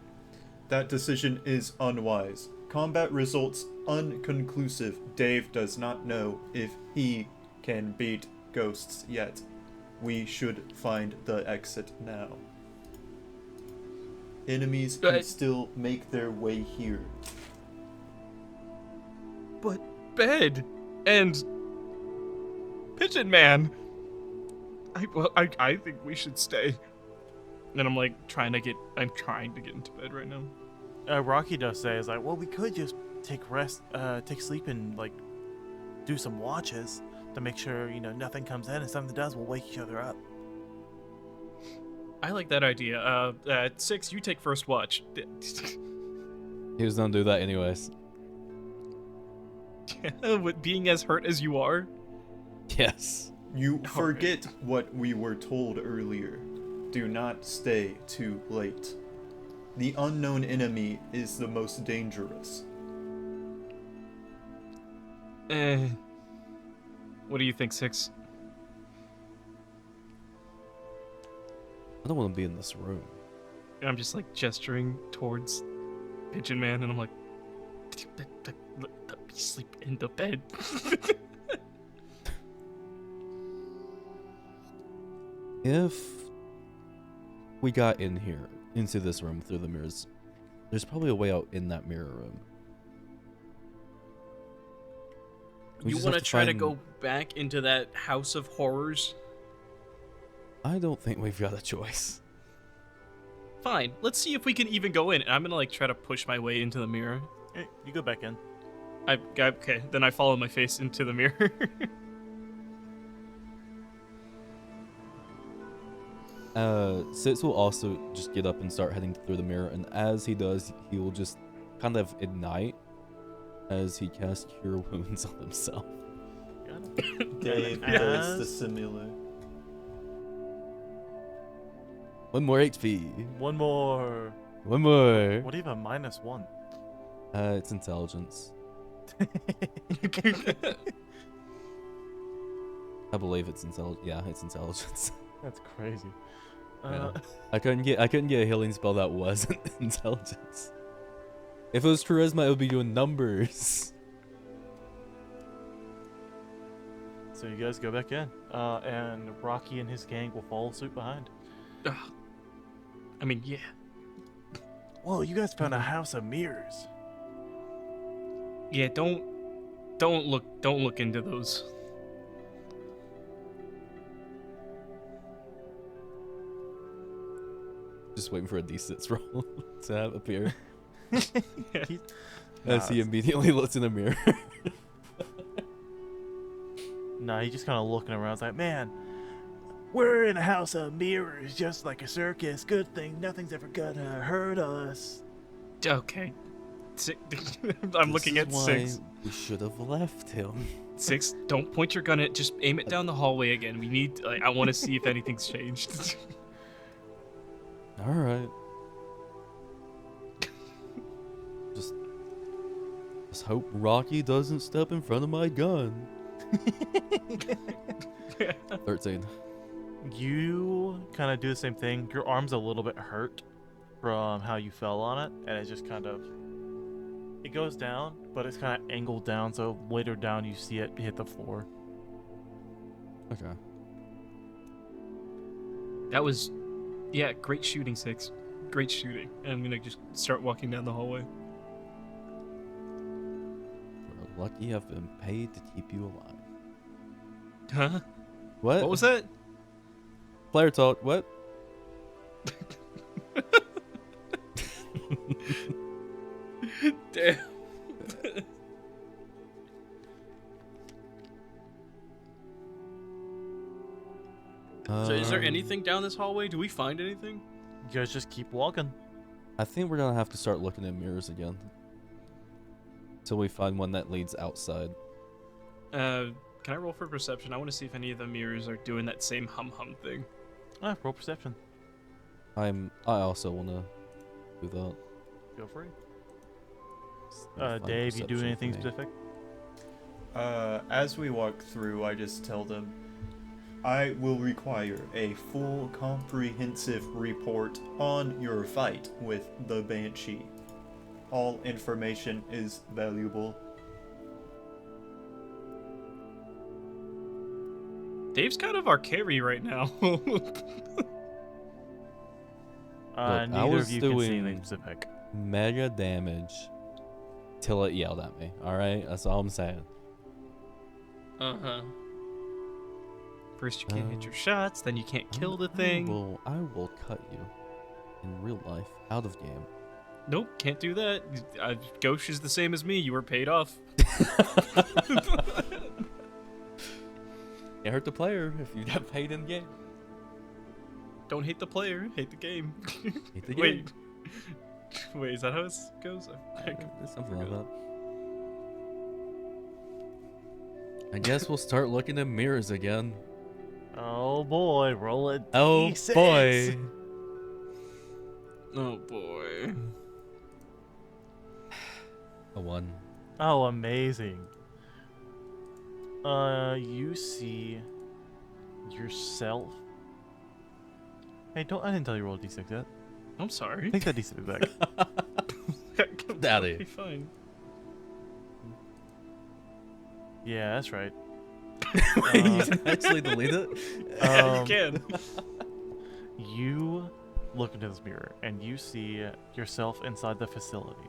That decision is unwise. Combat results unconclusive. Dave does not know if he can beat ghosts yet. We should find the exit now. Enemies can still make their way here. But bed and Pigeon Man. I think we should stay. And I'm like trying to get into bed right now. Rocky does say is like, well, we could just take sleep and like do some watches to make sure nothing comes in, and something does, we'll wake each other up. I like that idea. Six, you take first watch. He was gonna do that anyways. With being as hurt as you are. Yes. You forget what we were told earlier. Do not stay too late. The unknown enemy is the most dangerous. What do you think, Six? I don't want to be in this room. And I'm just like gesturing towards Pigeon Man, and I'm like, let me sleep in the bed. If we got in here, into this room through the mirrors, there's probably a way out in that mirror room. We You just want to have try to find- go back into that house of horrors? I don't think we've got a choice. Fine, let's see if we can even go in. And I'm gonna like try to push my way into the mirror. Hey, you go back in. Okay, then I follow my face into the mirror. Sitz will also just get up and start heading through the mirror, and as he does, he will just kind of ignite as he casts Cure Wounds on himself. Dave And does the as- similar. 1 more HP. One more. 1 more. What do you have a -1? It's intelligence. I believe it's intelligence. Yeah, it's intelligence. That's crazy. Yeah. I couldn't get a healing spell that wasn't intelligence. If it was charisma, it would be doing numbers. So you guys go back in, and Rocky and his gang will follow suit behind. I mean, yeah. Whoa, you guys found a house of mirrors. Yeah, don't look into those. Just waiting for a D6 roll to have appear. He- As he Nah, immediately looks in the mirror. Nah, he's just kind of looking around. It's like, man, we're in a house of mirrors, just like a circus. Good thing nothing's ever gonna hurt us. Okay. I'm looking at Six. We should have left him. Six, don't point your gun at. Just aim it down the hallway again. We need. Like, I want to see if anything's changed. All right. Just hope Rocky doesn't step in front of my gun. 13. You kind of do the same thing. Your arm's a little bit hurt from how you fell on it, and it just kind of it goes down, but it's kind of angled down, so later down you see it hit the floor. Okay. That was, yeah, great shooting, Six. Great shooting. And I'm gonna just start walking down the hallway. We're lucky I've been paid to keep you alive. Huh? What? What was that? Player talk. What? Damn. So is there anything down this hallway? Do we find anything? You guys just keep walking. I think we're gonna have to start looking at mirrors again. Till we find one that leads outside. Can I roll for perception? I want to see if any of the mirrors are doing that same hum thing. Roll perception. I also wanna do that. Go for it. Find Dave, you do perception anything for me. specific? As we walk through, I just tell them, I will require a full comprehensive report on your fight with the Banshee. All information is valuable. Dave's kind of our carry right now. I Neither was of you can see anything doing- specific. Mega damage till it yelled at me. Alright? That's all I'm saying. Uh-huh. First you can't hit your shots, then you can't kill the thing. I will cut you in real life out of game. Nope, can't do that. Gauche is the same as me. You were paid off. Can't hurt the player if you got paid in game. Don't hate the player, hate the game. Hate the game. Wait, is that how it goes? It's something like that. I guess we'll start looking at mirrors again. Oh boy, roll it. Oh boy. Oh boy. A 1. Oh, amazing. You see yourself. Hey, I didn't tell you to roll a d6 yet. I'm sorry. Take that d6 back. Daddy. Be fine. Yeah, that's right. Wait, you can actually delete it? You can. You look into this mirror and you see yourself inside the facility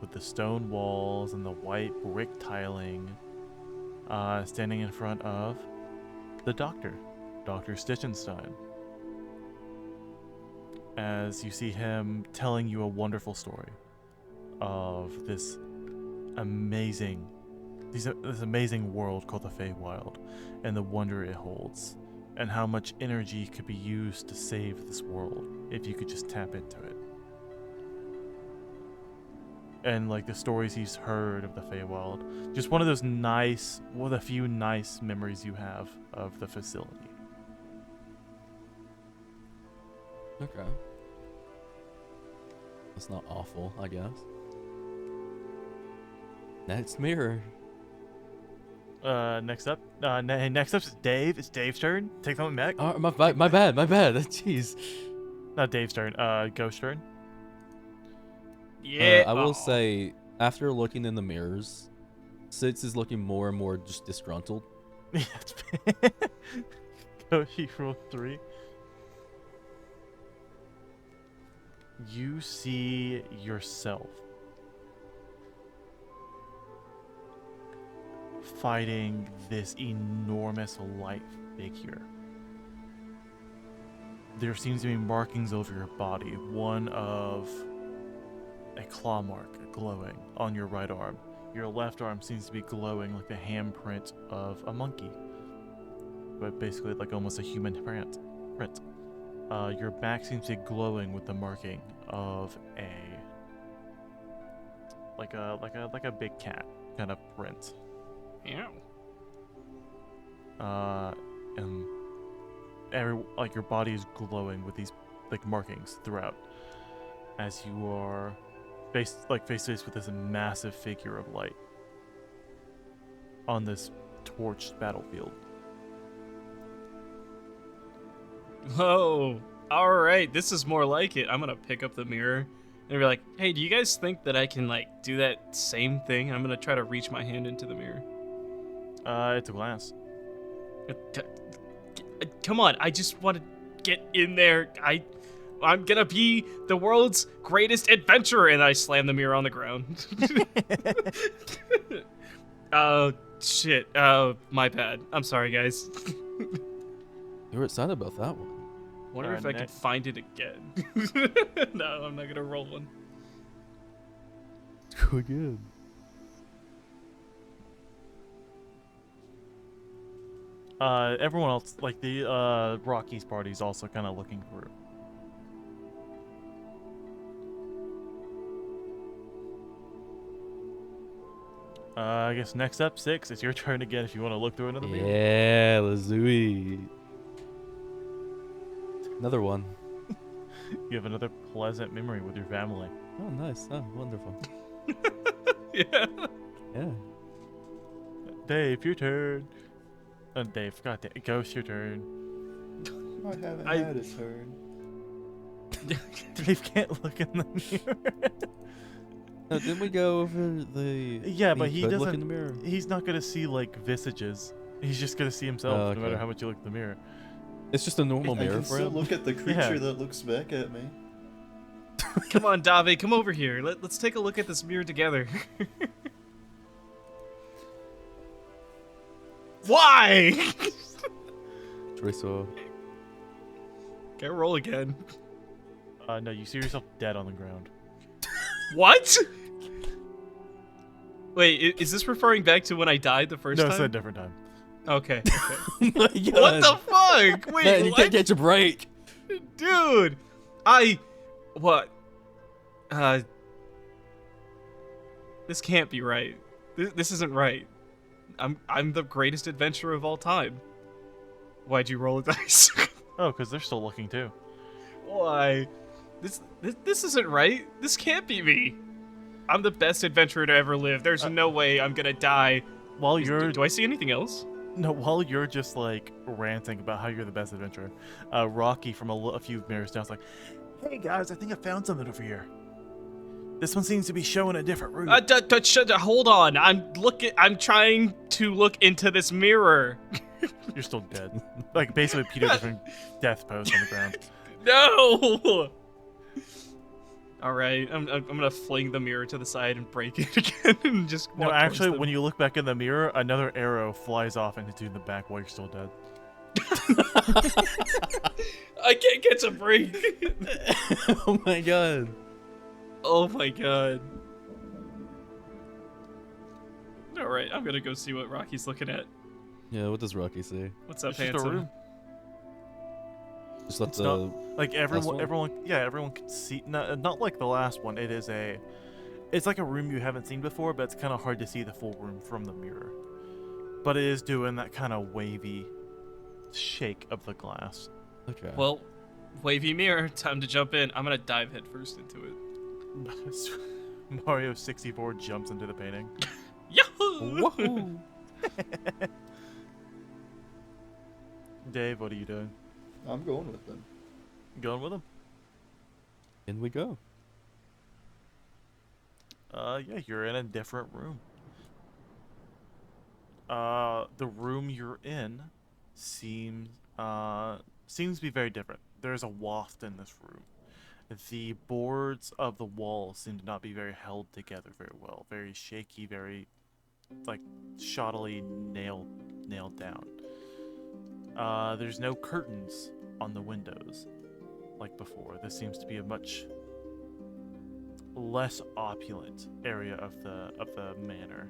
with the stone walls and the white brick tiling, standing in front of the doctor, Dr. Stichenstein. As you see him telling you a wonderful story of this amazing world called the Feywild and the wonder it holds, and how much energy could be used to save this world if you could just tap into it. And like the stories he's heard of the Feywild, just one of the few nice memories you have of the facility. Okay. That's not awful, I guess. Next mirror. Next up is Dave. It's Dave's turn. Take something back. Oh, my bad. Jeez. Not Dave's turn. Ghost's turn. Yeah. I will Aw. say, after looking in the mirrors, Sitz is looking more and more just disgruntled. Yeah, Ghost, you rolled 3. You see yourself fighting this enormous light figure. There seems to be markings over your body, one of a claw mark glowing on your right arm. Your left arm seems to be glowing like the handprint of a monkey, but basically like almost a human print. Your back seems to be glowing with the marking of a big cat kind of print. And your body is glowing with these like markings throughout, as you are face to face with this massive figure of light on this torched battlefield. Oh, all right. This is more like it. I'm gonna pick up the mirror and be like, "Hey, do you guys think that I can like do that same thing?" I'm gonna try to reach my hand into the mirror. It's a glass. Come on, I just want to get in there. I'm gonna be the world's greatest adventurer, and I slam the mirror on the ground. Oh shit. My bad. I'm sorry, guys. You were excited about that one. Wonder if I can next. find it again. No, I'm not gonna roll one. Go again. Everyone else, like the Rockies party, is also kind of looking through. I guess next up, 6. It's your turn again if you want to look through another mirror. Yeah, let's do it. Another one. You have another pleasant memory with your family. Oh, nice. Oh, wonderful. Yeah. Yeah. Dave, your turn. Dave, goddamn, Ghost, your turn. I haven't I- had a turn. Dave can't look in the mirror. No, didn't we go over the? Yeah, but he could doesn't. look in the mirror. He's not gonna see like visages. He's just gonna see himself, Oh, no matter okay. how much you look in the mirror. It's just a normal I mirror can for still him. look at the creature Yeah. that looks back at me. Come on, Dave, come over here. Let's take a look at this mirror together. Why? Tracer. Can I roll again? No, you see yourself dead on the ground. What? Wait, is this referring back to when I died the first No, time? it's a different time. Okay. Oh my What God. the fuck? Wait, Man, you what? can't catch a break. Dude, what? This can't be right. This isn't right. I'm the greatest adventurer of all time. Why'd you roll a dice? Oh, because they're still looking too. Why? This isn't right. This can't be me. I'm the best adventurer to ever live. There's no way I'm gonna die. While you're Do I see anything else? no, while you're just like ranting about how you're the best adventurer, Rocky from a few mirrors down is like, "Hey guys, I think I found something over here. This one seems to be showing a different route." Hold on. I'm trying to look into this mirror. You're still dead. Like basically Peter different death pose on the ground. No. All right, I'm gonna fling the mirror to the side and break it again and just. No, walk towards actually, them. when you look back in the mirror, another arrow flies off into the back while you're still dead. I can't catch a break. Oh my God. Oh my god. All right, I'm gonna go see what Rocky's looking at. Yeah, what does Rocky say? What's up, It's just a handsome? room. Just let It's the. not- Like one? everyone can see. Not like the last one. It's like a room you haven't seen before, but it's kind of hard to see the full room from the mirror. But it is doing that kind of wavy shake of the glass. Okay. Well, wavy mirror, time to jump in. I'm gonna dive headfirst into it. Mario 64 jumps into the painting. Yahoo! Woohoo! Dave, what are you doing? I'm going with them. Going with him? In we go. Yeah, you're in a different room. The room you're in seems to be very different. There's a waft in this room. The boards of the walls seem to not be very held together very well. Very shaky, very like shoddily nailed down. There's no curtains on the windows like before. This seems to be a much less opulent area of the manor.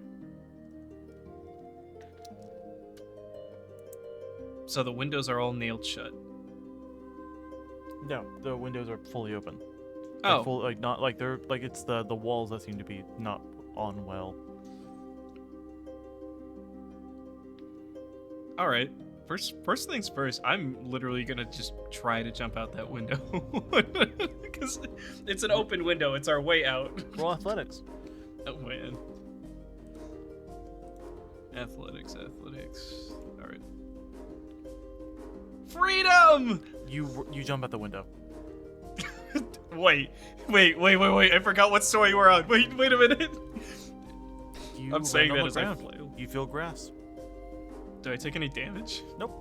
So the windows are all nailed shut. No, the windows are fully open. Oh, Not like they're like it's the walls that seem to be not on well. all right. First things first. I'm literally gonna just try to jump out that window because it's an open window. It's our way out. Roll athletics. Oh man. Athletics. All right. Freedom! You jump out the window. Wait. I forgot what story we're on. Wait a minute. You I'm saying land that on as the I ground. flail. You feel grass. Do I take any damage? Nope.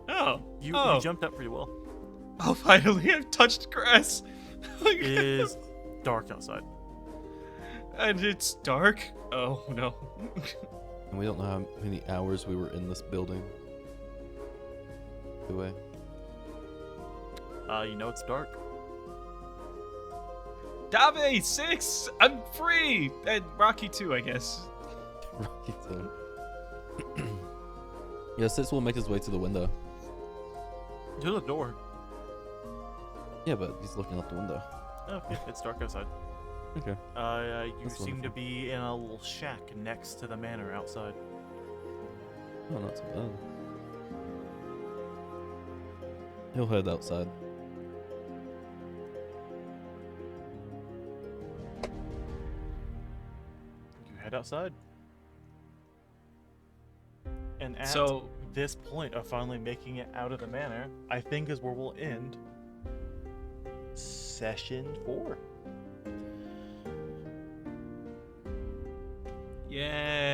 Oh. You oh. jumped up pretty well. Oh, finally, I've touched grass. It is dark outside. And it's dark? Oh, no. And we don't know how many hours we were in this building. Anyway. You know it's dark. Dave, 6! I'm free! And Rocky, too, I guess. Rocky too. Yeah, Sis will make his way to the window. To the door. Yeah, but he's looking out the window. Oh, yeah, it's dark outside. Okay. You That's seem to wonderful. be in a little shack next to the manor outside. Oh, not so bad. He'll head outside. You head outside. And at So this point of finally making it out of the manor, I think is where we'll end session 4.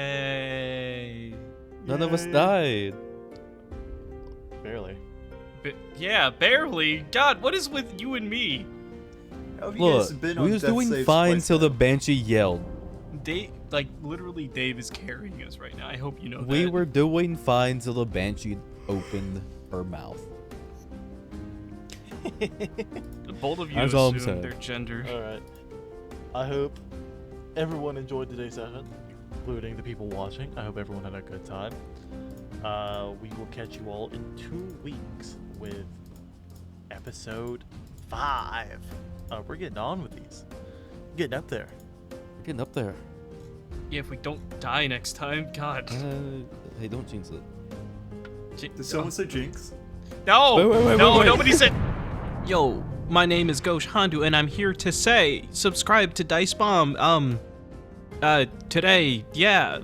yay. None of us Yay. died. Barely. Yeah, barely. God, what is with you and me? How have you guys Look, been we on was death doing saves fine twice till the now? banshee yelled. Dave, like literally, Dave is carrying us right now. I hope you know We that. were doing fine till the banshee opened her mouth. Both of you That's all I'm assume saying. their gender. Alright. I hope everyone enjoyed today's session, including the people watching. I hope everyone had a good time. We will catch you all in 2 weeks with episode 5. We're getting on with these. Getting up there. We're getting up there. Yeah, if we don't die next time, God. Hey, don't jinx it. Did someone say Jinx? No, Wait, no, wait. nobody said. Yo, my name is GA-GA-GA-GAUCHE, and I'm here to say, subscribe to Dice Bomb. Today, yeah.